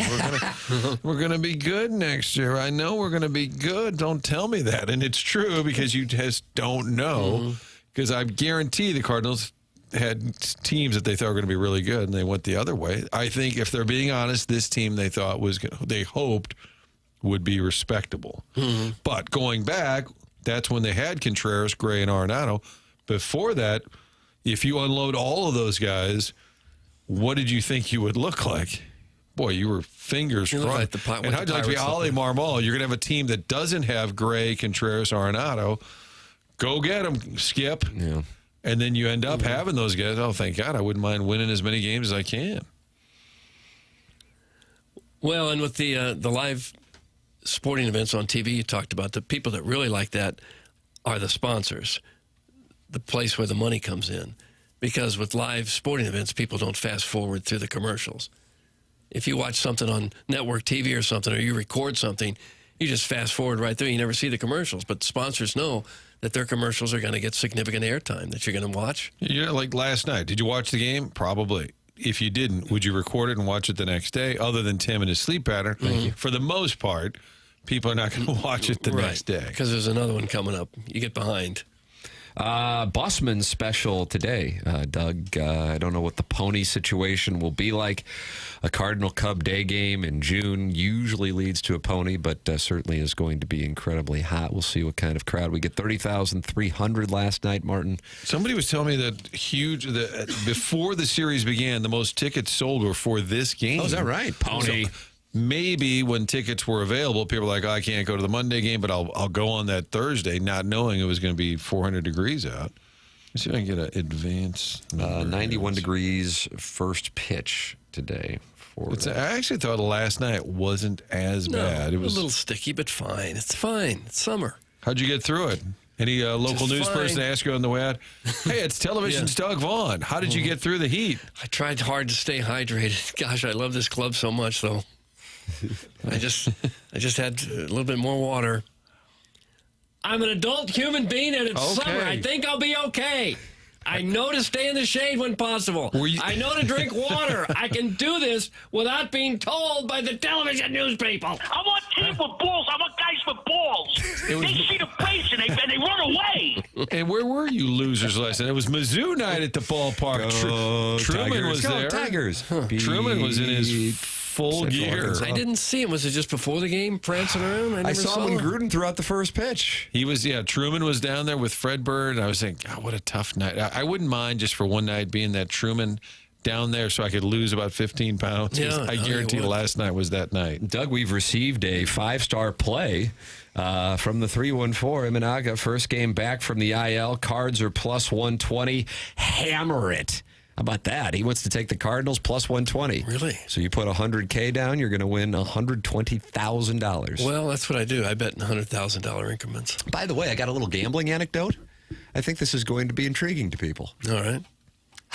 We're gonna be good next year. I know we're going to be good. Don't tell me that. And it's true because you just don't know. Because I guarantee the Cardinals had teams that they thought were going to be really good, and they went the other way. I think if they're being honest, this team they thought was they hoped would be respectable. But going back, that's when they had Contreras, Gray, and Arenado. Before that, if you unload all of those guys, what did you think you would look like? Boy, you were fingers crossed. And how'd you like to be Ali Marmol? You're going to have a team that doesn't have Gray, Contreras, Arenado. Go get them, Skip. Yeah. And then you end up having those guys. Oh, thank God. I wouldn't mind winning as many games as I can. Well, and with the live sporting events on TV you talked about, the people that really like that are the sponsors, the place where the money comes in. Because with live sporting events, people don't fast forward through the commercials. If you watch something on network TV or something, or you record something, you just fast forward right through. You never see the commercials. But sponsors know that their commercials are going to get significant airtime that you're going to watch. Yeah, like last night. Did you watch the game? Probably. If you didn't, would you record it and watch it the next day? Other than Tim and his sleep pattern, for the most part, people are not going to watch it the next day. Because there's another one coming up. You get behind. Bossman's special today, Doug. I don't know what the pony situation will be like. A Cardinal Cub day game in June usually leads to a pony, but certainly is going to be incredibly hot. We'll see what kind of crowd we get. 30,300 last night, Martin. Somebody was telling me that before the series began, the most tickets sold were for this game. Oh, is that right? Pony. So maybe when tickets were available, people were like, oh, I can't go to the Monday game, but I'll go on that Thursday, not knowing it was going to be 400 degrees out. Let's see if I can get an advance. 91 degrees first pitch today. I actually thought last night wasn't as bad. It was a little sticky, but fine. It's fine. It's summer. How'd you get through it? Any local news person ask you on the way out, hey, it's television's Doug Vaughn. How did you get through the heat? I tried hard to stay hydrated. Gosh, I love this club so much, though. I just had a little bit more water. I'm an adult human being, and it's summer. I think I'll be okay. I know to stay in the shade when possible. I know to drink water. I can do this without being told by the television news people. I want teams with balls. I want guys with balls. They see the place and they run away. And where were you losers last night? It was Mizzou night at the ballpark. Truman was there. Tigers. Truman was in his full gear. I didn't see him. Was it just before the game, prancing around? I saw him in Gruden throughout the first pitch. He was, Truman was down there with Fred Bird. I was thinking, God, what a tough night. I wouldn't mind just for one night being that Truman down there so I could lose about 15 pounds. Yeah, I guarantee last night was that night. Doug, we've received a 5-star play from the 314. Imanaga, first game back from the IL. Cards are plus 120. Hammer it. How about that? He wants to take the Cardinals plus 120. Really? So you put $100K down, you're going to win $120,000. Well, that's what I do. I bet in $100,000 increments. By the way, I got a little gambling anecdote. I think this is going to be intriguing to people. All right.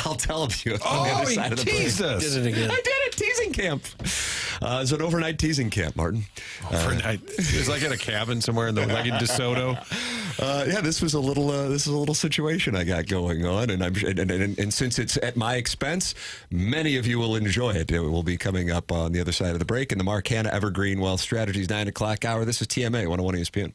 I'll tell you on the other side of the break. Did it again. I did it. Teasing camp. It's an overnight teasing camp, Martin. Overnight. It was like at a cabin somewhere in DeSoto. This was a little situation I got going on, and since it's at my expense, many of you will enjoy it. It will be coming up on the other side of the break in the Mark Hanna Evergreen Wealth Strategies 9 o'clock hour. This is TMA 101 ESPN.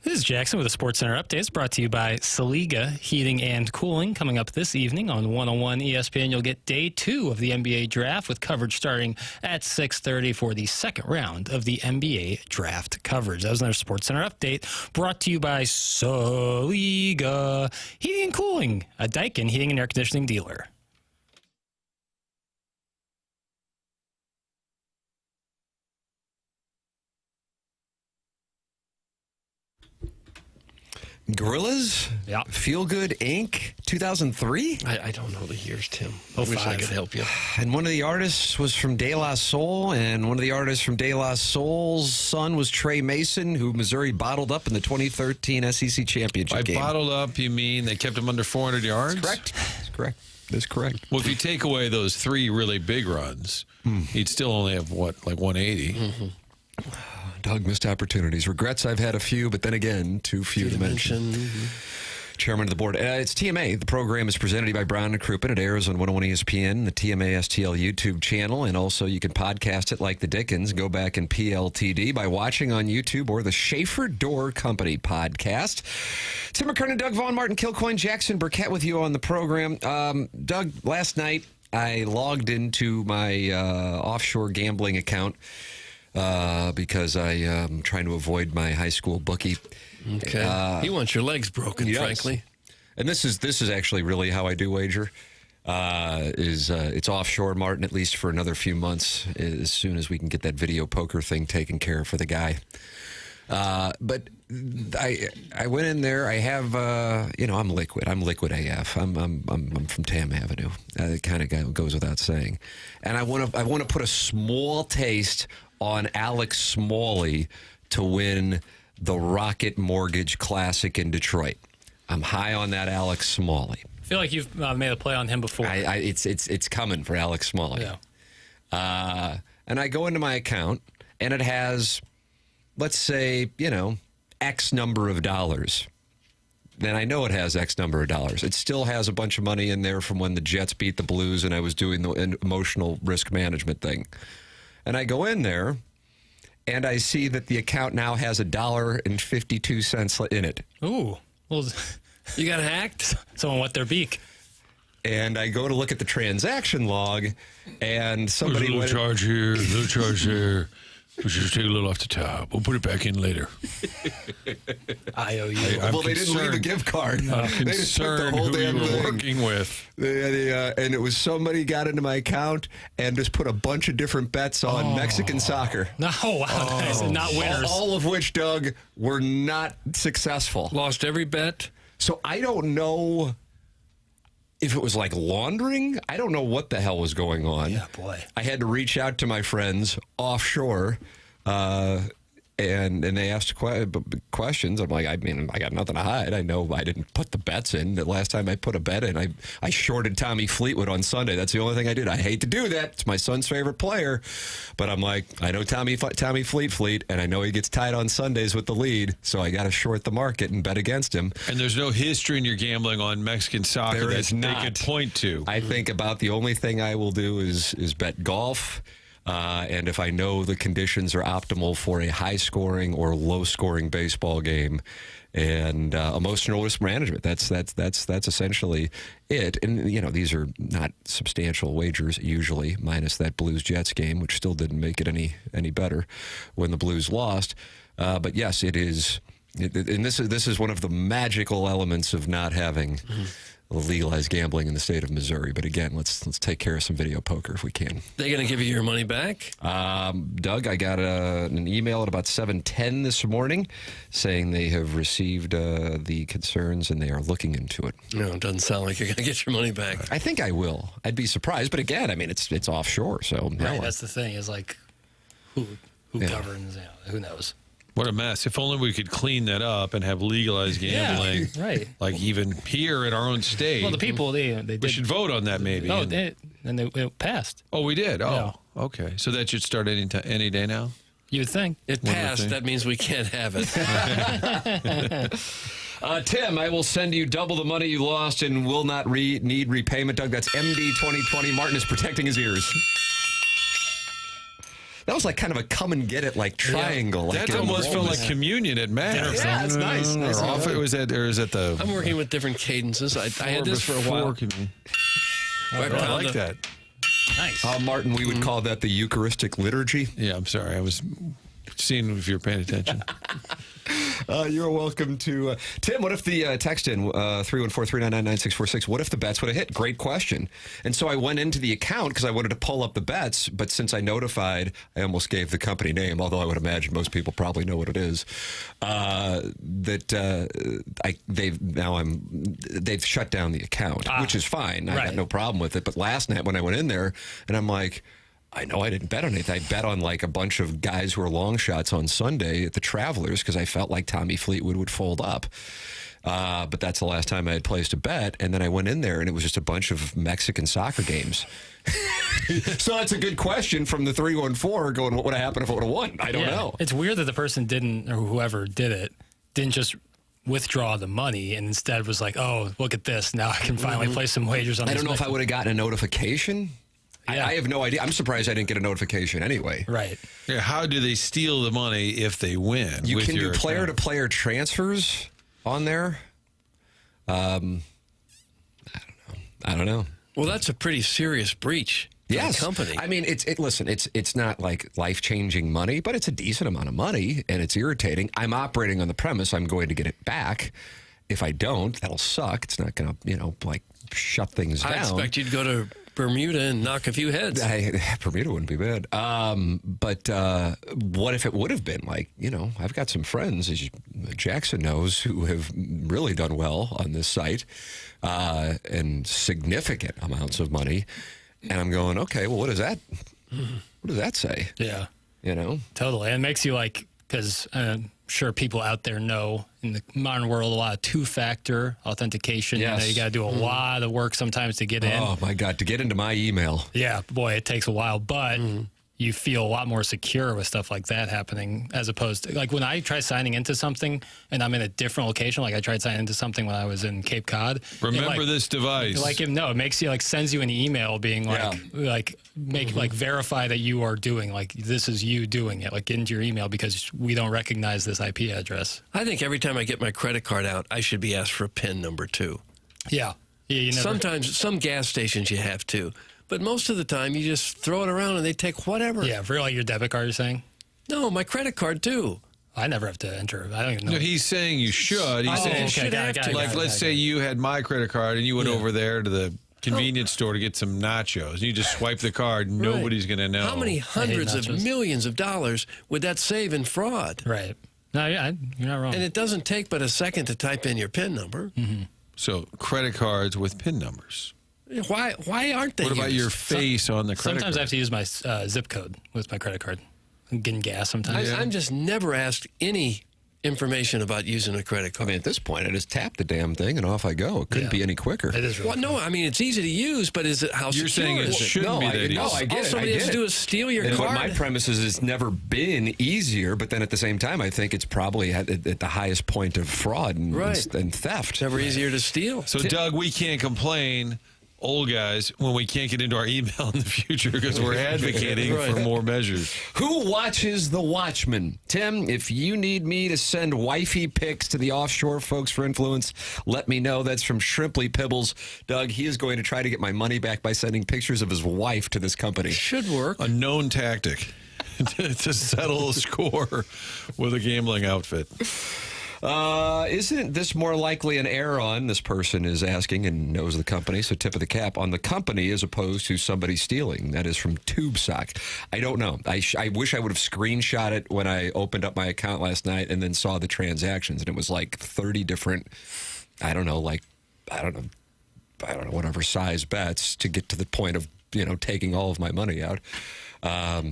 This is Jackson with a Sports Center update. It's brought to you by Saliga Heating and Cooling. Coming up this evening on 101 ESPN, you'll get day 2 of the NBA draft with coverage starting at 6:30 for the second round of the NBA draft coverage. That was another Sports Center update brought to you by Saliga Heating and Cooling, a Daikin heating and air conditioning dealer. Gorillas? Yeah. Feel Good Inc. 2003? I don't know the years, Tim. I wish I could help you. And one of the artists was from De La Soul, and one of the artists from De La Soul's son was Trey Mason, who Missouri bottled up in the 2013 SEC championship game. By bottled up, you mean they kept him under 400 yards? Correct. That's correct. That's correct. Well, if you take away those 3 really big runs, he'd still only have, what, like 180? Mm-hmm. Doug, missed opportunities. Regrets, I've had a few, but then again, too few to mention. Chairman of the board. It's TMA. The program is presented to you by Brown and Crouppen. It airs on 101 ESPN, the TMA STL YouTube channel, and also you can podcast it like the Dickens. Go back and PLTD by watching on YouTube or the Schaefer Door Company podcast. Tim McKernan, Doug Vaughn, Martin Kilcoyne, Jackson Burkett with you on the program. Doug, last night I logged into my offshore gambling account because I am trying to avoid my high school bookie. Okay. He wants your legs broken, yes. frankly. And this is actually really how I do wager. It's offshore, Martin, at least for another few months, as soon as we can get that video poker thing taken care of for the guy. But I went in there. I have I'm liquid. I'm liquid AF. I'm from Tam Avenue. It kind of goes without saying. And I want to put a small taste on Alex Smalley to win the Rocket Mortgage Classic in Detroit. I'm high on that Alex Smalley. I feel like you've made a play on him before. It's coming for Alex Smalley. Yeah. And I go into my account, and it has, let's say, X number of dollars. Then I know it has X number of dollars. It still has a bunch of money in there from when the Jets beat the Blues and I was doing the emotional risk management thing. And I go in there, and I see that the account now has $1.52 in it. Ooh. Well, you got hacked? Someone wet their beak. And I go to look at the transaction log, and somebody There's a little charge here, a little charge there. We should just take a little off the top. We'll put it back in later. IOU. They didn't leave a gift card. I'm They just took the concerned whole who damn you were thing. working with. And it was somebody got into my account and just put a bunch of different bets on Mexican soccer. Oh, wow. Nice. Not winners. All of which, Doug, were not successful. Lost every bet? So I don't know if it was like laundering. I don't know what the hell was going on. Yeah, boy. I had to reach out to my friends offshore, and they asked questions. I'm like, I got nothing to hide. I know I didn't put the bets in. The last time I put a bet in, I shorted Tommy Fleetwood on Sunday. That's the only thing I did. I hate to do that. It's my son's favorite player. But I'm like, I know Tommy Fleet, and I know he gets tied on Sundays with the lead, so I got to short the market and bet against him. And there's no history in your gambling on Mexican soccer that they could point to. I think about the only thing I will do is bet golf. And if I know the conditions are optimal for a high-scoring or low-scoring baseball game, and emotional risk management, that's essentially it. And these are not substantial wagers usually, minus that Blues-Jets game, which still didn't make it any better when the Blues lost. But yes, it is. And this is one of the magical elements of not having legalized gambling in the state of Missouri. But again, let's take care of some video poker if we can. They going to give you your money back? Doug, I got an email at about 7:10 this morning saying they have received the concerns and they are looking into it. No, it doesn't sound like you're going to get your money back. I think I will. I'd be surprised. But again, I mean, it's offshore, so right. That's the thing. Is like who governs? Who knows? What a mess. If only we could clean that up and have legalized gambling. Yeah, right. Like even here in our own state. Well, the people, they did. We should vote on that maybe. Oh, it passed. Oh, we did? Oh, yeah. Okay. So that should start any day now? You would think. It passed. That means we can't have it. Tim, I will send you double the money you lost and will not need repayment. Doug, that's MD 2020. Martin is protecting his ears. That was like kind of a come and get it like triangle. Like That almost felt like communion at Mass. Yeah, it's nice. Or is that the? I'm working with different cadences. I had this for a while. I like that. Nice. Martin, we would call that the Eucharistic liturgy. Yeah, I'm sorry. I was seeing if you're paying attention. You're welcome to Tim. What if the text in 314-399-9646? What if the bets would have hit? Great question. And so I went into the account because I wanted to pull up the bets, but since I notified, I almost gave the company name, although I would imagine most people probably know what it is. They've shut down the account, which is fine. I got no problem with it. But last night when I went in there, and I'm like, I know I didn't bet on anything. I bet on like a bunch of guys who are long shots on Sunday at the Travelers because I felt like Tommy Fleetwood would fold up. But that's the last time I had placed a bet. And then I went in there and it was just a bunch of Mexican soccer games. So that's a good question from the 314 going, what would have happened if I would have won? I don't know. It's weird that the person didn't, or whoever did it, didn't just withdraw the money and instead was like, oh, look at this. Now I can finally place some wagers on this. I don't know if I would have gotten a notification. Yeah. I have no idea. I'm surprised I didn't get a notification anyway. Right. Yeah, how do they steal the money if they win? You can do player-to-player transfers on there. I don't know. Well, that's a pretty serious breach. Yes. The company. I mean, it's not like life-changing money, but it's a decent amount of money, and it's irritating. I'm operating on the premise I'm going to get it back. If I don't, that'll suck. It's not going to, like shut things down. I expect you'd go to Bermuda and knock a few heads. Bermuda wouldn't be bad. But what if it would have been like, I've got some friends, as Jackson knows, who have really done well on this site and significant amounts of money. And I'm going, okay, well, what does that say? Yeah. Totally. And it makes you like, because I'm sure people out there know in the modern world a lot of two-factor authentication. Yes. You got to do a lot of work sometimes to get in. Oh, my God, to get into my email. Yeah, boy, it takes a while. But you feel a lot more secure with stuff like that happening as opposed to, like when I try signing into something and I'm in a different location, like I tried signing into something when I was in Cape Cod. Remember this device. It makes you like sends you an email being like, verify that you are doing, like this is you doing it, like get into your email because we don't recognize this IP address. I think every time I get my credit card out, I should be asked for a PIN number too. Yeah. Sometimes, some gas stations you have to. But most of the time, you just throw it around and they take whatever. Yeah, for like your debit card, you're saying? No, my credit card, too. I never have to enter. I don't even know. No, he's saying you should. He's saying you should have to. Like, let's say you had my credit card and you went over there to the convenience store to get some nachos. And you just swipe the card. Nobody's going to know. How many hundreds of millions of dollars would that save in fraud? Right. No, you're not wrong. And it doesn't take but a second to type in your PIN number. Mm-hmm. So credit cards with PIN numbers. Why aren't they? What about your face on the credit Sometimes card? I have to use my zip code with my credit card. I'm getting gas sometimes. I'm just never asked any information about using a credit card. I mean, at this point, I just tap the damn thing and off I go. It couldn't be any quicker. It is really well, no, I mean, it's easy to use, but is it how You're secure saying it is shouldn't be that easy. No, I get All it. somebody has to do is steal your and card. My premise is it's never been easier, but then at the same time, I think it's probably at the highest point of fraud and theft. Never easier to steal. So, Doug, we can't complain, old guys, when we can't get into our email in the future because we're advocating for more measures. Who watches The Watchmen? Tim, if you need me to send wifey pics to the offshore folks for influence, let me know. That's from Shrimply Pibbles. Doug, he is going to try to get my money back by sending pictures of his wife to this company. Should work. A known tactic to settle a score with a gambling outfit. Isn't this more likely an error on, this person is asking and knows the company, so tip of the cap, on the company as opposed to somebody stealing? That is from TubeSock. I don't know. I wish I would have screenshot it when I opened up my account last night and then saw the transactions, and it was like 30 different, whatever size bets to get to the point of, taking all of my money out.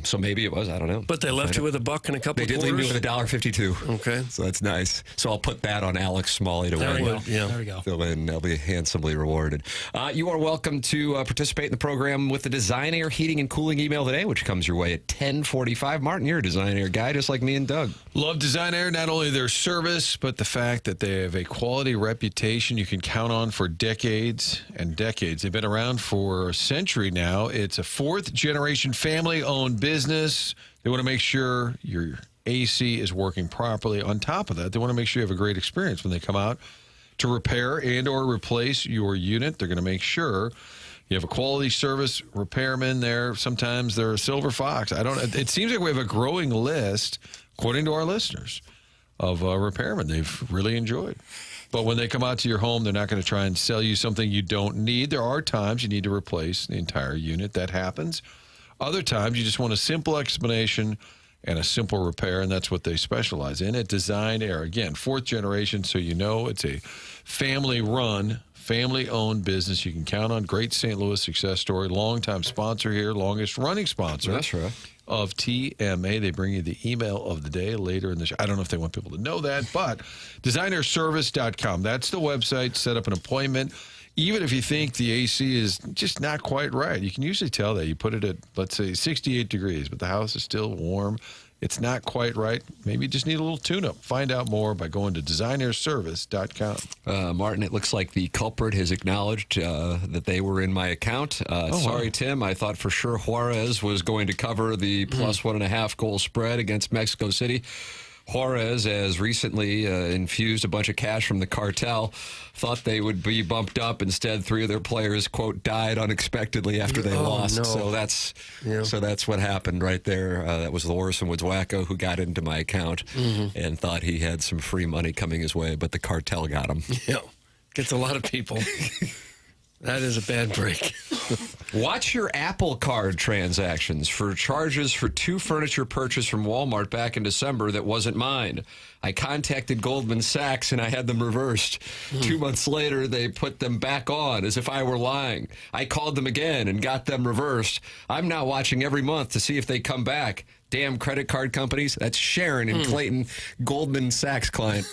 So maybe it was, I don't know. But they left you with $1 and a couple They did leave me with $1.52. Okay. So that's nice. So I'll put that on Alex Smalley to win. There we go. Yeah. There we go. So then I'll be handsomely rewarded. You are welcome to participate in the program with the Design Air Heating and Cooling email today, which comes your way at 10:45. Martin, you're a Design Air guy, just like me and Doug. Love Design Air, not only their service, but the fact that they have a quality reputation you can count on for decades and decades. They've been around for a century now. It's a fourth-generation family family-owned business. They want to make sure your AC is working properly. On top of that, they want to make sure you have a great experience when they come out to repair and or replace your unit. They're going to make sure you have a quality service repairman there. Sometimes they're a silver fox. It seems like we have a growing list, according to our listeners, of repairmen they've really enjoyed. But when they come out to your home, they're not going to try and sell you something you don't need. There are times you need to replace the entire unit. That happens. Other times you just want a simple explanation and a simple repair, and that's what they specialize in at Design Air. Again, 4th generation, so you know it's a family-run, family-owned business you can count on. Great St. Louis success story. Longtime sponsor here, longest-running sponsor. That's right. Of TMA. They bring you the email of the day later in the show. I don't know if they want people to know that, but designerservice.com. That's the website. Set up an appointment. Even if you think the AC is just not quite right, you can usually tell that. You put it at, let's say, 68 degrees, but the house is still warm. It's not quite right. Maybe you just need a little tune-up. Find out more by going to designerservice.com. Martin, it looks like the culprit has acknowledged that they were in my account. Sorry, wow. Tim. I thought for sure Juarez was going to cover the plus 1.5 goal spread against Mexico City. Juarez, as recently infused a bunch of cash from the cartel, thought they would be bumped up. Instead, 3 of their players, quote, died unexpectedly after they lost. No. So that's what happened right there. That was Loris and Woods-Wacko who got into my account and thought he had some free money coming his way, but the cartel got him. Yeah, gets a lot of people. That is a bad break. Watch your Apple Card transactions for charges for 2 furniture purchased from Walmart back in December that wasn't mine. I contacted Goldman Sachs and I had them reversed. 2 months later, they put them back on as if I were lying. I called them again and got them reversed. I'm now watching every month to see if they come back. Damn credit card companies. That's Sharon in Clayton, Goldman Sachs client.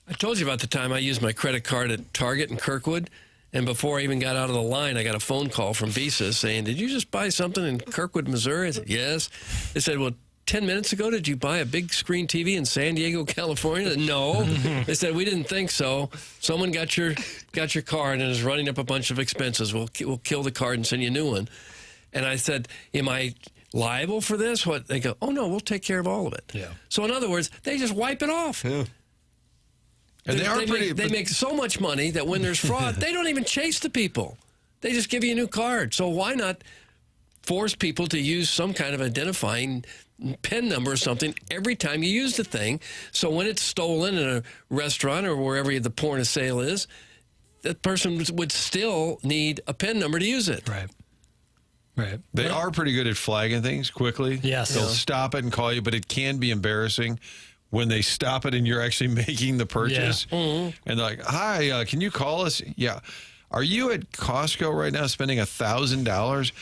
I told you about the time I used my credit card at Target in Kirkwood, and before I even got out of the line, I got a phone call from Visa saying, "Did you just buy something in Kirkwood, Missouri?" I said, "Yes." They said, "Well, 10 minutes ago, did you buy a big screen TV in San Diego, California?" I said, "No." They said, "We didn't think so. Someone got your card and is running up a bunch of expenses. We'll kill the card and send you a new one." And I said, "Am I liable for this?" What? They go, "Oh, no, we'll take care of all of it." Yeah. So in other words, they just wipe it off. Yeah. And they make so much money that when there's fraud, they don't even chase the people. They just give you a new card. So why not force people to use some kind of identifying PIN number or something every time you use the thing, so when it's stolen in a restaurant or wherever the point of sale is, that person would still need a PIN number to use it. Right. Right. They are pretty good at flagging things quickly. Yes. They'll stop it and call you, but it can be embarrassing when they stop it and you're actually making the purchase. Yeah. And they're like, "Hi, can you call us?" "Yeah." "Are you at Costco right now spending $1,000?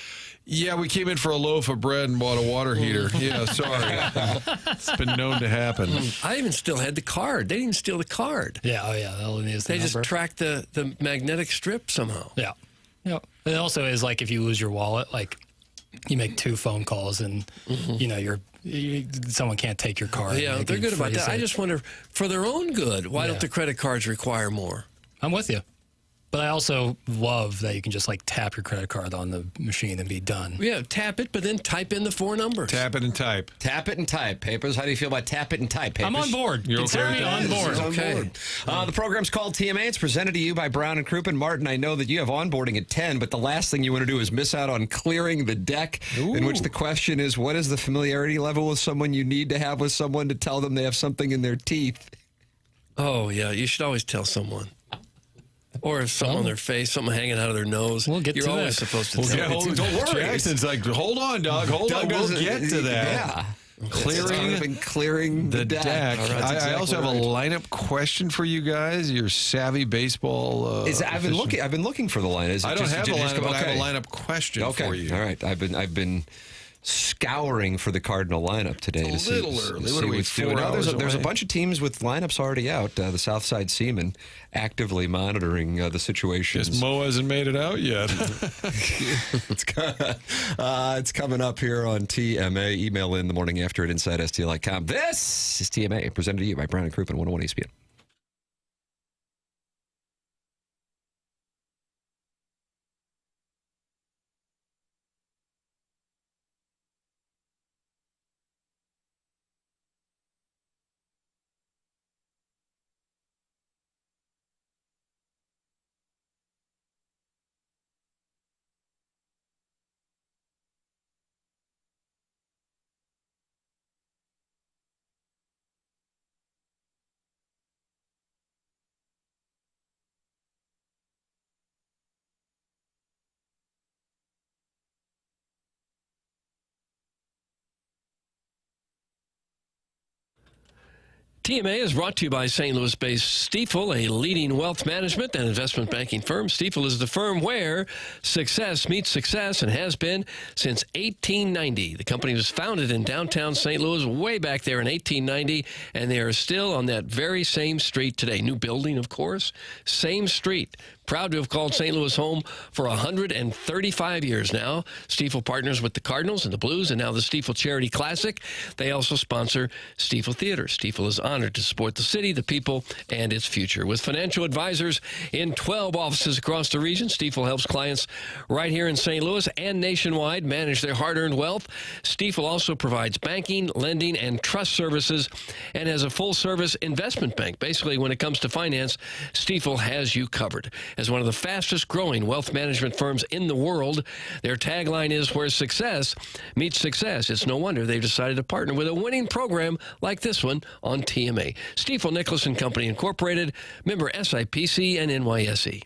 "Yeah, we came in for a loaf of bread and bought a water heater." "Yeah, sorry." It's been known to happen. I even still had the card. They didn't steal the card. Yeah, oh yeah. That only is the They just number. tracked the magnetic strip somehow. Yeah. Yeah. It also is like if you lose your wallet, like you make 2 phone calls and you know someone can't take your card. Yeah, they're good about that. I just wonder, for their own good, why don't the credit cards require more? I'm with you. But I also love that you can just like tap your credit card on the machine and be done. Yeah, tap it, but then type in the 4 numbers. Tap it and type. Tap it and type. Papers, how do you feel about tap it and type, Papers? I'm on board. You're Consider okay me with on that? board. Okay. The program's called TMA. It's presented to you by Brown and Crouppen. Martin, I know that you have onboarding at 10, but the last thing you want to do is miss out on clearing the deck, in which the question is, what is the familiarity level with someone you need to have with someone to tell them they have something in their teeth? Oh, yeah, you should always tell someone. Or if something on their face, something hanging out of their nose. We'll get You're to always that. supposed to tell them. Don't worry. Jackson's like, "Hold on, Doug. Hold on. We'll get to that." Yeah. Clearing the deck. I also have a lineup question for you guys. Your savvy baseball. I've been looking for the line. I don't have a lineup, but I have a lineup question for you. All right. I've been scouring for the Cardinal lineup today to see. It's a little early. What are we, 4 hours hours there's a away? bunch of teams with lineups already out. The Southside Seamen actively monitoring the situation. Guess Mo hasn't made it out yet. It's coming up here on TMA. Email in the morning after at InsideSTL.com. This is TMA, presented to you by Brown and Crouppen, 101 ESPN. TMA is brought to you by St. Louis-based Stifel, a leading wealth management and investment banking firm. Stifel is the firm where success meets success and has been since 1890. The company was founded in downtown St. Louis way back there in 1890, and they are still on that very same street today. New building, of course, same street. Proud to have called St. Louis home for 135 years now. Stifel partners with the Cardinals and the Blues and now the Stifel Charity Classic. They also sponsor Stifel Theater. Stifel is honored to support the city, the people, and its future. With financial advisors in 12 offices across the region, Stifel helps clients right here in St. Louis and nationwide manage their hard-earned wealth. Stifel also provides banking, lending, and trust services and has a full-service investment bank. Basically, when it comes to finance, Stifel has you covered. As one of the fastest-growing wealth management firms in the world, their tagline is, where success meets success. It's no wonder they've decided to partner with a winning program like this one on TMA. Stifel Nicholas and Company Incorporated, member SIPC and NYSE.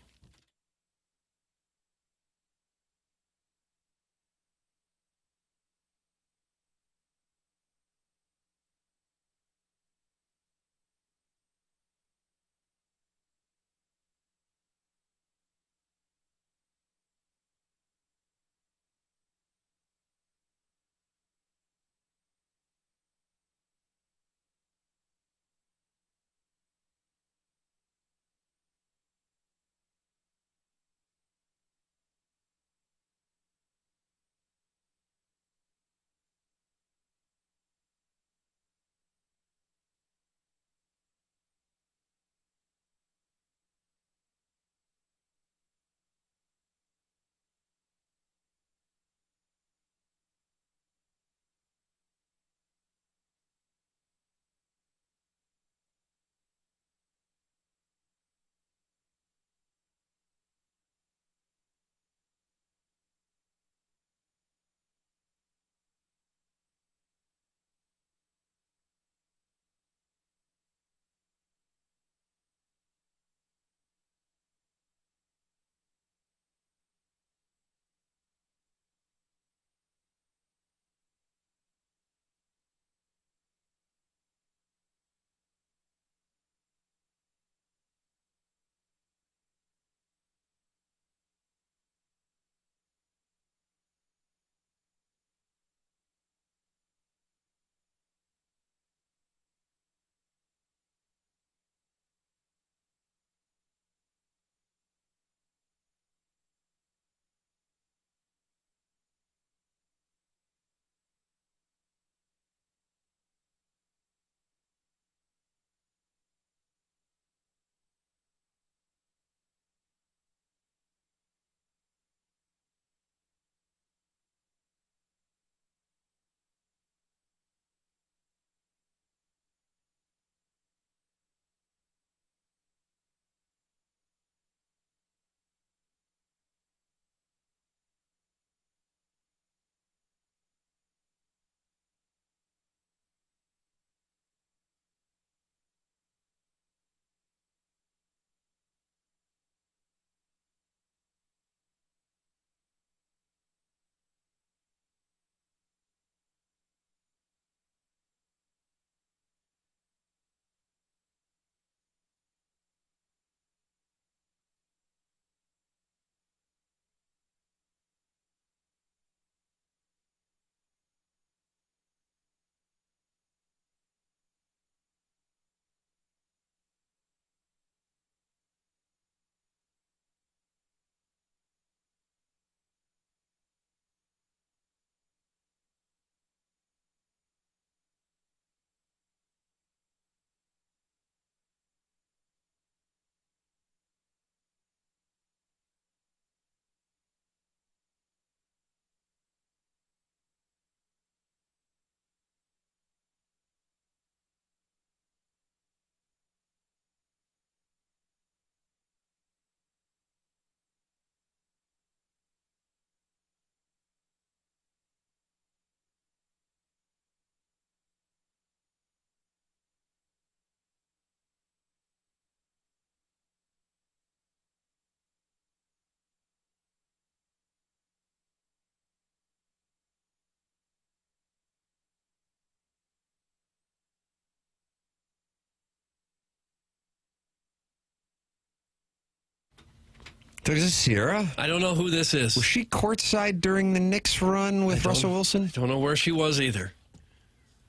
Doug, is this Sierra? I don't know who this is. Was she courtside during the Knicks run with Russell Wilson? I don't know where she was either.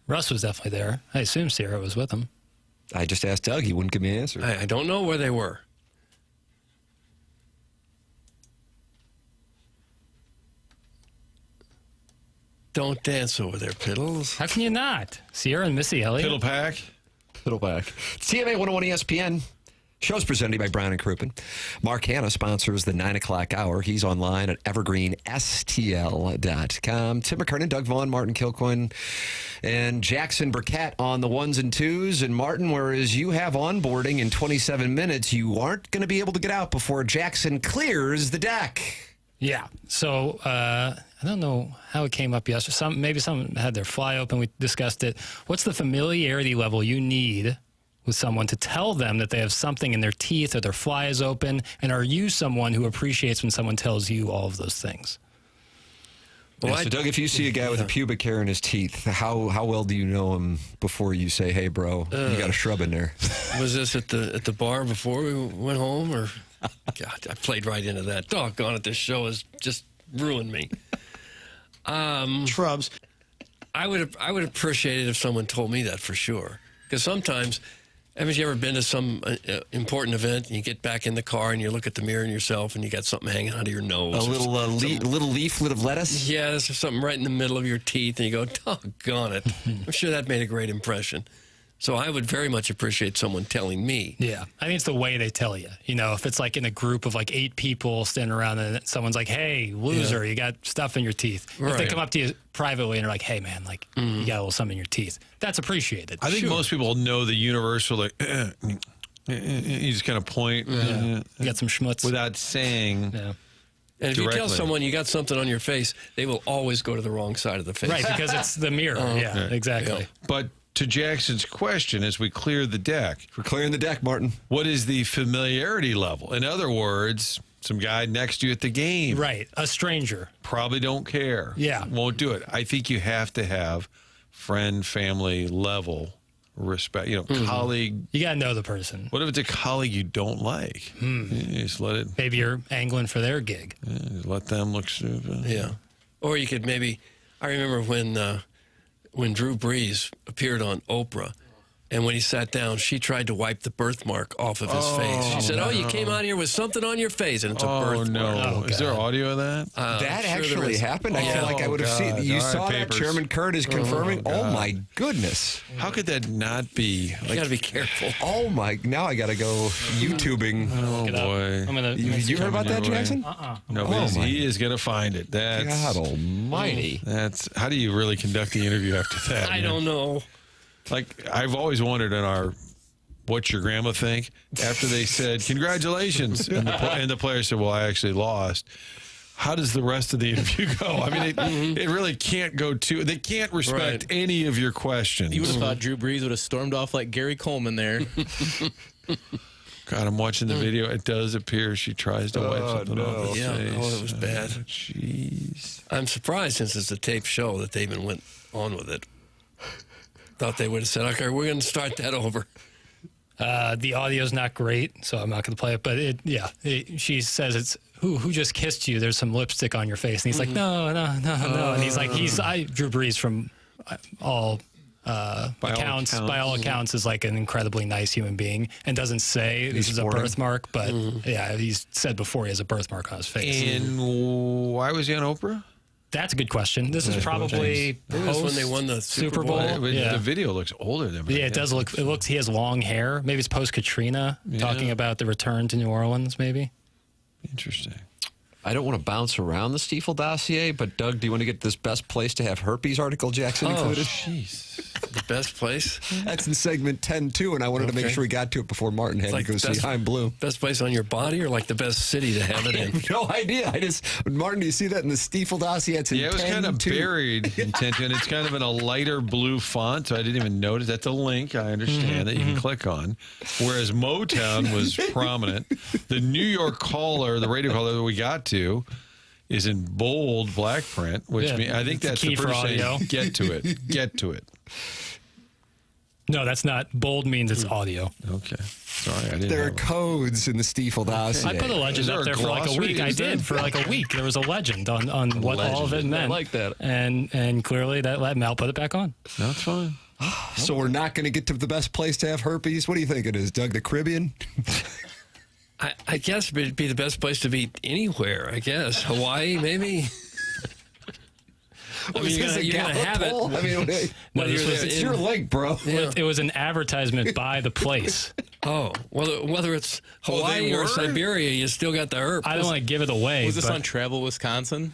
Russ was definitely there. I assume Sierra was with him. I just asked Doug. He wouldn't give me an answer. I don't know where they were. Don't dance over there, Piddles. How can you not? Sierra and Missy Elliott. Piddle pack. TMA 101 ESPN. Show's presented by Brown and Crouppen. Mark Hanna sponsors the 9 o'clock hour. He's online at evergreenstl.com. Tim McKernan, Doug Vaughn, Martin Kilcoyne, and Jackson Burkett on the 1s and 2s. And Martin, whereas you have onboarding in 27 minutes, you aren't going to be able to get out before Jackson clears the deck. Yeah. So I don't know how it came up yesterday. Maybe some had their fly open. We discussed it. What's the familiarity level you need with someone to tell them that they have something in their teeth or their fly is open? And are you someone who appreciates when someone tells you all of those things? Well, so, Doug, if you see a guy with a pubic hair in his teeth, how well do you know him before you say, "Hey, bro, you got a shrub in there"? Was this at the bar before we went home, or? God, I played right into that. Doggone it, this show has just ruined me. Shrubs. I would appreciate it if someone told me that for sure. Because sometimes, haven't you ever been to some important event and you get back in the car and you look at the mirror and yourself and you got something hanging out of your nose? A little little leaflet of lettuce? Yeah, there's something right in the middle of your teeth and you go, doggone it. I'm sure that made a great impression. So I would very much appreciate someone telling me. Yeah. I think it's the way they tell you. You know, if it's like in a group of like 8 people standing around and someone's like, "Hey, loser, you got stuff in your teeth." If they come up to you privately and are like, "Hey, man, like you got a little something in your teeth," that's appreciated. I think most people know the universal, like, you just kind of point. You got some schmutz. Without saying. Yeah. And if you tell someone you got something on your face, they will always go to the wrong side of the face. Right, because it's the mirror. Yeah, exactly. Yeah. But to Jackson's question, as we clear the deck. We're clearing the deck, Martin. What is the familiarity level? In other words, some guy next to you at the game. Right, a stranger. Probably don't care. Yeah. Won't do it. I think you have to have friend, family level respect. You know, colleague. You got to know the person. What if it's a colleague you don't like? You just let it. Maybe you're angling for their gig. Just let them look stupid. Yeah. Or you could maybe, I remember when Drew Brees appeared on Oprah, and when he sat down, she tried to wipe the birthmark off of his face. She said, you came out here with something on your face, and it's a birthmark. No. Is there audio of that? That actually happened? I feel like I would have seen it. You saw that? Chairman Kurt is confirming? Oh, my goodness. How could that not be? You got to be careful. Oh, my. Now I got to go YouTubing. Oh, boy. You heard about that, Jackson? No, but he is going to find it. That's God almighty. How do you really conduct the interview after that? I don't know. Like, I've always wondered in our "What's Your Grandma Think?" after they said, "Congratulations," and the player said, "Well, I actually lost." How does the rest of the interview go? I mean, it really can't go too. They can't respect any of your questions. You would have thought Drew Brees would have stormed off like Gary Coleman there. God, I'm watching the video. It does appear she tries to wipe something off his face. Oh, it was bad. Jeez. I'm surprised, since it's a taped show, that they even went on with it. Thought they would have said, "Okay, we're going to start that over." The audio's not great, so I'm not going to play it. But she says it's who just kissed you? There's some lipstick on your face, and he's like, no. And he's like, Drew Brees from all accounts is like an incredibly nice human being, and doesn't say this is a birthmark, but he's said before he has a birthmark on his face. And why was he on Oprah? That's a good question. This is probably post when they won the Super Bowl. The video looks older than that. Yeah, it does look. It looks. He has long hair. Maybe it's post Katrina, talking about the return to New Orleans. Maybe. Interesting. I don't want to bounce around the Stiefel dossier, but Doug, do you want to get this best place to have herpes article, Jackson, included? Jeez. The best place? That's in segment 10, too, and I wanted to make sure we got to it before Martin had to go see Heim Bloom. Best place on your body, or like the best city to have it in? No idea. Martin, do you see that in the Stiefel dossier? It's in it was kind of buried in 10, and it's kind of in a lighter blue font, so I didn't even notice. That's a link, I understand, that you can click on. Whereas Motown was prominent. The New York caller, the radio caller that we got to, is in bold black print, which means I think that's the key for first audio. saying, get to it. Get to it. No, that's not. Bold means it's audio. Okay. Sorry, I didn't There are know. codes in the Stiefel dossier. I put a legend up there for like a week. I did for like a week. There was a legend on what all of it meant. I like that. And clearly that Mal put it back on. That's fine. So we're not going to get to the best place to have herpes? What do you think it is, Doug? The Caribbean? I guess it'd be the best place to be anywhere, I guess. Hawaii, maybe? I mean, you're gonna have it. I mean, No, it's your link, bro. It was an advertisement by the place. Oh, whether it's Hawaii or Siberia, you still got the herp. I don't want to give it away. Was this but- on Travel Wisconsin?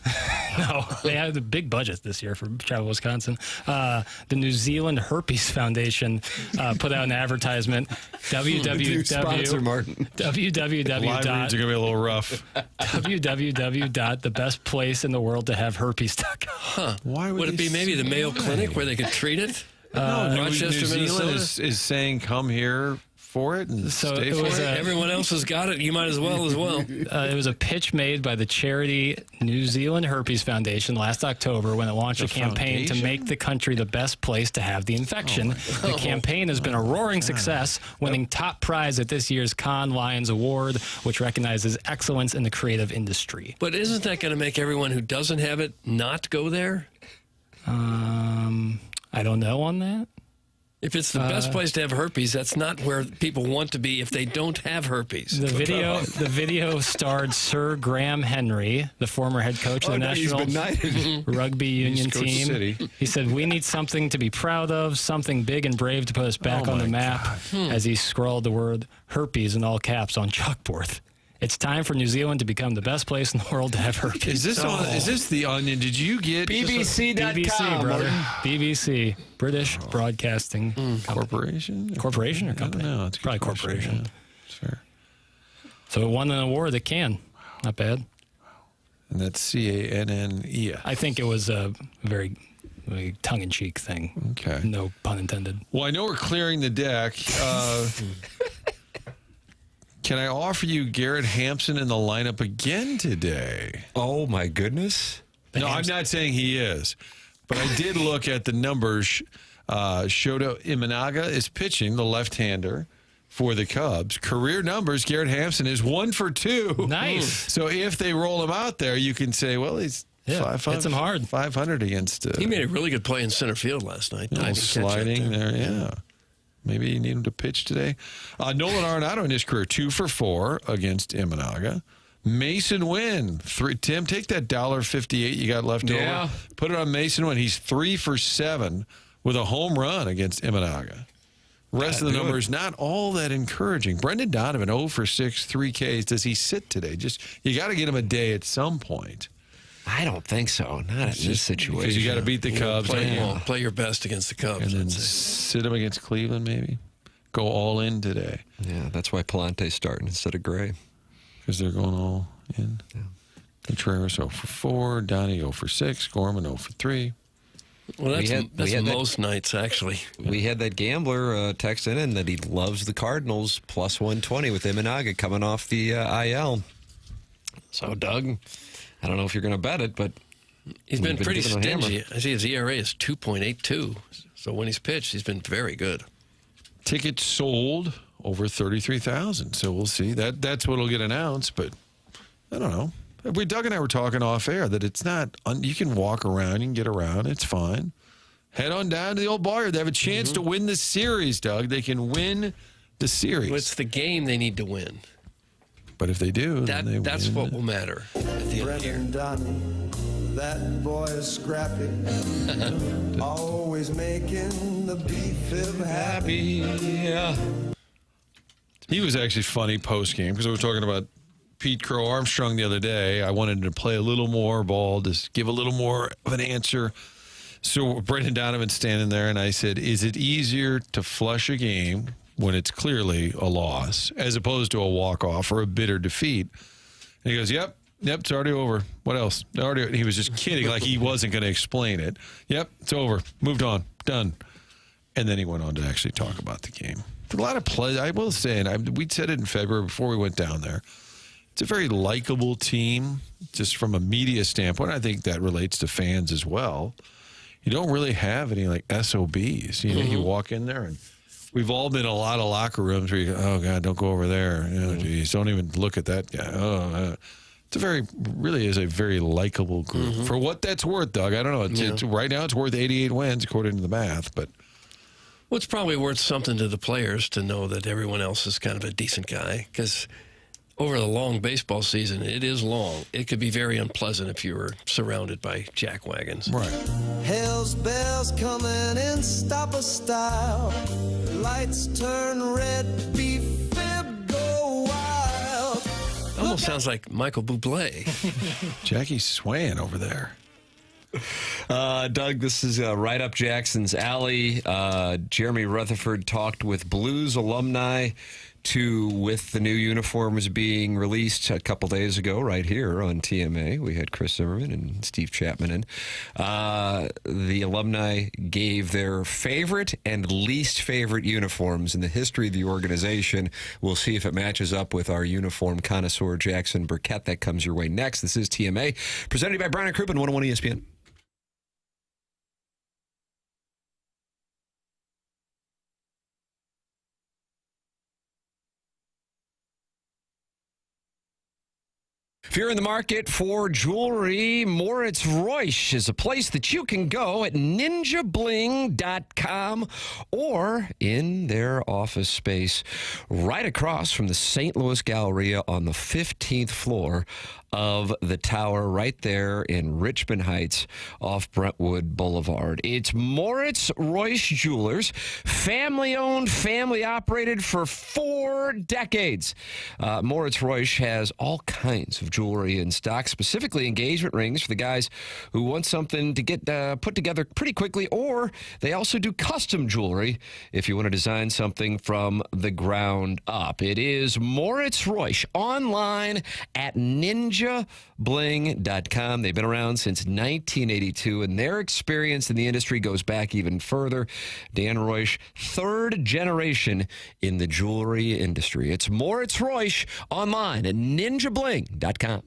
No, they had a big budget this year for Travel Wisconsin. The New Zealand Herpes Foundation put out an advertisement. Sponsor, Martin. Live reads are going to be a little rough. www.thebestplaceintheworldtohaveherpes.com. Huh. Why would it be maybe the Mayo Clinic where they could treat it? New Rochester, Zealand Minnesota? is saying come here for it and So stay it for was it. Everyone else has got it. You might as well. It was a pitch made by the charity New Zealand Herpes Foundation last October when it launched a campaign to make the country the best place to have the infection. The campaign has been a roaring success, winning top prize at this year's Cannes Lions Award, which recognizes excellence in the creative industry. But isn't that going to make everyone who doesn't have it not go there? I don't know on that. If it's the best place to have herpes, that's not where people want to be if they don't have herpes. The video starred Sir Graham Henry, the former head coach of the national rugby union Coach team. City. He said, "We need something to be proud of, something big and brave to put us back on the map," as he scrawled the word herpes in all caps on chalkboard. It's time for New Zealand to become the best place in the world to have herpes. Is this the Onion? Did you get BBC, brother. BBC, British Broadcasting Corporation? Corporation or company? No, it's probably corporation. Yeah, it's fair. So it won an award at Cannes. Not bad. And that's CANNE. I think it was a very tongue-in-cheek thing. Okay. No pun intended. Well, I know we're clearing the deck. Can I offer you Garrett Hampson in the lineup again today? Oh, my goodness. No, I'm not saying he is. But I did look at the numbers. Shota Imanaga is pitching, the left-hander, for the Cubs. Career numbers, Garrett Hampson is 1 for 2. Nice. So if they roll him out there, you can say, well, he's hits him hard. 500 against. He made a really good play in center field last night. Sliding there, yeah. Maybe you need him to pitch today. Nolan Arenado in his career, 2 for 4 against Imanaga. Mason Wynn, Tim, take that $1.58 you got left over. Put it on Mason Wynn. He's 3 for 7 with a home run against Imanaga. Rest of the numbers not all that encouraging. Brendan Donovan, 0 for 6, 3 Ks. Does he sit today? You got to get him a day at some point. I don't think so. Not in this situation. Because you got to beat the Cubs. Play your best against the Cubs. And then sit him against Cleveland, maybe. Go all in today. Yeah, that's why Palante's starting instead of Gray. Because they're going all in. Yeah. Contreras 0 for 4. Donnie 0 for 6. Gorman 0 for 3. Well, that's most nights, actually. We had that gambler text in that he loves the Cardinals plus 120 with Imanaga coming off the IL. So, Doug, I don't know if you're going to bet it, but he's been pretty stingy. I see his ERA is 2.82. So when he's pitched, he's been very good. Tickets sold over 33,000. So we'll see. That's what'll get announced. But I don't know. Doug and I were talking off air that it's not. You can walk around. You can get around. It's fine. Head on down to the old bar. They have a chance to win the series, Doug. They can win the series. Well, it's the game they need to win. But if they do, that's what will matter at the end of the year. That boy is scrappy, always making the B-fib happy. He was actually funny post-game because we were talking about Pete Crow Armstrong the other day. I wanted him to play a little more ball, just give a little more of an answer. So Brendan Donovan's standing there, and I said, is it easier to flush a game when it's clearly a loss as opposed to a walk-off or a bitter defeat? And he goes, Yep, it's already over. What else? He was just kidding, like he wasn't going to explain it. Yep, it's over. Moved on. Done. And then he went on to actually talk about the game. A lot of play. I will say, and we said it in February before we went down there, it's a very likable team just from a media standpoint. I think that relates to fans as well. You don't really have any like SOBs. You know, you walk in there and We've all been in a lot of locker rooms where you go, oh, God, don't go over there. Geez, don't even look at that guy. Really is a very likable group. For what that's worth, Doug, I don't know. It's right now it's worth 88 wins according to the math, but. Well, it's probably worth something to the players to know that everyone else is kind of a decent guy, because over the long baseball season, it is long. It could be very unpleasant if you were surrounded by jackwagons. Right. Hell's bells coming in stopper style. Lights turn red, B-fib go wild. Almost sounds like Michael Bublé. Jackie's swaying over there. Doug, this is right up Jackson's alley. Jeremy Rutherford talked with Blues alumni with the new uniforms being released a couple days ago right here on TMA. We had Chris Zimmerman and Steve Chapman in. The alumni gave their favorite and least favorite uniforms in the history of the organization. We'll see if it matches up with our uniform connoisseur, Jackson Burkett. That comes your way next. This is TMA, presented by Brown and Crouppen, 101 ESPN. If you're in the market for jewelry, Moritz Reusch is a place that you can go at ninjabling.com or in their office space right across from the St. Louis Galleria on the 15th floor of the tower right there in Richmond Heights off Brentwood Boulevard. It's Moritz Reusch Jewelers, family-owned, family-operated for 4 decades. Moritz Reusch has all kinds of jewelry in stock, specifically engagement rings for the guys who want something to get put together pretty quickly, or they also do custom jewelry if you want to design something from the ground up. It is Moritz Reusch online at ninjabling.com. They've been around since 1982, and their experience in the industry goes back even further. Dan Reusch, 3rd generation in the jewelry industry. It's Moritz Reusch online at ninjabling.com.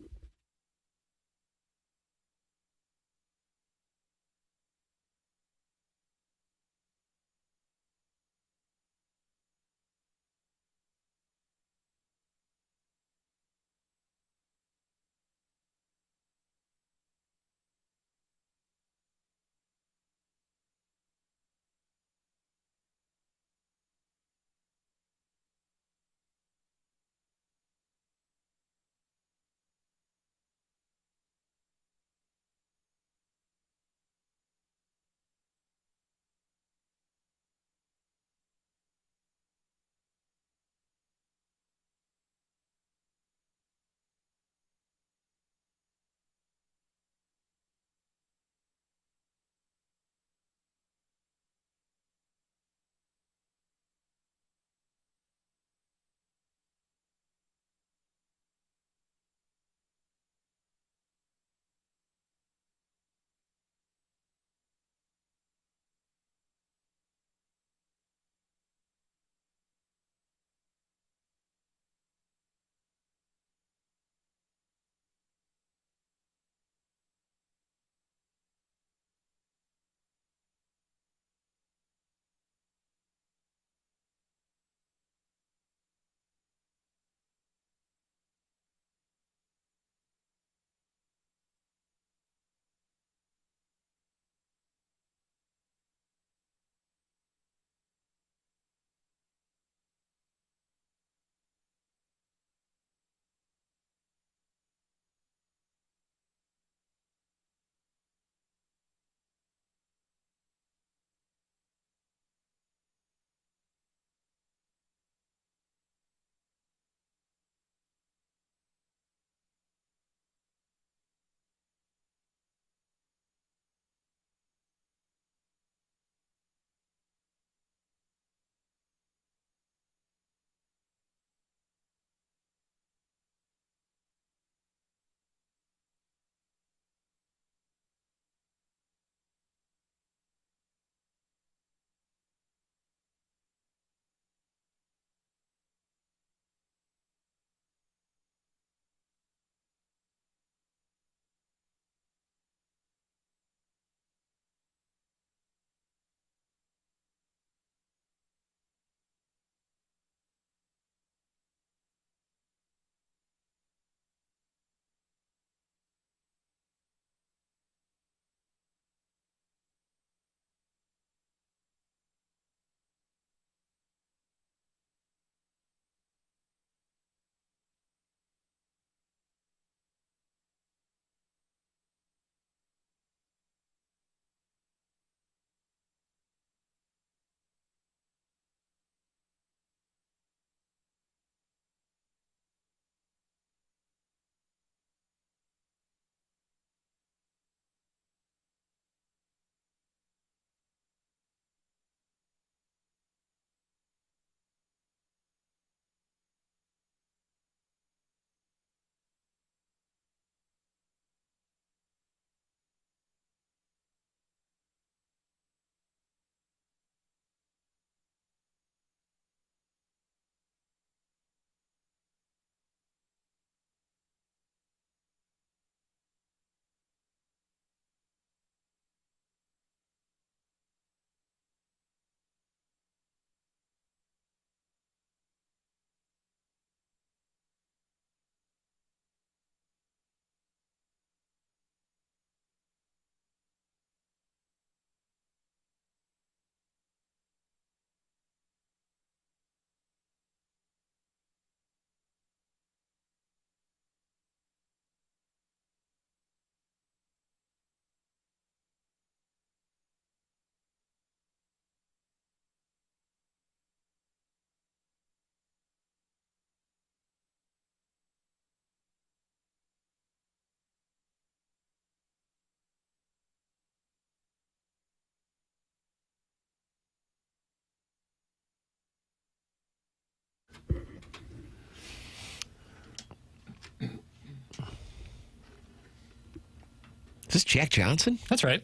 Is this Jack Johnson? That's right.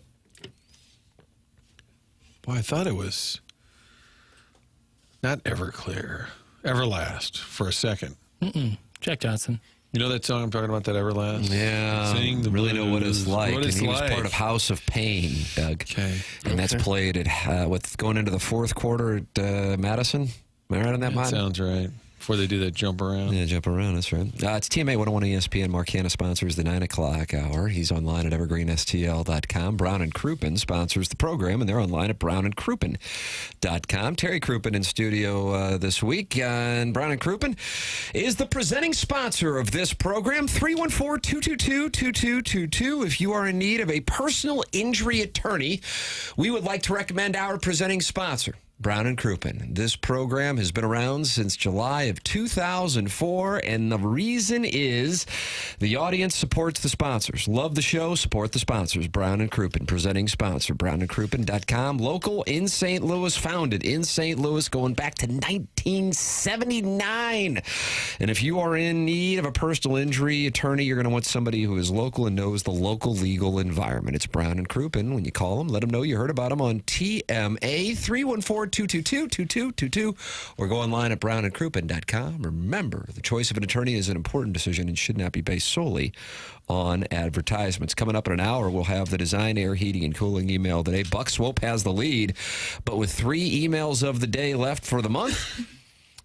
Boy, I thought it was not Everclear. Everlast for a second. Jack Johnson. You know that song I'm talking about, that Everlast? Yeah. Sing the really know what blues. it's like. What And it's he was like. part of House of Pain, Doug. Okay. And that's played at with going into the fourth quarter at Madison. Am I right on that, Martin? Sounds right. Before they do that jump around. Yeah, jump around. That's right. It's TMA 101 ESPN. Mark Hanna sponsors the 9 o'clock hour. He's online at evergreenstl.com. Brown and Crouppen sponsors the program, and they're online at brownandcrouppen.com. Terry Crouppen in studio this week. And Brown and Crouppen is the presenting sponsor of this program. 314-222-2222. If you are in need of a personal injury attorney, we would like to recommend our presenting sponsor, Brown and Crouppen. This program has been around since July of 2004, and the reason is the audience supports the sponsors. Love the show, support the sponsors. Brown and Crouppen, presenting sponsor. brownandcrouppen.com. Local in St. Louis, founded in St. Louis, going back to 1979. And if you are in need of a personal injury attorney, you're going to want somebody who is local and knows the local legal environment. It's Brown and Crouppen. When you call them, let them know you heard about them on TMA. 314-222-2222, or go online at brownandcrouppen.com. Remember, the choice of an attorney is an important decision and should not be based solely on advertisements. Coming up in an hour, we'll have the design, air, heating, and cooling email today. Buck Swope has the lead, but with 3 emails of the day left for the month,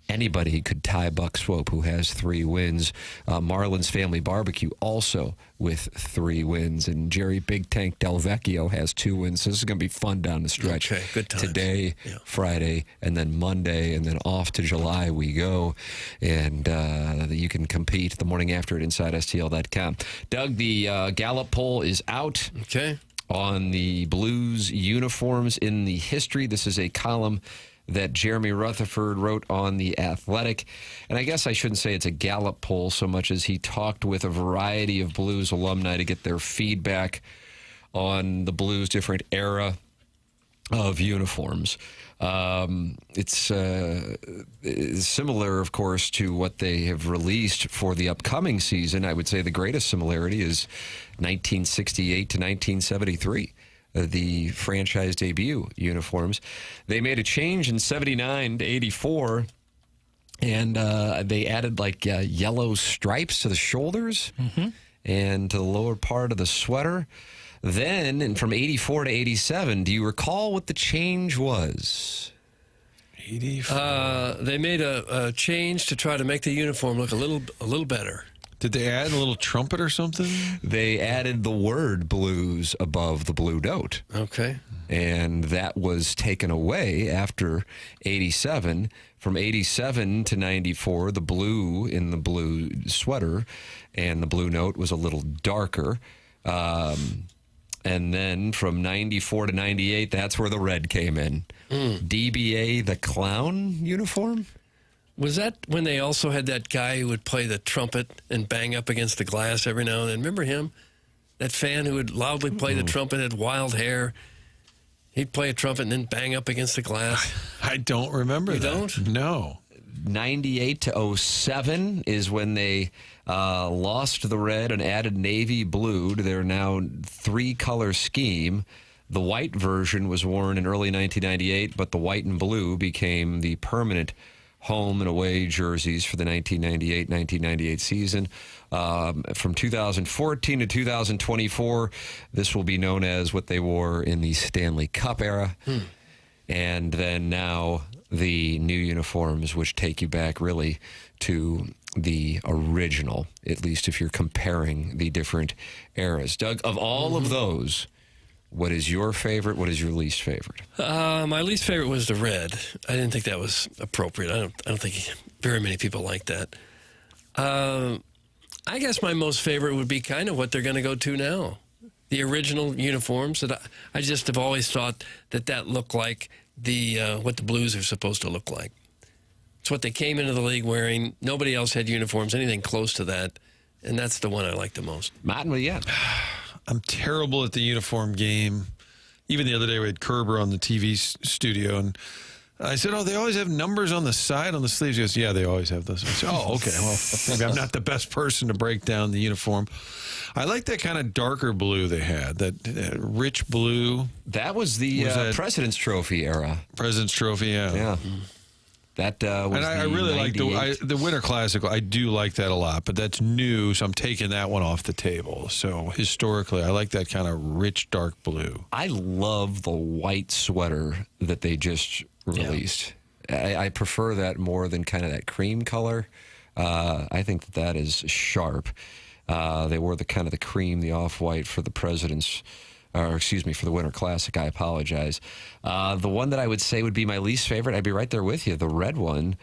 anybody could tie Buck Swope, who has 3 wins. Marlin's Family Barbecue also with 3 wins. And Jerry Big Tank Del Vecchio has 2 wins. So this is going to be fun down the stretch. Okay, good times. Today, Friday, and then Monday, and then off to July we go. And you can compete the morning after at InsideSTL.com. Doug, the Gallup poll is out. Okay. On the Blues uniforms in the history. This is a column that Jeremy Rutherford wrote on The Athletic. And I guess I shouldn't say it's a Gallup poll so much as he talked with a variety of Blues alumni to get their feedback on the Blues' different era of uniforms. It's similar, of course, to what they have released for the upcoming season. I would say the greatest similarity is 1968 to 1973. The franchise debut uniforms. They made a change in 79 to 84, and they added like yellow stripes to the shoulders and to the lower part of the sweater. Then, and from 84 to 87, do you recall what the change was? 84. They made a change to try to make the uniform look a little better. Did they add a little trumpet or something? They added the word Blues above the blue note. Okay. And that was taken away after 87. From 87 to 94, the blue in the blue sweater and the blue note was a little darker. And then from 94 to 98, that's where the red came in. DBA, the clown uniform? Was that when they also had that guy who would play the trumpet and bang up against the glass every now and then? Remember him? That fan who would loudly play the trumpet, had wild hair. He'd play a trumpet and then bang up against the glass. I don't remember that. You don't? No. 98 to 07 is when they lost the red and added navy blue to their now 3-color scheme. The white version was worn in early 1998, but the white and blue became the permanent home and away jerseys for the 1998-1998 season. From 2014 to 2024, this will be known as what they wore in the Stanley Cup era. And then now the new uniforms, which take you back really to the original, at least if you're comparing the different eras. Doug, of all of those, what is your favorite? What is your least favorite? My least favorite was the red. I didn't think that was appropriate. I don't think very many people like that. I guess my most favorite would be kind of what they're going to go to now. The original uniforms that I just have always thought that looked like what the Blues are supposed to look like. It's what they came into the league wearing. Nobody else had uniforms, anything close to that. And that's the one I like the most. Martin, what do you got? I'm terrible at the uniform game. Even the other day we had Kerber on the TV studio, and I said, oh, they always have numbers on the side on the sleeves. He goes, yeah, they always have those. I said, oh, okay. Well, maybe I'm not the best person to break down the uniform. I like that kind of darker blue they had, that rich blue. That was the President's Trophy era. President's Trophy, yeah. Yeah. That was and I really like the Winter Classic. I do like that a lot, but that's new, so I'm taking that one off the table. So historically, I like that kind of rich, dark blue. I love the white sweater that they just released. I prefer that more than kind of that cream color. I think that is sharp. They wore the kind of the cream, the off-white for the President's, or excuse me, for the Winter Classic. I apologize. The one that I would say would be my least favorite, I'd be right there with you, the red one.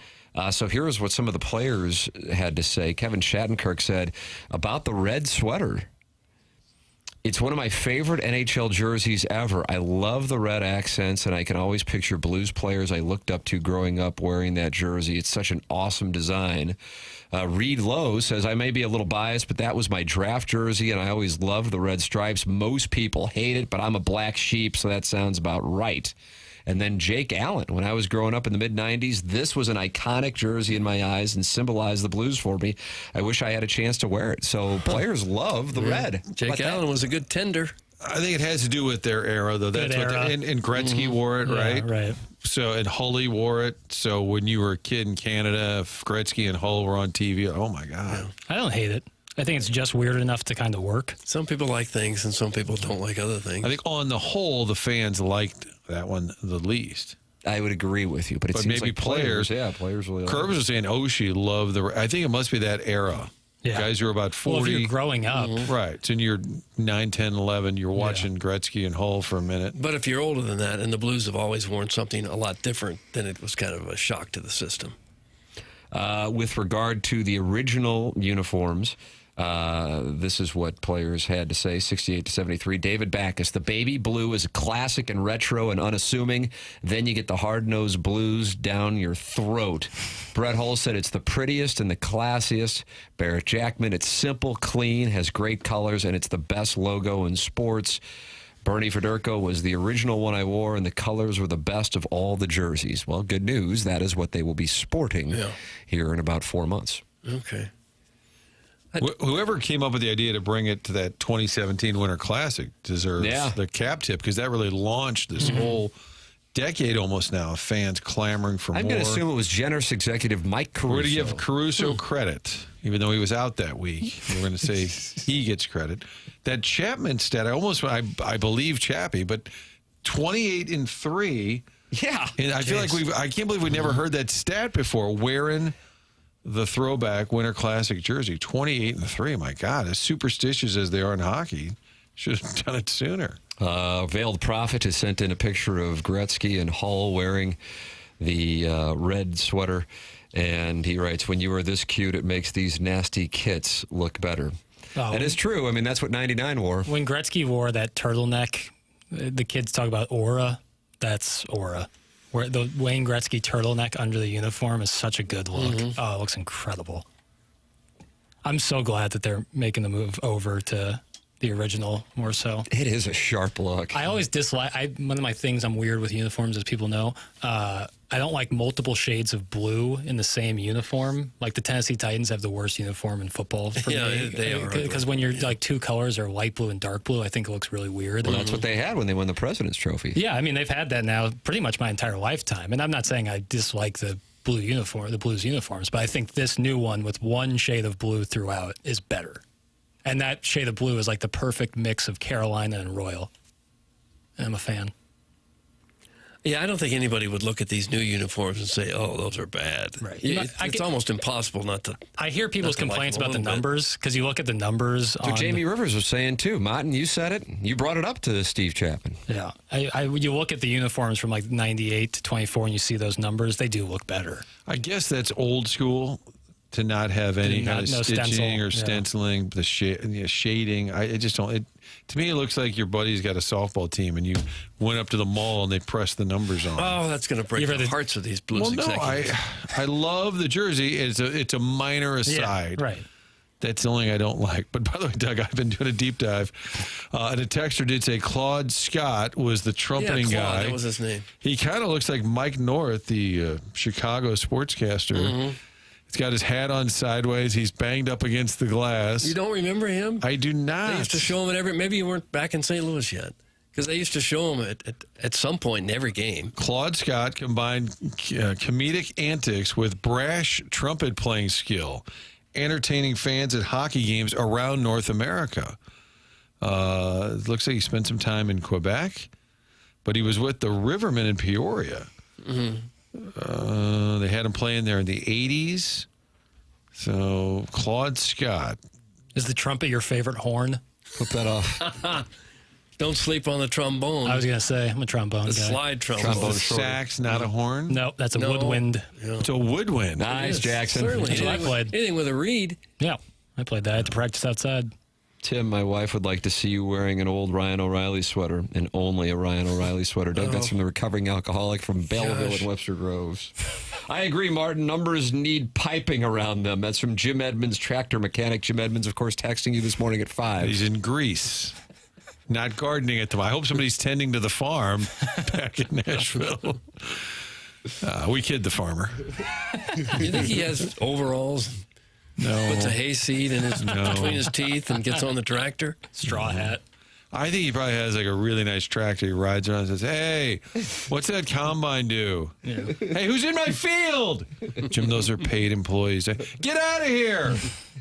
So here's what some of the players had to say. Kevin Shattenkirk said about the red sweater. It's one of my favorite NHL jerseys ever. I love the red accents, and I can always picture Blues players I looked up to growing up wearing that jersey. It's such an awesome design. Reed Lowe says, I may be a little biased, but that was my draft jersey, and I always loved the red stripes. Most people hate it, but I'm a black sheep, so that sounds about right. And then Jake Allen, when I was growing up in the mid-'90s, this was an iconic jersey in my eyes and symbolized the Blues for me. I wish I had a chance to wear it. So players love the red. Jake Allen was a good tender. I think it has to do with their era, though. That's what and Gretzky wore it, right? Right. So, and Hully wore it. So when you were a kid in Canada, if Gretzky and Hull were on TV, oh, my God. I don't hate it. I think it's just weird enough to kind of work. Some people like things and some people don't like other things. I think on the whole, the fans liked that one the least. I would agree with you, but it seems maybe like players really like Curbs was saying Oshie loved I think it must be that era. Yeah. Guys who are about 40. Well, if you're growing up. Right. So in your 9, 10, 11, you're watching Gretzky and Hull for a minute. But if you're older than that, and the Blues have always worn something a lot different, then it was kind of a shock to the system. With regard to the original uniforms, this is what players had to say, 68-73. David Backus, the baby blue is classic and retro and unassuming. Then you get the hard-nosed blues down your throat. Brett Hull said it's the prettiest and the classiest. Barrett Jackman, it's simple, clean, has great colors, and it's the best logo in sports. Bernie Federico was the original one I wore, and the colors were the best of all the jerseys. Well, good news. That is what they will be sporting here in about 4 months. Okay. Whoever came up with the idea to bring it to that 2017 Winter Classic deserves the cap tip, because that really launched this whole decade almost now of fans clamoring for more. I'm going to assume it was generous executive Mike Caruso. We're going to give Caruso credit, even though he was out that week. We're going to say he gets credit. That Chapman stat, I believe Chappie, but 28-3. Yeah. And I feel like I can't believe we never heard that stat before, wearing the throwback Winter Classic jersey. 28-3. My God, as superstitious as they are in hockey, should have done it sooner. Veiled Prophet has sent in a picture of Gretzky and Hull wearing the red sweater, and he writes, when you are this cute, it makes these nasty kits look better. Oh, and it's true. I mean, that's what 99 wore. When Gretzky wore that turtleneck, the kids talk about aura. That's aura. Where the Wayne Gretzky turtleneck under the uniform is such a good look. Oh, it looks incredible. I'm so glad that they're making the move over to the original more so. It is a sharp look. I always dislike, one of my things I'm weird with uniforms, as people know, I don't like multiple shades of blue in the same uniform. Like the Tennessee Titans have the worst uniform in football for me. They are. Because when you're like two colors are light blue and dark blue, I think it looks really weird. Well, that's what they had when they won the President's Trophy. Yeah, I mean, they've had that now pretty much my entire lifetime. And I'm not saying I dislike the blue uniform, the Blues uniforms, but I think this new one with one shade of blue throughout is better. And that shade of blue is like the perfect mix of Carolina and Royal. And I'm a fan. Yeah, I don't think anybody would look at these new uniforms and say, oh, those are bad. Right. It's almost impossible not to. I hear people's complaints about the numbers, because you look at the numbers. So Jamie Rivers was saying, too. Martin, you said it. You brought it up to Steve Chapman. Yeah. You look at the uniforms from like 98 to 24 and you see those numbers, they do look better. I guess that's old school, to not have any kind of stitching or stenciling, the shading. I just don't. To me, it looks like your buddy's got a softball team and you went up to the mall and they pressed the numbers on. Oh, that's going to break the hearts of these Blues executives. I love the jersey. It's a minor aside. Yeah, right. That's the only thing I don't like. But by the way, Doug, I've been doing a deep dive. And a texter did say Claude Scott was the trumpeting yeah, Claude, guy. that was his name. He kind of looks like Mike North, the Chicago sportscaster. Mm-hmm. He's got his hat on sideways. He's banged up against the glass. You don't remember him? I do not. They used to show him at maybe you weren't back in St. Louis yet. Because they used to show him at some point in every game. Claude Scott combined comedic antics with brash trumpet playing skill, entertaining fans at hockey games around North America. It looks like he spent some time in Quebec, but he was with the Rivermen in Peoria. Mm-hmm. They had him playing there in the 80s. So, Claude Scott. Is the trumpet your favorite horn? Flip that off. Don't sleep on the trombone. I was going to say, I'm a trombone guy. Slide trombone. Sax, not a horn? No, that's a woodwind. Yeah. It's a woodwind. Nice, Jackson. Certainly. That's what I played. Anything with a reed. Yeah, I played that. I had to practice outside. Tim, my wife would like to see you wearing an old Ryan O'Reilly sweater, and only a Ryan O'Reilly sweater. Doug, that's from the recovering alcoholic from Belleville and Webster Groves. I agree, Martin. Numbers need piping around them. That's from Jim Edmonds, tractor mechanic. Jim Edmonds, of course, texting you this morning at 5. He's in Greece. Not gardening at the I hope somebody's tending to the farm back in Nashville. We kid the farmer. You think he has overalls? No. Puts a hayseed between his teeth and gets on the tractor? Straw hat. I think he probably has like a really nice tractor. He rides around and says, "Hey, what's that combine do? Yeah. Hey, who's in my field?" Jim, those are paid employees. Get out of here.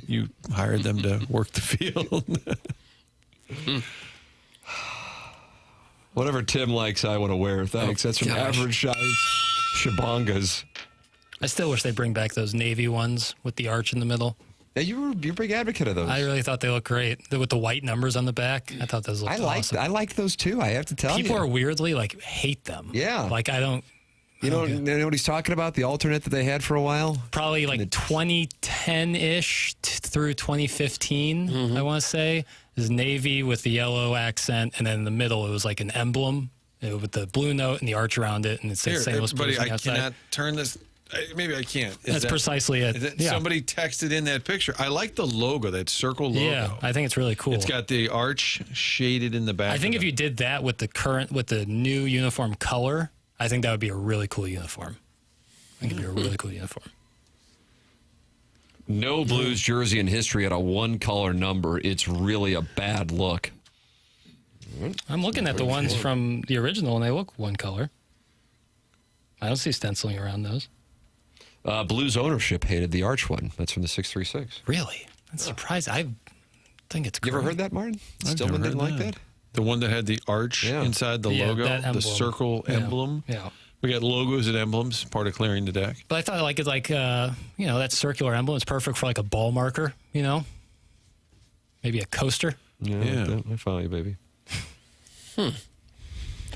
You hired them to work the field. Whatever Tim likes, I want to wear. Thanks. That's from Average Size Shabangas. I still wish they bring back those navy ones with the arch in the middle. Yeah, you're a big advocate of those. I really thought they looked great. With the white numbers on the back, I thought those looked awesome. I like those too, I have to tell you. People are weirdly, hate them. Yeah. Like, I don't... You know what he's talking about? The alternate that they had for a while? Probably 2010-ish through 2015, I want to say. Is navy with the yellow accent, and then in the middle it was like an emblem with the blue note and the arch around it, and it says St. Louis Blues I outside. cannot turn this. Maybe I can't. That's precisely it. Yeah. Somebody texted in that picture. I like the logo, that circle logo. Yeah, I think it's really cool. It's got the arch shaded in the back. I think if you did that with the new uniform color, I think that would be a really cool uniform. I think it'd be a really cool uniform. No Blues jersey in history at a one-color number. It's really a bad look. I'm looking at the ones from the original, and they look one color. I don't see stenciling around those. Blues ownership hated the arch one. That's from the 636. Really? That's surprising. I think it's great. You ever heard that, Martin? Stillman didn't like that? The one that had the arch inside the logo, the circle emblem. Yeah. We got logos and emblems, part of clearing the deck. But I thought that circular emblem is perfect for like a ball marker, maybe a coaster. Yeah. I follow you, baby.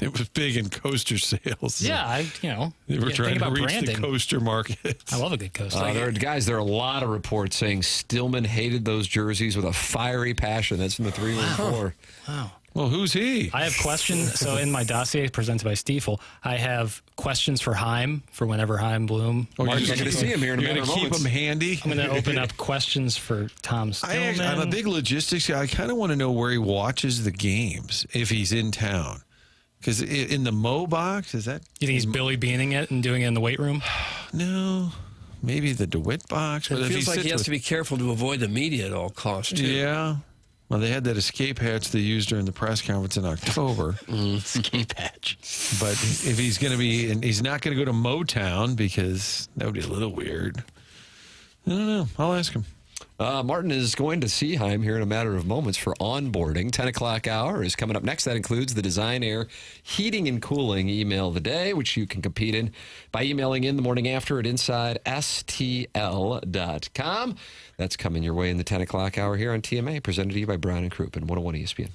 It was big in coaster sales. Yeah, they were trying to reach branding. the coaster market. I love a good coaster. There are a lot of reports saying Stillman hated those jerseys with a fiery passion. That's from the 314. Wow. Well, who's he? I have questions. So in my dossier presented by Stiefel, I have questions for Heim for whenever Heim Bloom. You're going to see him here in a matter of keep moments. him handy. I'm going to open up questions for Tom Stillman. I'm a big logistics guy. I kind of want to know where he watches the games if he's in town. Because in the Mo box, is that... You think he's Billy Beaning it and doing it in the weight room? No. Maybe the DeWitt box. It feels like he has to be careful to avoid the media at all costs, too. Yeah. Well, they had that escape hatch they used during the press conference in October. Escape hatch. But if he's going to be... And he's not going to go to Motown because that would be a little weird. I don't know. I'll ask him. Martin is going to see Heim here in a matter of moments for onboarding. 10 o'clock hour is coming up next. That includes the Design Air Heating and Cooling email of the day, which you can compete in by emailing in the morning after at InsideSTL.com. That's coming your way in the 10 o'clock hour here on TMA, presented to you by Brown and Crouppen, 101 ESPN.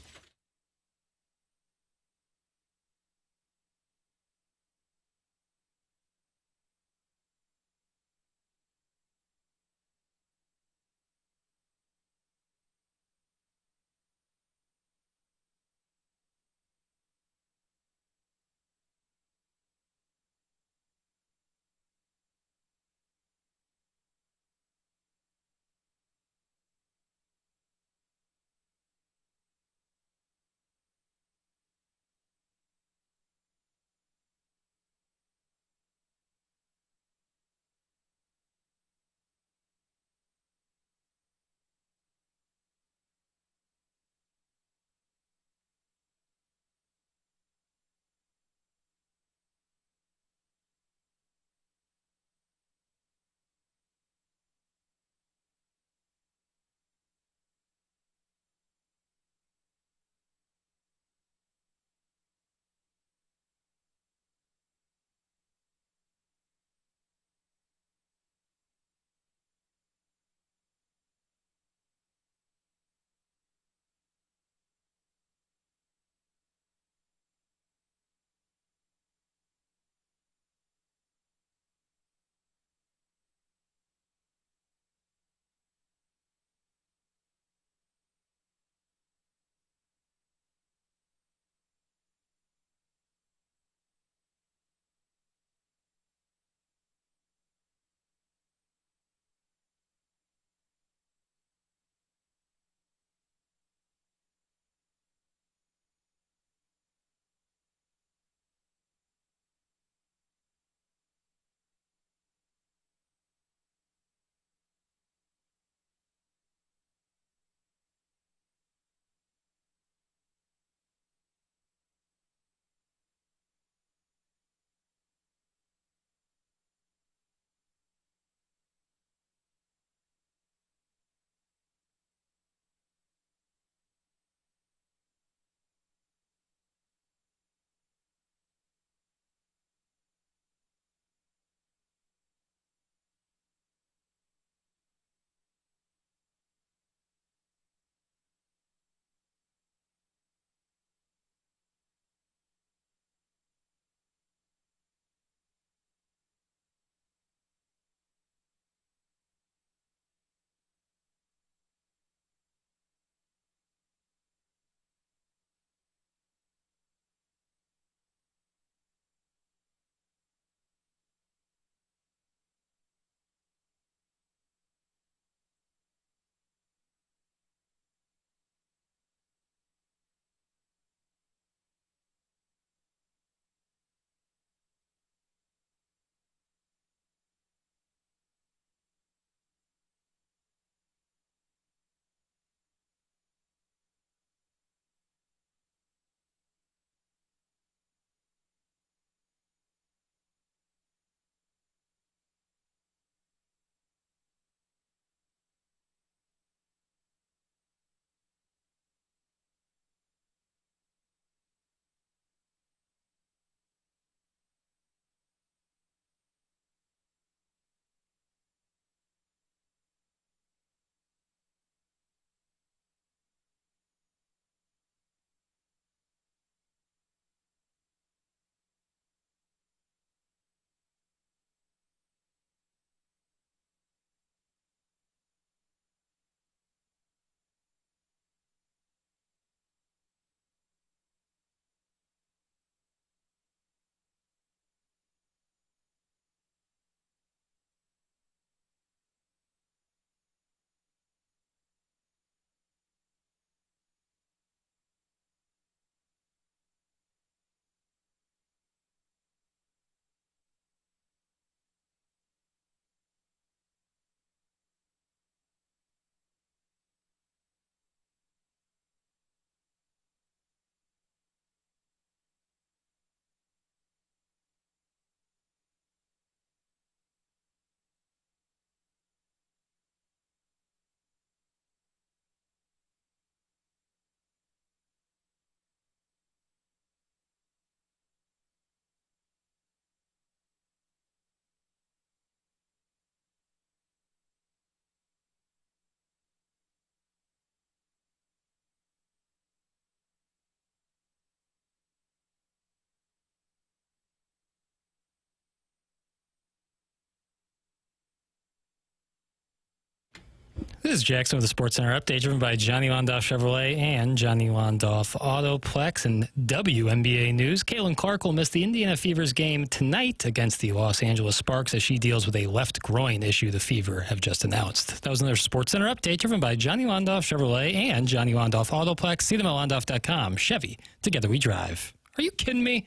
This is Jackson with the Sports Center update, driven by Johnny Londoff Chevrolet and Johnny Londoff Autoplex. And WNBA news, Caitlin Clark will miss the Indiana Fever's game tonight against the Los Angeles Sparks as she deals with a left groin issue the Fever have just announced. That was another Sports Center update, driven by Johnny Londoff Chevrolet and Johnny Londoff Autoplex. See them at londoff.com. Chevy, together we drive. Are you kidding me?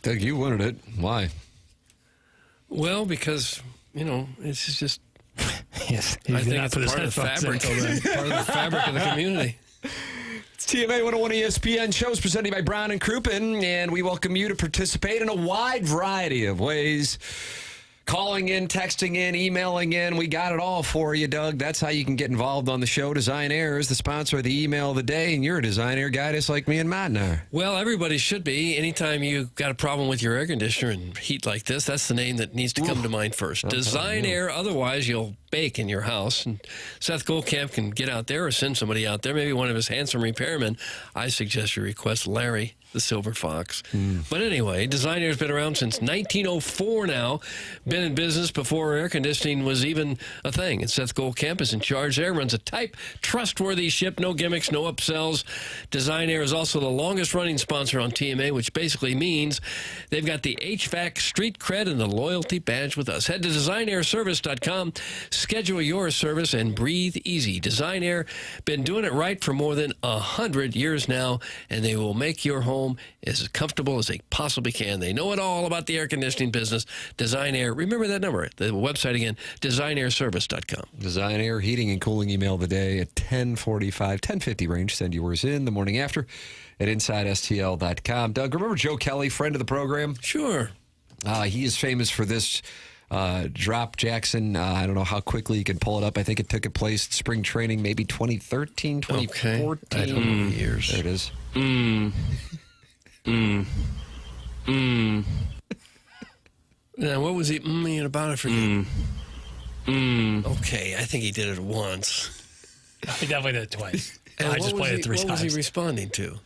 Doug, you wanted it. Why? Well, because, it's just... Yes, I think it's part of the fabric. Part of the fabric of the community. It's TMA 101 ESPN shows presented by Brown and Crouppen, and we welcome you to participate in a wide variety of ways. Calling in, texting in, emailing in. We got it all for you, Doug. That's how you can get involved on the show. Design Air is the sponsor of the email of the day, and you're a Design Air guy just like me and Matt are. Well, everybody should be. Anytime you got a problem with your air conditioner and heat like this, that's the name that needs to come to mind first. Design Air, otherwise you'll bake in your house. And Seth Goldcamp can get out there or send somebody out there, maybe one of his handsome repairmen. I suggest you request Larry, the Silver Fox. But anyway, Design Air's been around since 1904 now. Been in business before air conditioning was even a thing. And Seth Goldcamp is in charge there, runs a tight, trustworthy ship, no gimmicks, no upsells. Design Air is also the longest running sponsor on TMA, which basically means they've got the HVAC street cred and the loyalty badge with us. Head to designairservice.com, schedule your service, and breathe easy. Design Air, been doing it right for more than 100 years now, and they will make your home as comfortable as they possibly can. They know it all about the air conditioning business. Design Air. Remember that number. The website again, designairservice.com. Design Air heating and cooling email of the day at 10:50 range. Send yours in the morning after at InsideSTL.com. Doug, remember Joe Kelly, friend of the program? Sure. He is famous for this drop, Jackson. I don't know how quickly you can pull it up. I think it took place at spring training, maybe 2013, 2014. Okay. I don't know the years. There it is. Now, what was he about it for you? Okay, I think he did it once. He definitely did it twice. And I just played it 3 times. What was he responding to?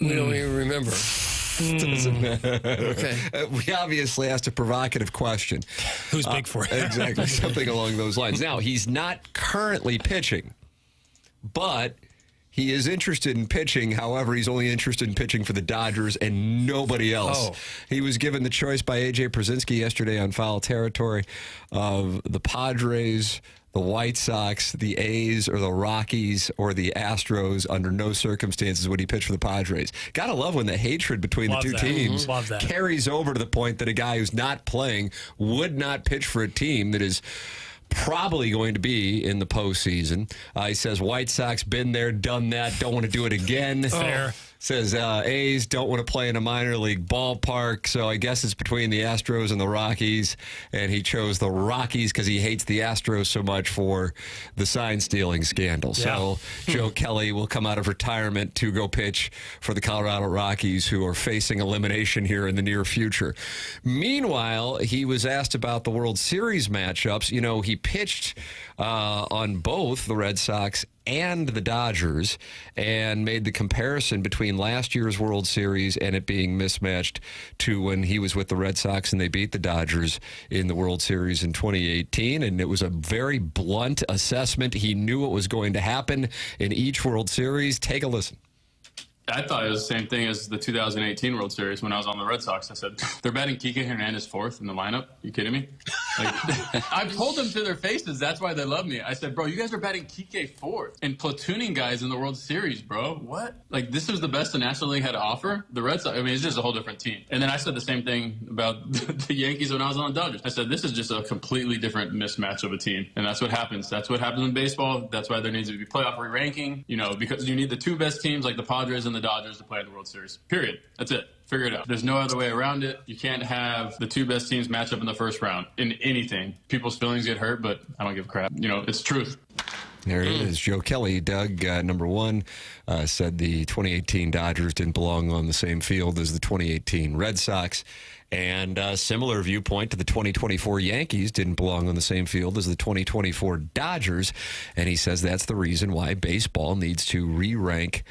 We don't even remember. Doesn't matter. Okay. We obviously asked a provocative question. Who's big for it? Exactly, something along those lines. Now, he's not currently pitching, but he is interested in pitching. However, he's only interested in pitching for the Dodgers and nobody else. He was given the choice by A.J. Przinsky yesterday on Foul Territory of the Padres, the White Sox, the A's, or the Rockies, or the Astros. Under no circumstances would he pitch for the Padres. Gotta love when the hatred between the two teams carries over to the point that a guy who's not playing would not pitch for a team that is probably going to be in the postseason. He says White Sox, been there, done that, don't want to do it again. Fair. Says A's don't want to play in a minor league ballpark, so I guess it's between the Astros and the Rockies, and he chose the Rockies because he hates the Astros so much for the sign-stealing scandal. So Joe Kelly will come out of retirement to go pitch for the Colorado Rockies, who are facing elimination here in the near future. Meanwhile, he was asked about the World Series matchups. You know, he pitched on both the Red Sox and the Dodgers and made the comparison between last year's World Series and it being mismatched to when he was with the Red Sox and they beat the Dodgers in the World Series in 2018. And it was a very blunt assessment. He knew what was going to happen in each World Series. Take a listen. I thought it was the same thing as the 2018 World Series when I was on the Red Sox. I said, they're batting Kike Hernandez fourth in the lineup. You kidding me? Like, I told them to their faces, that's why they love me. I said, bro, you guys are batting Kike fourth and platooning guys in the World Series, bro. What? Like, this was the best the National League had to offer? The Red Sox, I mean, it's just a whole different team. And then I said the same thing about the Yankees when I was on the Dodgers. I said, this is just a completely different mismatch of a team. And that's what happens. That's what happens in baseball. That's why there needs to be playoff re-ranking, you know, because you need the two best teams like the Padres and the Dodgers to play in the World Series. Period. That's it. Figure it out. There's no other way around it. You can't have the two best teams match up in the first round in anything. People's feelings get hurt, but I don't give a crap. You know, it's truth. There it is. Joe Kelly, Doug, number one, said the 2018 Dodgers didn't belong on the same field as the 2018 Red Sox. And a similar viewpoint to the 2024 Yankees didn't belong on the same field as the 2024 Dodgers. And he says that's the reason why baseball needs to re-rank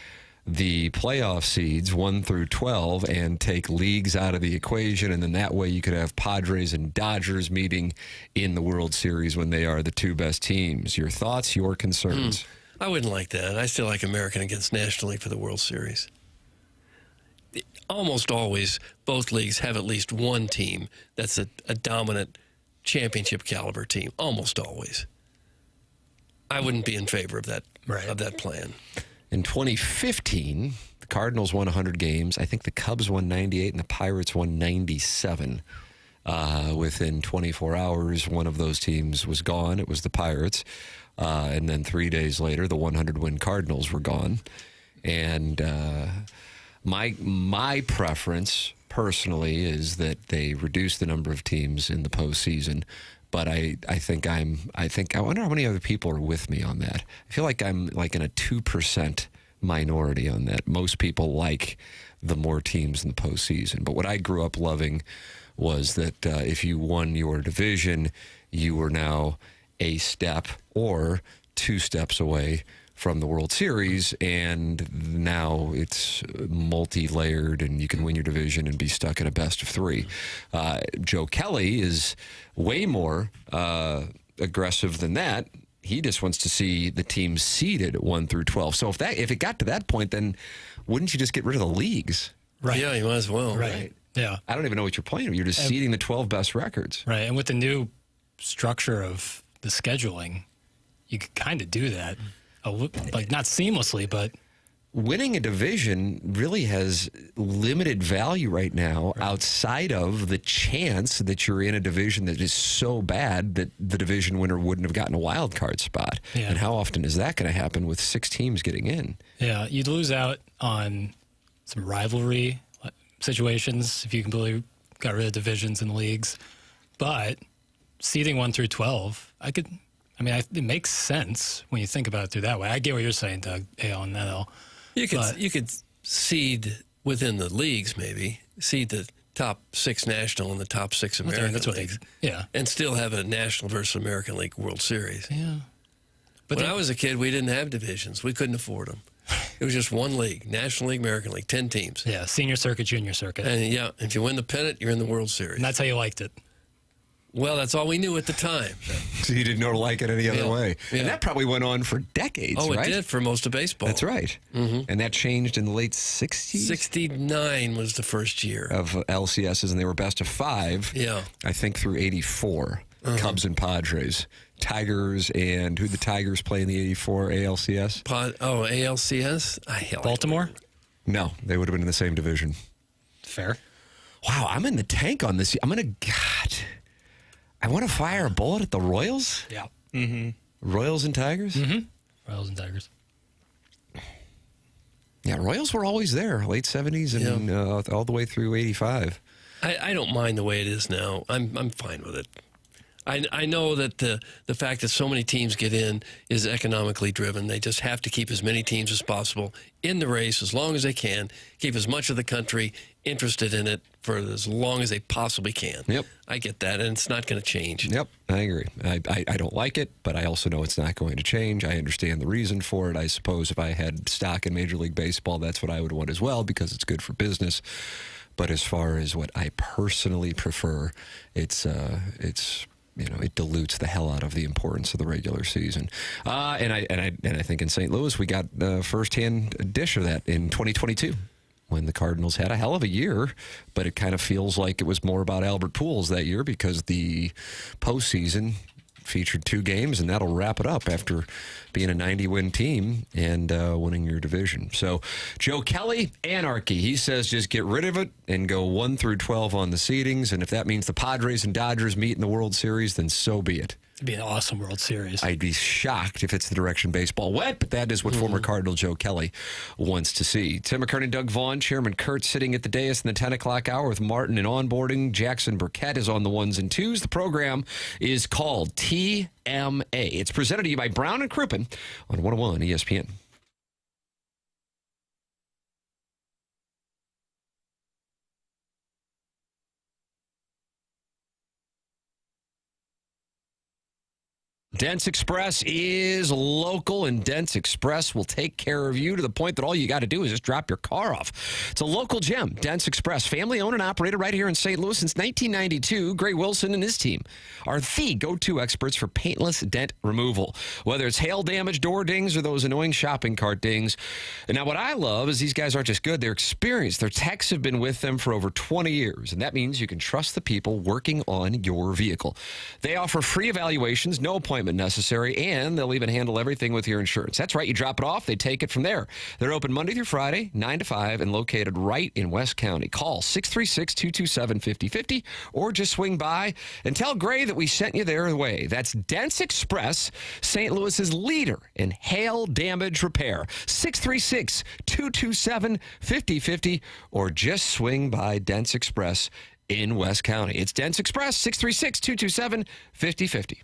the playoff seeds 1 through 12 and take leagues out of the equation, and then that way you could have Padres and Dodgers meeting in the World Series when they are the two best teams. Your thoughts, your concerns? I wouldn't like that. I still like American against National League for the World Series. Almost always, both leagues have at least one team that's a dominant championship caliber team. Almost always. I wouldn't be in favor of that plan. In 2015, the Cardinals won 100 games. I think the Cubs won 98 and the Pirates won 97. Within 24 hours, one of those teams was gone. It was the Pirates. And then 3 days later, the 100-win Cardinals were gone. And my preference, personally, is that they reduce the number of teams in the postseason. But I wonder how many other people are with me on that. I feel like I'm like in a 2% minority on that. Most people like the more teams in the postseason. But what I grew up loving was that if you won your division, you were now a step or 2 steps away from the World Series, and now it's multi-layered, and you can win your division and be stuck in a best of 3. Joe Kelly is way more aggressive than that. He just wants to see the teams seeded at 1 through 12. So if it got to that point, then wouldn't you just get rid of the leagues? Right. Yeah, you might as well. Right. Yeah. I don't even know what you're playing. You're just seeding the 12 best records. Right. And with the new structure of the scheduling, you could kind of do that. Like not seamlessly, but winning a division really has limited value right now outside of the chance that you're in a division that is so bad that the division winner wouldn't have gotten a wild card spot. Yeah. And how often is that going to happen with 6 teams getting in? Yeah, you'd lose out on some rivalry situations if you completely got rid of divisions and leagues. But seeding 1 through 12, it makes sense when you think about it through that way. I get what you're saying, Doug, on that all. You could seed within the leagues, maybe seed the top 6 National and the top 6 American leagues. Yeah, and still have a National versus American League World Series. Yeah, but when I was a kid, we didn't have divisions. We couldn't afford them. It was just one league, National League, American League, 10 teams. Yeah, senior circuit, junior circuit. And yeah, if you win the pennant, you're in the World Series. And that's how you liked it. Well, that's all we knew at the time. So you didn't like it any other way. Yeah. And that probably went on for decades, right? Oh, right? It did for most of baseball. That's right. Mm-hmm. And that changed in the late 60s? 69 was the first year. Of LCSs, and they were best of 5, I think, through 84. Cubs and Padres. Tigers, and who'd the Tigers play in the 84 ALCS? ALCS? Baltimore? No, they would have been in the same division. Fair. Wow, I'm in the tank on this. I want to fire a bullet at the Royals? Yeah. Mm-hmm. Royals and Tigers? Mm-hmm. Royals and Tigers. Yeah, Royals were always there, late 70s and all the way through 85. I don't mind the way it is now. I'm fine with it. I know that the fact that so many teams get in is economically driven. They just have to keep as many teams as possible in the race as long as they can, keep as much of the country interested in it for as long as they possibly can. Yep. I get that, and it's not going to change. Yep, I agree. I don't like it, but I also know it's not going to change. I understand the reason for it. I suppose if I had stock in Major League Baseball, that's what I would want as well, because it's good for business. But as far as what I personally prefer, it dilutes the hell out of the importance of the regular season. And I think in St. Louis we got firsthand dish of that in 2022 when the Cardinals had a hell of a year, but it kind of feels like it was more about Albert Pujols that year because the postseason featured 2 games, and that'll wrap it up after being a 90-win team and winning your division. So Joe Kelly, anarchy. He says just get rid of it and go 1 through 12 on the seedings, and if that means the Padres and Dodgers meet in the World Series, then so be it. It'd be an awesome World Series. I'd be shocked if it's the direction baseball went, but that is what former Cardinal Joe Kelly wants to see. Tim McKernan, Doug Vaughn, Chairman Kurt sitting at the dais in the 10 o'clock hour with Martin and onboarding. Jackson Burkett is on the 1s and 2s. The program is called TMA. It's presented to you by Brown and Crouppen on 101 ESPN. Dents Express is local, and Dents Express will take care of you to the point that all you got to do is just drop your car off. It's a local gem, Dents Express, family-owned and operated right here in St. Louis since 1992. Gray Wilson and his team are the go-to experts for paintless dent removal, whether it's hail damage, door dings, or those annoying shopping cart dings. And now what I love is these guys aren't just good, they're experienced. Their techs have been with them for over 20 years, and that means you can trust the people working on your vehicle. They offer free evaluations, no appointment necessary, and they'll even handle everything with your insurance. That's right. You drop it off, they take it from there. They're open Monday through Friday, 9 to 5, and located right in West County. Call 636-227-5050 or just swing by and tell Gray that we sent you their way. That's Dents Express, St. Louis's leader in hail damage repair. 636-227-5050 or just swing by Dents Express in West County. It's Dents Express, 636-227-5050.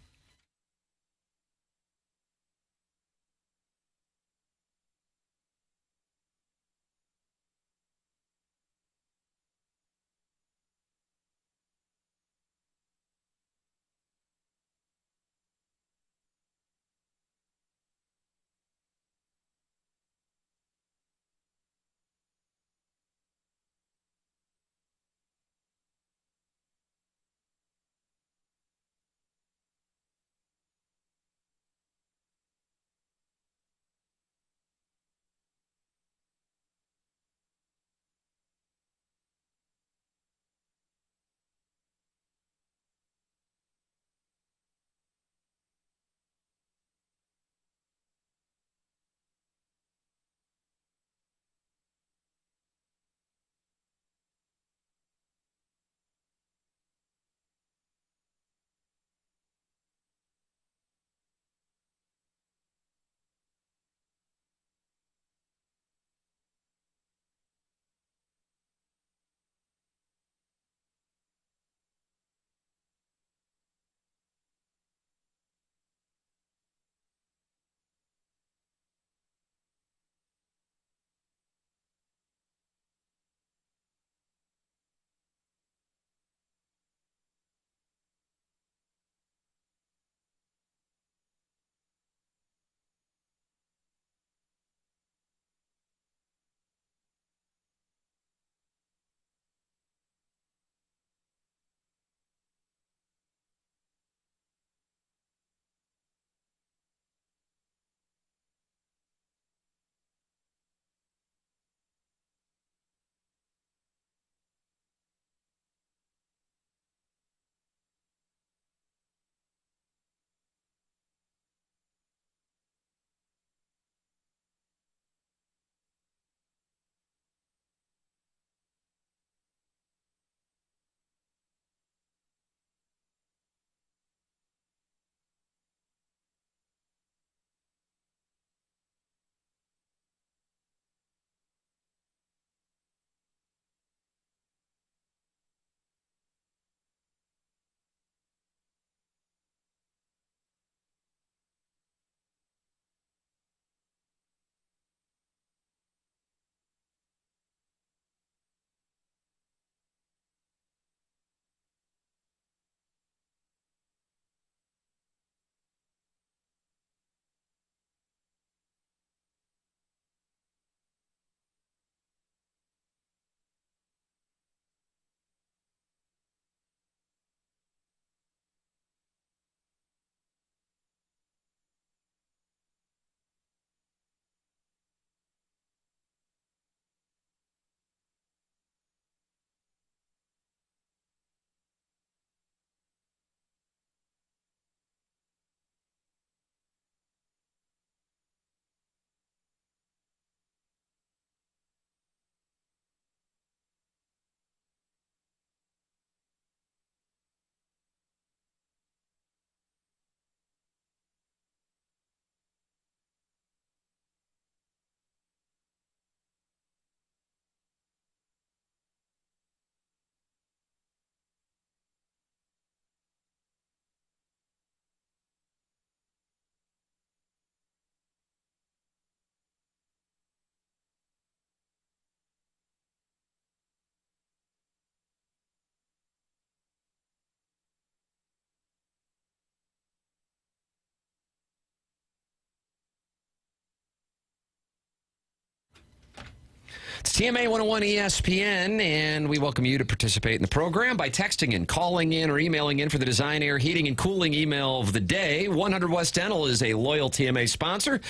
It's TMA 101 ESPN, and we welcome you to participate in the program by texting in, calling in, or emailing in for the Design, Air, Heating, and Cooling email of the day. 100 West Dental is a loyal TMA sponsor.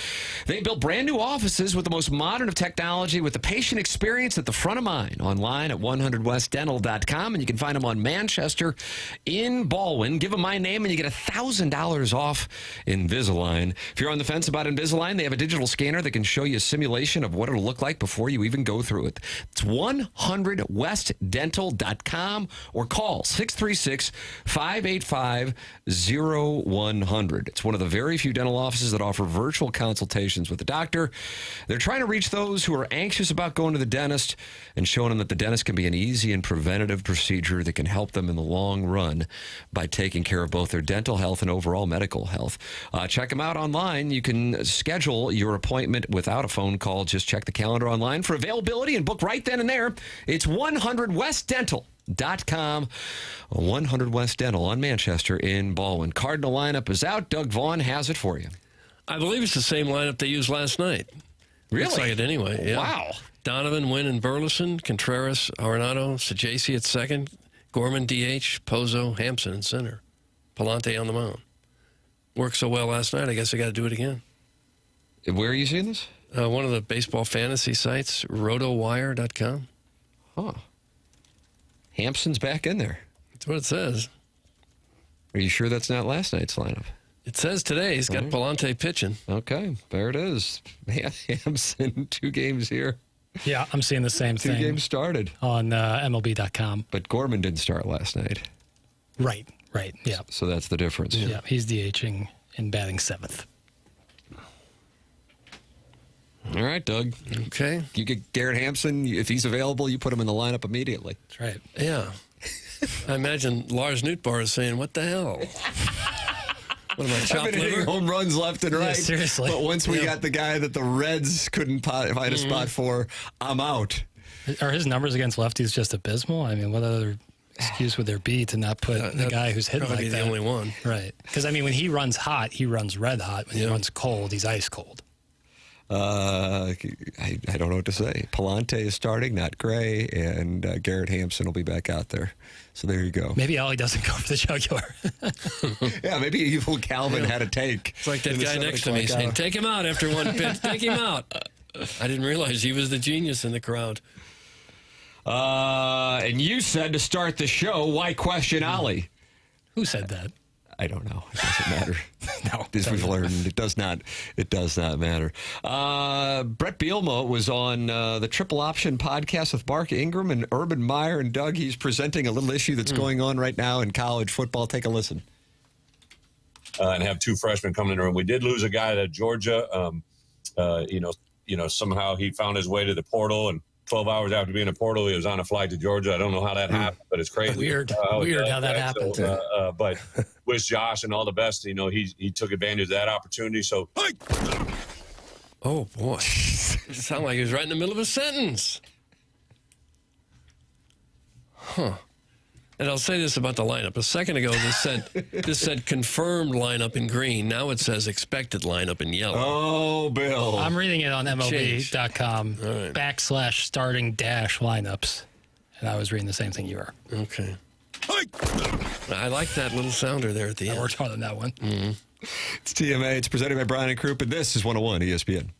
They built brand new offices with the most modern of technology with the patient experience at the front of mind. Online at 100westdental.com, and you can find them on Manchester in Baldwin. Give them my name, and you get $1,000 off Invisalign. If you're on the fence about Invisalign, they have a digital scanner that can show you a simulation of what it'll look like before you even go through it. It's 100westdental.com or call 636-585-0100. It's one of the very few dental offices that offer virtual consultations with the doctor. They're trying to reach those who are anxious about going to the dentist and showing them that the dentist can be an easy and preventative procedure that can help them in the long run by taking care of both their dental health and overall medical health. Check them out online. You can schedule your appointment without a phone call. Just check the calendar online for availability and book right then and there. It's 100westdental.com. 100 West Dental on Manchester in Baldwin. Cardinal lineup is out. Doug Vaughn has it for you. I believe it's the same lineup they used last night. Really? Looks like it anyway. Yeah. Wow. Donovan, Wynn, and Burleson, Contreras, Arenado, Sajasi at second, Gorman, DH, Pozo, Hampson in center, Palante on the mound. Worked so well last night, I guess I got to do it again. Where are you seeing this? One of the baseball fantasy sites, rotowire.com. Huh. Hampson's back in there. That's what it says. Are you sure that's not last night's lineup? It says today he's got Palante pitching. Okay, there it is. Hampson, 2 games here. Yeah, I'm seeing the same 2 thing. 2 games started. On MLB.com. But Gorman didn't start last night. Right, yeah. So that's the difference. Yeah, he's DHing and batting 7th. All right, Doug. Okay. You get Garrett Hampson. If he's available, you put him in the lineup immediately. That's right. Yeah. I imagine Lars Nootbaar is saying, what the hell? What am I, chopped I've been hitting liver? home runs left and right. Yeah, seriously. But once we got the guy that the Reds couldn't find a spot for, I'm out. Are his numbers against lefties just abysmal? I mean, what other excuse would there be to not put the guy who's hitting like Probably that? the only one. Right. Because, I mean, when he runs hot, he runs red hot. When he runs cold, he's ice cold. I don't know what to say. Palante is starting, not Gray, and Garrett Hampson will be back out there. So there you go. Maybe Ollie doesn't go for the jugular. Yeah, maybe evil Calvin had a take. It's like that guy next to me saying, take him out after one pitch. Take him out. I didn't realize he was the genius in the crowd. And you said to start the show, why question Ollie? Who said that? I don't know. It doesn't matter. No. As we've learned, it does not matter. Brett Bielema was on the Triple Option podcast with Mark Ingram and Urban Meyer. And Doug, he's presenting a little issue that's going on right now in college football. Take a listen. And have 2 freshmen coming in the room. We did lose a guy to Georgia. Somehow he found his way to the portal, and 12 hours after being in a portal, he was on a flight to Georgia. I don't know how that happened, but it's crazy. Weird how that happened. So, but wish Josh and all the best. You know, he took advantage of that opportunity. So, Oh, boy. It sounded like he was right in the middle of a sentence. Huh. And I'll say this about the lineup. A second ago, this said confirmed lineup in green. Now it says expected lineup in yellow. Oh, Bill. I'm reading it on MLB.com Right. /starting -lineups. And I was reading the same thing you were. Okay. I like that little sounder there at the end. I worked hard on that one. Mm-hmm. It's TMA. It's presented by Brian and Croup, and this is 101 ESPN.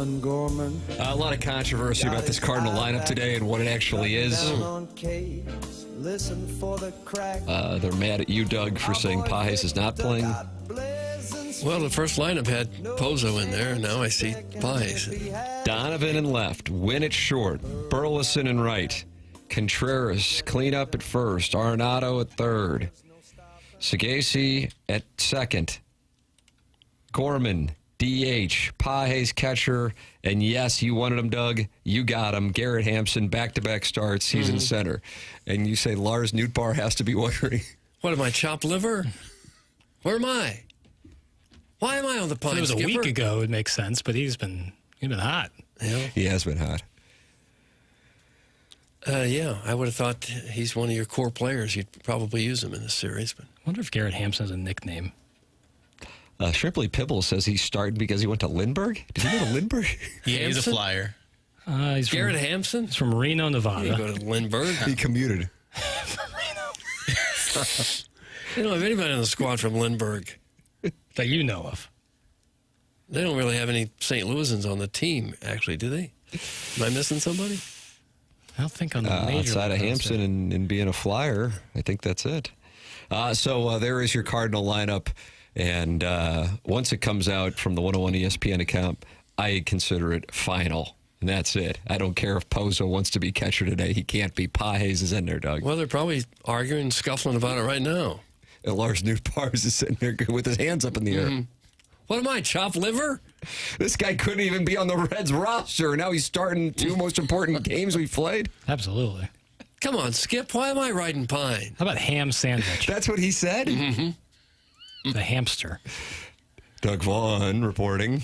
Nolan Gorman. A lot of controversy about this Cardinal lineup today and what it actually is. They're mad at you, Doug, for saying Pages is not playing. Well, the first lineup had Pozo in there, and now I see Pages. Donovan in left, Win at short, Burleson in right, Contreras clean up at first, Arenado at third, Sagasi at second, Gorman, DH, Pages catcher, and yes, you wanted him, Doug. You got him. Garrett Hampson, back-to-back starts. He's in center. And you say Lars Nootbaar has to be wondering. What am I, chopped liver? Where am I? Why am I on the pine? If it was skipper? a week ago, it makes sense, but he's been hot. Yeah. He has been hot. Yeah, I would have thought he's one of your core players. You'd probably use him in this series. But I wonder if Garrett Hampson has a nickname. Shrimply Pibble says he started because he went to Lindbergh. Did he go to Lindbergh? Yeah, he's a flyer. He's Garrett from, Hampson? He's from Reno, Nevada. You go to Lindbergh? He commuted. They don't have anybody on the squad from Lindbergh. That you know of. They don't really have any St. Louisans on the team, actually, do they? Am I missing somebody? I don't think on the major outside of league Hampson and being a flyer, I think that's it. So there is your Cardinal lineup. And once it comes out from the 101 ESPN account, I consider it final. And that's it. I don't care if Pozo wants to be catcher today. He can't be. Pages is in there, Doug. Well, they're probably arguing, scuffling about it right now. And Lars Nootbaar is sitting there with his hands up in the air. What am I, chopped liver? This guy couldn't even be on the Reds roster. Now he's starting two most important games we've played. Absolutely. Come on, Skip. Why am I riding pine? How about ham sandwich? That's what he said? The hamster. Doug Vaughn reporting.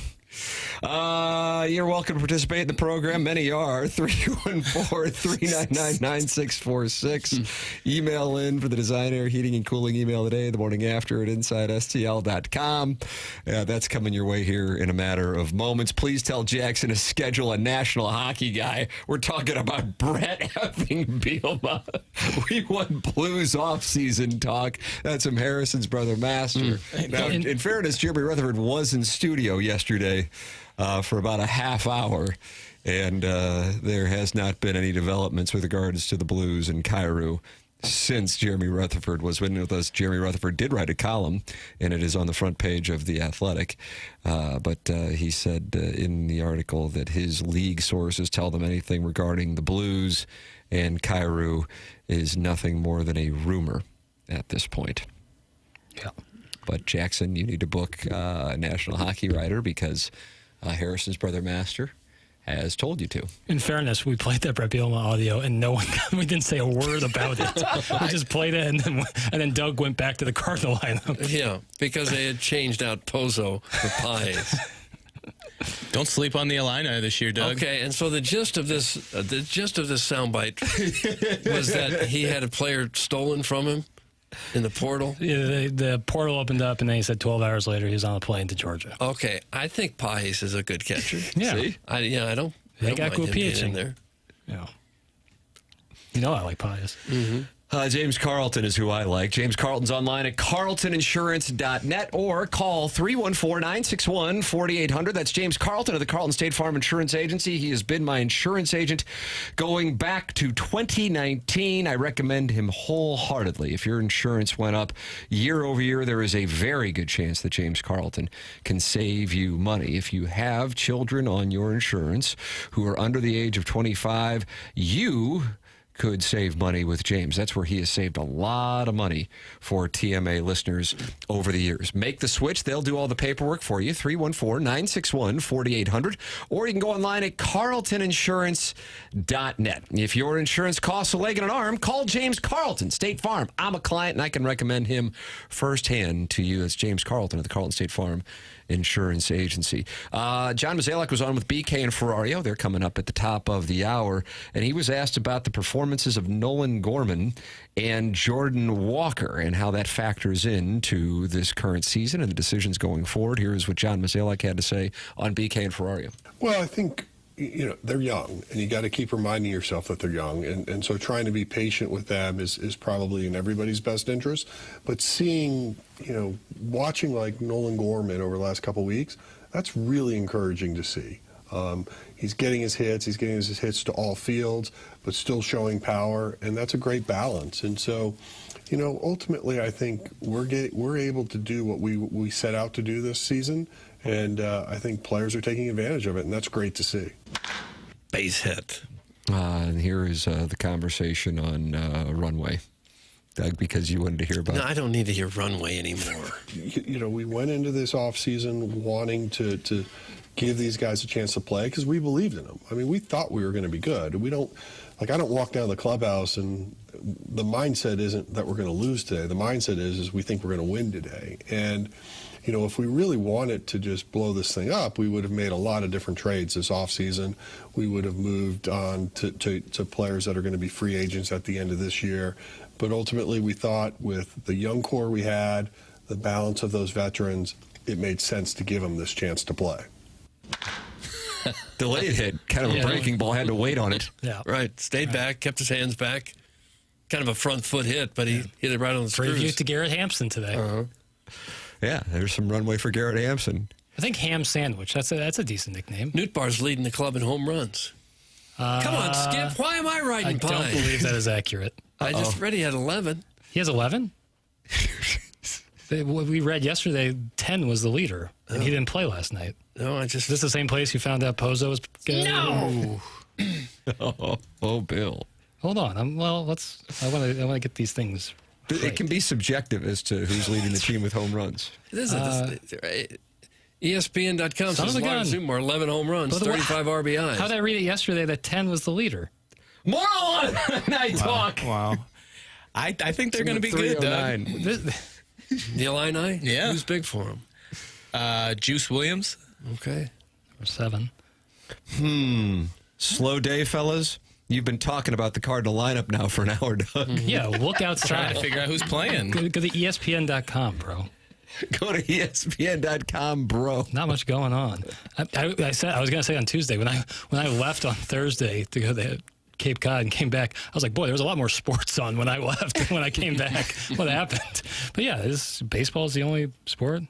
You're welcome to participate in the program. Many are. 314-399-9646. Email in for the Design, Air, Heating, and Cooling email today, the morning after at InsideSTL.com. That's coming your way here in a matter of moments. Please tell Jackson to schedule a National Hockey guy. We're talking about Brett effing Bielema. We want Blues off-season talk. That's from Harrison's brother, Master. Now, in fairness, Jeremy Rutherford was in studio yesterday for about a half hour, and there has not been any developments with regards to the Blues and Cairo since Jeremy Rutherford was with us. Jeremy Rutherford did write a column, and it is on the front page of The Athletic, but he said in the article that his league sources tell them anything regarding the Blues and Cairo is nothing more than a rumor at this point. Yeah. But Jackson, you need to book a National Hockey writer because Harrison's brother Master has told you to. In fairness, we played that Brett Bielema audio, and we didn't say a word about it. We just played it, and then Doug went back to the Cardinal lineup. Yeah, because they had changed out Pozo for Pages. Don't sleep on the Illini this year, Doug. Okay, and so the gist of this soundbite was that he had a player stolen from him in the portal. Yeah, the portal opened up, and then he said 12 hours later he was on a plane to Georgia. Okay, I think Pages is a good catcher. Yeah. See? I don't They got mind him being pitching in there. Yeah. You know I like Pages. Mm-hmm. James Carlton is who I like. James Carlton's online at carltoninsurance.net or call 314-961-4800. That's James Carlton of the Carlton State Farm Insurance Agency. He has been my insurance agent going back to 2019. I recommend him wholeheartedly. If your insurance went up year over year, there is a very good chance that James Carlton can save you money. If you have children on your insurance who are under the age of 25, you could save money with James. That's where he has saved a lot of money for TMA listeners over the years. Make the switch. They'll do all the paperwork for you. 314-961-4800. Or you can go online at carltoninsurance.net. If your insurance costs a leg and an arm, call James Carlton, State Farm. I'm a client, and I can recommend him firsthand to you. It's James Carlton of the Carlton State Farm Insurance Agency. John Mozeliak was on with BK and Ferrario. They're coming up at the top of the hour, and he was asked about the performances of Nolan Gorman and Jordan Walker and how that factors into this current season and the decisions going forward. Here's what John Mozeliak had to say on BK and Ferrario. Well, I think, they're young, and you got to keep reminding yourself that they're young. And so trying to be patient with them is probably in everybody's best interest. But seeing, watching like Nolan Gorman over the last couple of weeks, that's really encouraging to see. He's getting his hits. He's getting his hits to all fields, but still showing power, and that's a great balance. And so, you know, ultimately, I think we're able to do what we set out to do this season, and I think players are taking advantage of it, and that's great to see. Base hit. And here is the conversation on runway. Doug, because you wanted to hear about. No, I don't need to hear runway anymore. You know, we went into this offseason wanting to give these guys a chance to play because we believed in them. I mean, we thought we were going to be good. We don't, like, I don't walk down the clubhouse and the mindset isn't that we're going to lose today. The mindset is we think we're going to win today. And, you know, if we really wanted to just blow this thing up, we would have made a lot of different trades this offseason. We would have moved on to players that are going to be free agents at the end of this year. But ultimately, we thought with the young core we had, the balance of those veterans, it made sense to give them this chance to play. Delayed hit, kind of a breaking ball, had to wait on it. Yeah, right. Stayed back, kept his hands back. Kind of a front foot hit, but he hit it right on the screws. Preview to Garrett Hampson today. Yeah, there's some runway for Garrett Hampson. I think Ham Sandwich. That's a decent nickname. Nootbaar's leading the club in home runs. Come on, Skip. Why am I riding pie? I don't believe that is accurate. I just read he had 11. He has 11? We read yesterday 10 was the leader, and he didn't play last night. No, Is this the same place you found out Pozo was going? No! Bill. Hold on. I want to get these things right. It can be subjective as to who's leading the team with home runs. It is. ESPN.com says Lars Zumar, 11 home runs, 35 RBIs. How did I read it yesterday that 10 was the leader? Moral on night talk. Wow. I think they're going to be good, Doug. The Illini? Yeah. Who's big for him? Juice Williams. Okay. Or 7. Slow day, fellas. You've been talking about the Cardinal lineup now for an hour, Doug. Yeah, look outside. Trying to figure out who's playing. Go to ESPN.com, bro. Go to ESPN.com, bro. Not much going on. I was going to say on Tuesday when I left on Thursday to go to Cape Cod and came back, I was like, boy, there was a lot more sports on when I left than when I came back. What happened? But yeah, baseball is the only sport.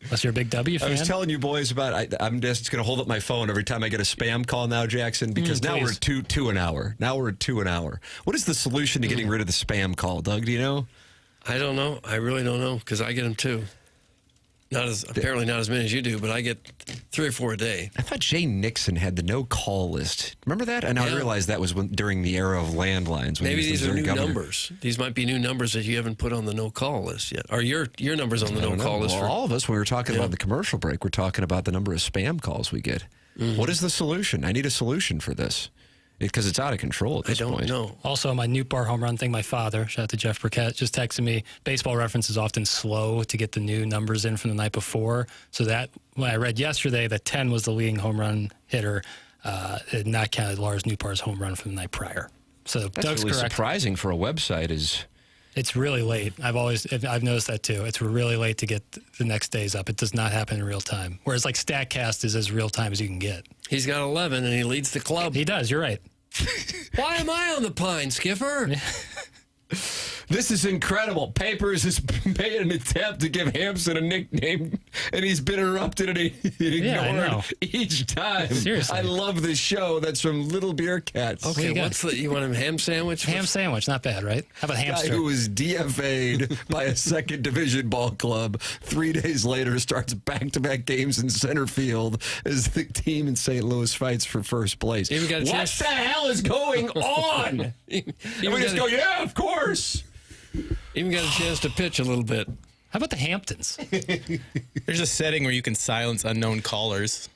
Unless you're a big W fan. I was telling you boys about. I'm just going to hold up my phone every time I get a spam call now, Jackson, because now we're at two an hour. Now we're at 2 an hour. What is the solution to getting rid of the spam call, Doug? Do you know? I don't know. I really don't know because I get them too. Apparently not as many as you do, but I get 3 or 4 a day. I thought Jay Nixon had the no-call list. Remember that? And I realized that was during the era of landlines. Maybe these are new numbers. These might be new numbers that you haven't put on the no-call list yet. Are your numbers on the no-call list? Well, all of us, when we were talking about the commercial break, we're talking about the number of spam calls we get. What is the solution? I need a solution for this. Because it's out of control at this point. I don't know. Also, my Nootbaar home run thing, my father, shout out to Jeff Burkett, just texted me, Baseball Reference is often slow to get the new numbers in from the night before. So that, when I read yesterday that 10 was the leading home run hitter, it not counted Lars Nootbaar's home run from the night prior. So that's Doug's really correct. Surprising for a website. It's really late. I've noticed that too. It's really late to get the next days up. It does not happen in real time. Whereas like StatCast is as real time as you can get. He's got 11 and he leads the club. He does. You're right. Why am I on the pine, Skipper? This is incredible. Papers has made an attempt to give Hampson a nickname, and he's been interrupted and ignored each time. Seriously. I love this show. That's from Little Beer Cats. Okay, you want him ham sandwich? Ham sandwich, not bad, right? How about hamster? Guy who was DFA'd by a second division ball club 3 days later starts back-to-back games in center field as the team in St. Louis fights for first place. What the hell is going on? And we just go, yeah, of course. Even got a chance to pitch a little bit. How about the Hamptons? There's a setting where you can silence unknown callers.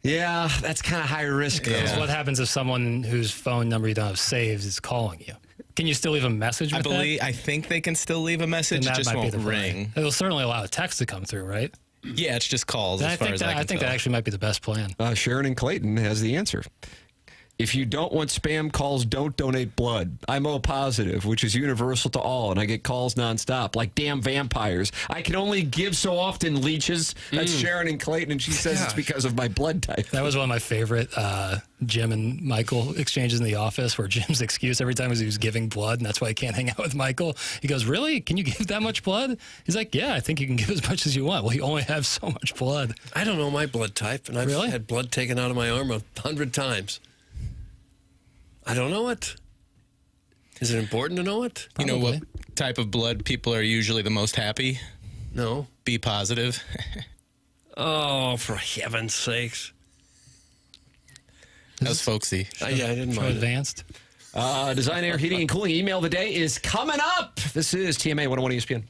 Yeah, that's kind of high risk, though. So what happens if someone whose phone number you don't have saved is calling you? Can you still leave a message with I think they can still leave a message. It just won't ring. It'll certainly allow a text to come through, right? Yeah, it's just calls I think that actually might be the best plan. Sharon and Clayton has the answer. If you don't want spam calls, don't donate blood. I'm O positive, which is universal to all, and I get calls nonstop, like damn vampires. I can only give so often, leeches. That's Sharon and Clayton, and she says it's because of my blood type. That was one of my favorite Jim and Michael exchanges in the office, where Jim's excuse every time was he was giving blood, and that's why he can't hang out with Michael. He goes, really? Can you give that much blood? He's like, yeah, I think you can give as much as you want. Well, you only have so much blood. I don't know my blood type, and I've had blood taken out of my arm 100 times. I don't know it. Is it important to know it? You know what type of blood people are usually the most happy? No. B positive. Oh, for heaven's sakes. That was folksy. Yeah, I didn't mind. Advanced. Design, Air, Heating, and Cooling email of the day is coming up. This is TMA 101 ESPN.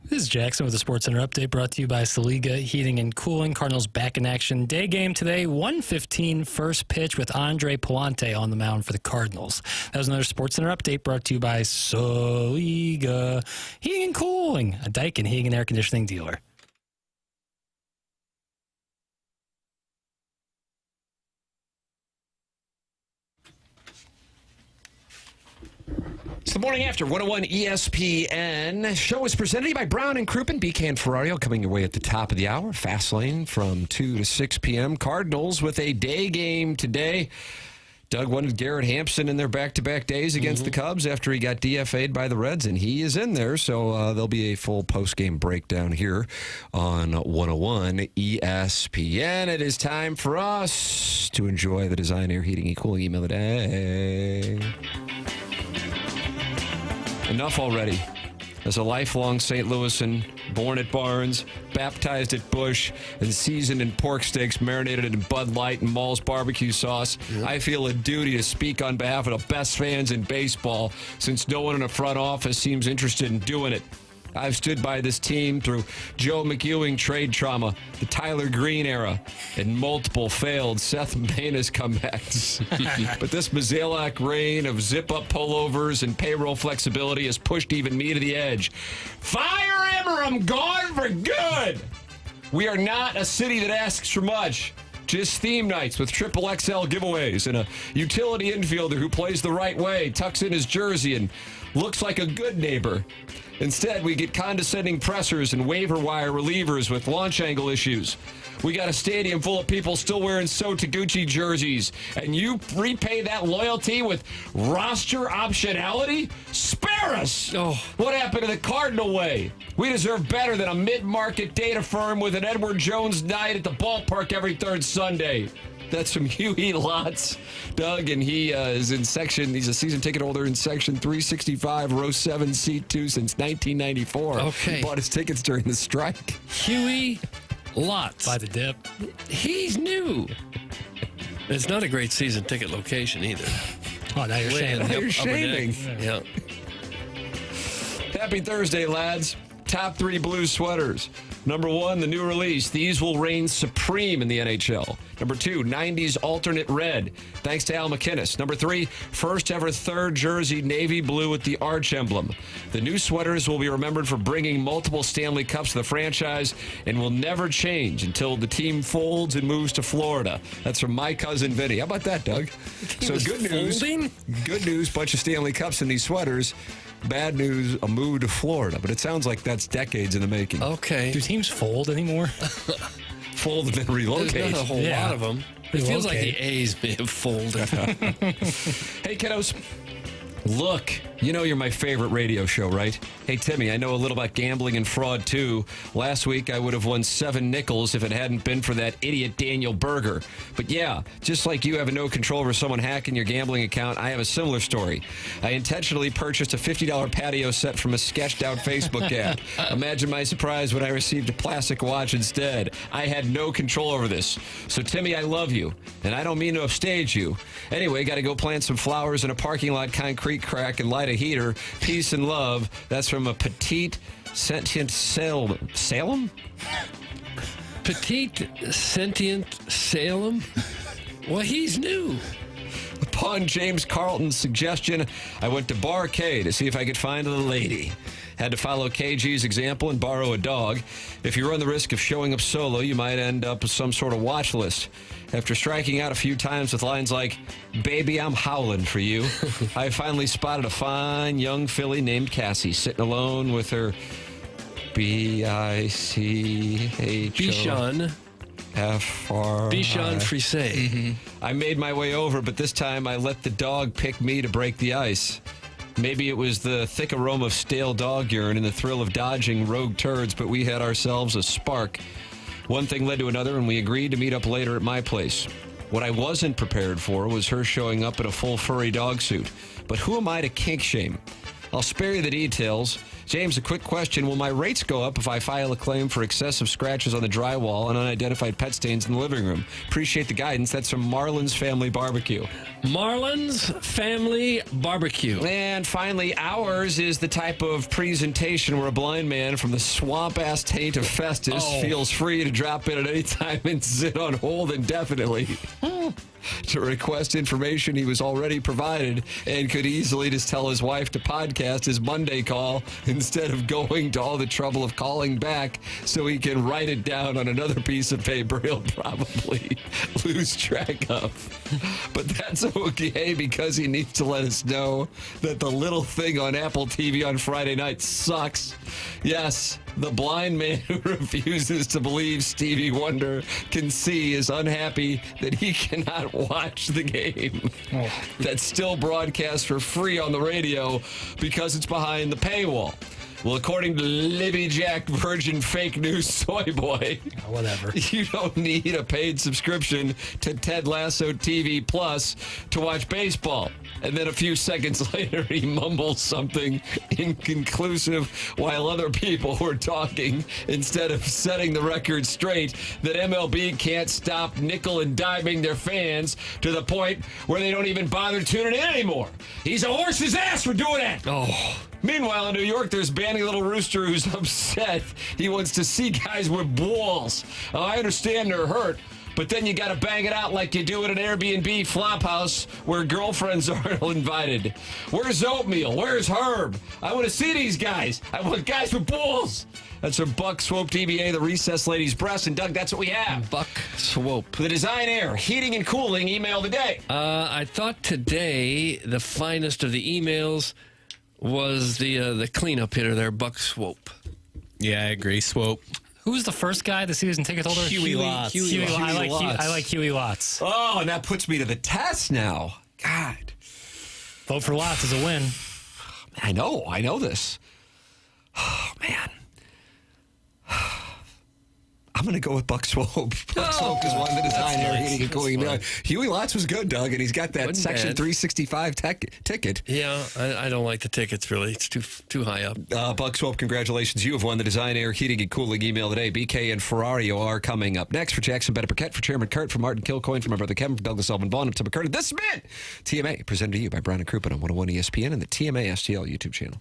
This is Jackson with the SportsCenter update brought to you by Saliga Heating and Cooling. Cardinals back in action. Day game today, 1:15 first pitch with Andre Palante on the mound for the Cardinals. That was another SportsCenter update brought to you by Saliga Heating and Cooling, a Daikin heating and air conditioning dealer. It's the morning after 101 ESPN. Show is presented to you by Brown and Crouppen, BK and Ferrario coming your way at the top of the hour. Fast lane from 2 to 6 p.m. Cardinals with a day game today. Doug wanted Garrett Hampson in their back-to-back days against the Cubs after he got DFA'd by the Reds, and he is in there, so there'll be a full post-game breakdown here on 101 ESPN. It is time for us to enjoy the Design Air Heating and Cooling email of the day. Enough already. As a lifelong St. Louisan, born at Barnes, baptized at Busch, and seasoned in pork steaks marinated in Bud Light and Maul's barbecue sauce, I feel a duty to speak on behalf of the best fans in baseball, since no one in the front office seems interested in doing it. I've stood by this team through Joe McEwing trade trauma, the Tyler Green era, and multiple failed Seth Manis comebacks. But this Mozeliak reign of zip-up pullovers and payroll flexibility has pushed even me to the edge. Fire him or I'm gone for good! We are not a city that asks for much. Just theme nights with triple XL giveaways and a utility infielder who plays the right way, tucks in his jersey, and looks like a good neighbor. Instead, we get condescending pressers and waiver wire relievers with launch angle issues. We got a stadium full of people still wearing So Taguchi jerseys, and you repay that loyalty with roster optionality? Spare us! What happened to the Cardinal way? We deserve better than a mid-market data firm with an Edward Jones night at the ballpark every third Sunday. That's from Huey Lotz, Doug, and he is in he's a season ticket holder in section 365, row 7, seat 2 since 1994. Okay. He bought his tickets during the strike. Huey Lotz. By the dip. He's new. It's not a great season ticket location either. Oh, now you're shaming. You're shaming. Yeah. Happy Thursday, lads. Top 3 blue sweaters. Number 1, the new release. These will reign supreme in the NHL. Number 2, 90s alternate red, thanks to Al McInnes. Number 3, first ever third jersey, navy blue with the arch emblem. The new sweaters will be remembered for bringing multiple Stanley Cups to the franchise and will never change until the team folds and moves to Florida. That's from my cousin Vinny. How about that, Doug? So good news. Folding? Good news, bunch of Stanley Cups in these sweaters. Bad news, a move to Florida. But it sounds like that's decades in the making. Okay. Do teams fold anymore? Fold and then relocate. There's not a whole lot of them. It feels like the A's may have folded. Hey, kiddos. Look, you know you're my favorite radio show, right? Hey, Timmy, I know a little about gambling and fraud, too. Last week, I would have won 7 nickels if it hadn't been for that idiot Daniel Berger. But yeah, just like you have no control over someone hacking your gambling account, I have a similar story. I intentionally purchased a $50 patio set from a sketched-out Facebook ad. Imagine my surprise when I received a plastic watch instead. I had no control over this. So, Timmy, I love you, and I don't mean to upstage you. Anyway, got to go plant some flowers in a parking lot concrete crack and light a heater. Peace and love. That's from a petite sentient Salem? Petite sentient Salem? Well, he's new. Upon James Carlton's suggestion, I went to Bar K to see if I could find a lady. Had to follow KG's example and borrow a dog. If you run the risk of showing up solo, you might end up with some sort of watch list. After striking out a few times with lines like, "Baby, I'm howling for you," I finally spotted a fine young filly named Cassie sitting alone with her Bichon. Bichon Frise. I made my way over, but this time I let the dog pick me to break the ice. Maybe it was the thick aroma of stale dog urine and the thrill of dodging rogue turds, but we had ourselves a spark. One thing led to another, and we agreed to meet up later at my place. What I wasn't prepared for was her showing up in a full furry dog suit. But who am I to kink shame? I'll spare you the details. James, a quick question. Will my rates go up if I file a claim for excessive scratches on the drywall and unidentified pet stains in the living room? Appreciate the guidance. That's from Marlon's Family Barbecue. Marlon's Family Barbecue. And finally, ours is the type of presentation where a blind man from the swamp-ass taint of Festus feels free to drop in at any time and sit on hold indefinitely to request information he was already provided and could easily just tell his wife to podcast his Monday call instead of going to all the trouble of calling back so he can write it down on another piece of paper he'll probably lose track of. But that's okay because he needs to let us know that the little thing on Apple TV on Friday night sucks. Yes, the blind man who refuses to believe Stevie Wonder can see is unhappy that he cannot watch the game. That's still broadcast for free on the radio because it's behind the paywall. Well, according to Libby Jack Virgin Fake News Soy Boy, whatever, you don't need a paid subscription to Ted Lasso TV Plus to watch baseball. And then a few seconds later, he mumbles something inconclusive while other people were talking instead of setting the record straight that MLB can't stop nickel and diming their fans to the point where they don't even bother tuning in anymore. He's a horse's ass for doing that. Meanwhile, in New York, there's Banny Little Rooster who's upset. He wants to see guys with balls. I understand they're hurt, but then you got to bang it out like you do at an Airbnb flop house where girlfriends aren't invited. Where's Oatmeal? Where's Herb? I want to see these guys. I want guys with balls. That's from Buck Swope DBA, the Recess Ladies Breast. And Doug, that's what we have. Buck Swope. The Design Air Heating and Cooling email today. I thought today the finest of the emails was the cleanup hitter there, Buck Swope. Yeah, I agree. Swope. Who was the first guy, the season ticket holder? Huey Lotz. I like Huey Lotz. Oh, and that puts me to the test now. God. Vote for Lotz is a win. I know this. Oh, man. I'm going to go with Buck Swope. Buck Swope is one of the Design Air Heating and Cooling email. Huey Lotz was good, Doug, and he's got that Section 365 ticket. Yeah, I don't like the tickets, really. It's too high up. Buck Swope, congratulations. You have won the Design Air Heating and Cooling email today. BK and Ferrario are coming up next. For Jackson Burkett, for Chairman Kurt, for Martin Kilcoyne, for my brother Kevin, for Douglas Elvin Vaughn, to McKernan. This has been TMA, presented to you by Brown and Crouppen on 101 ESPN and the TMA STL YouTube channel.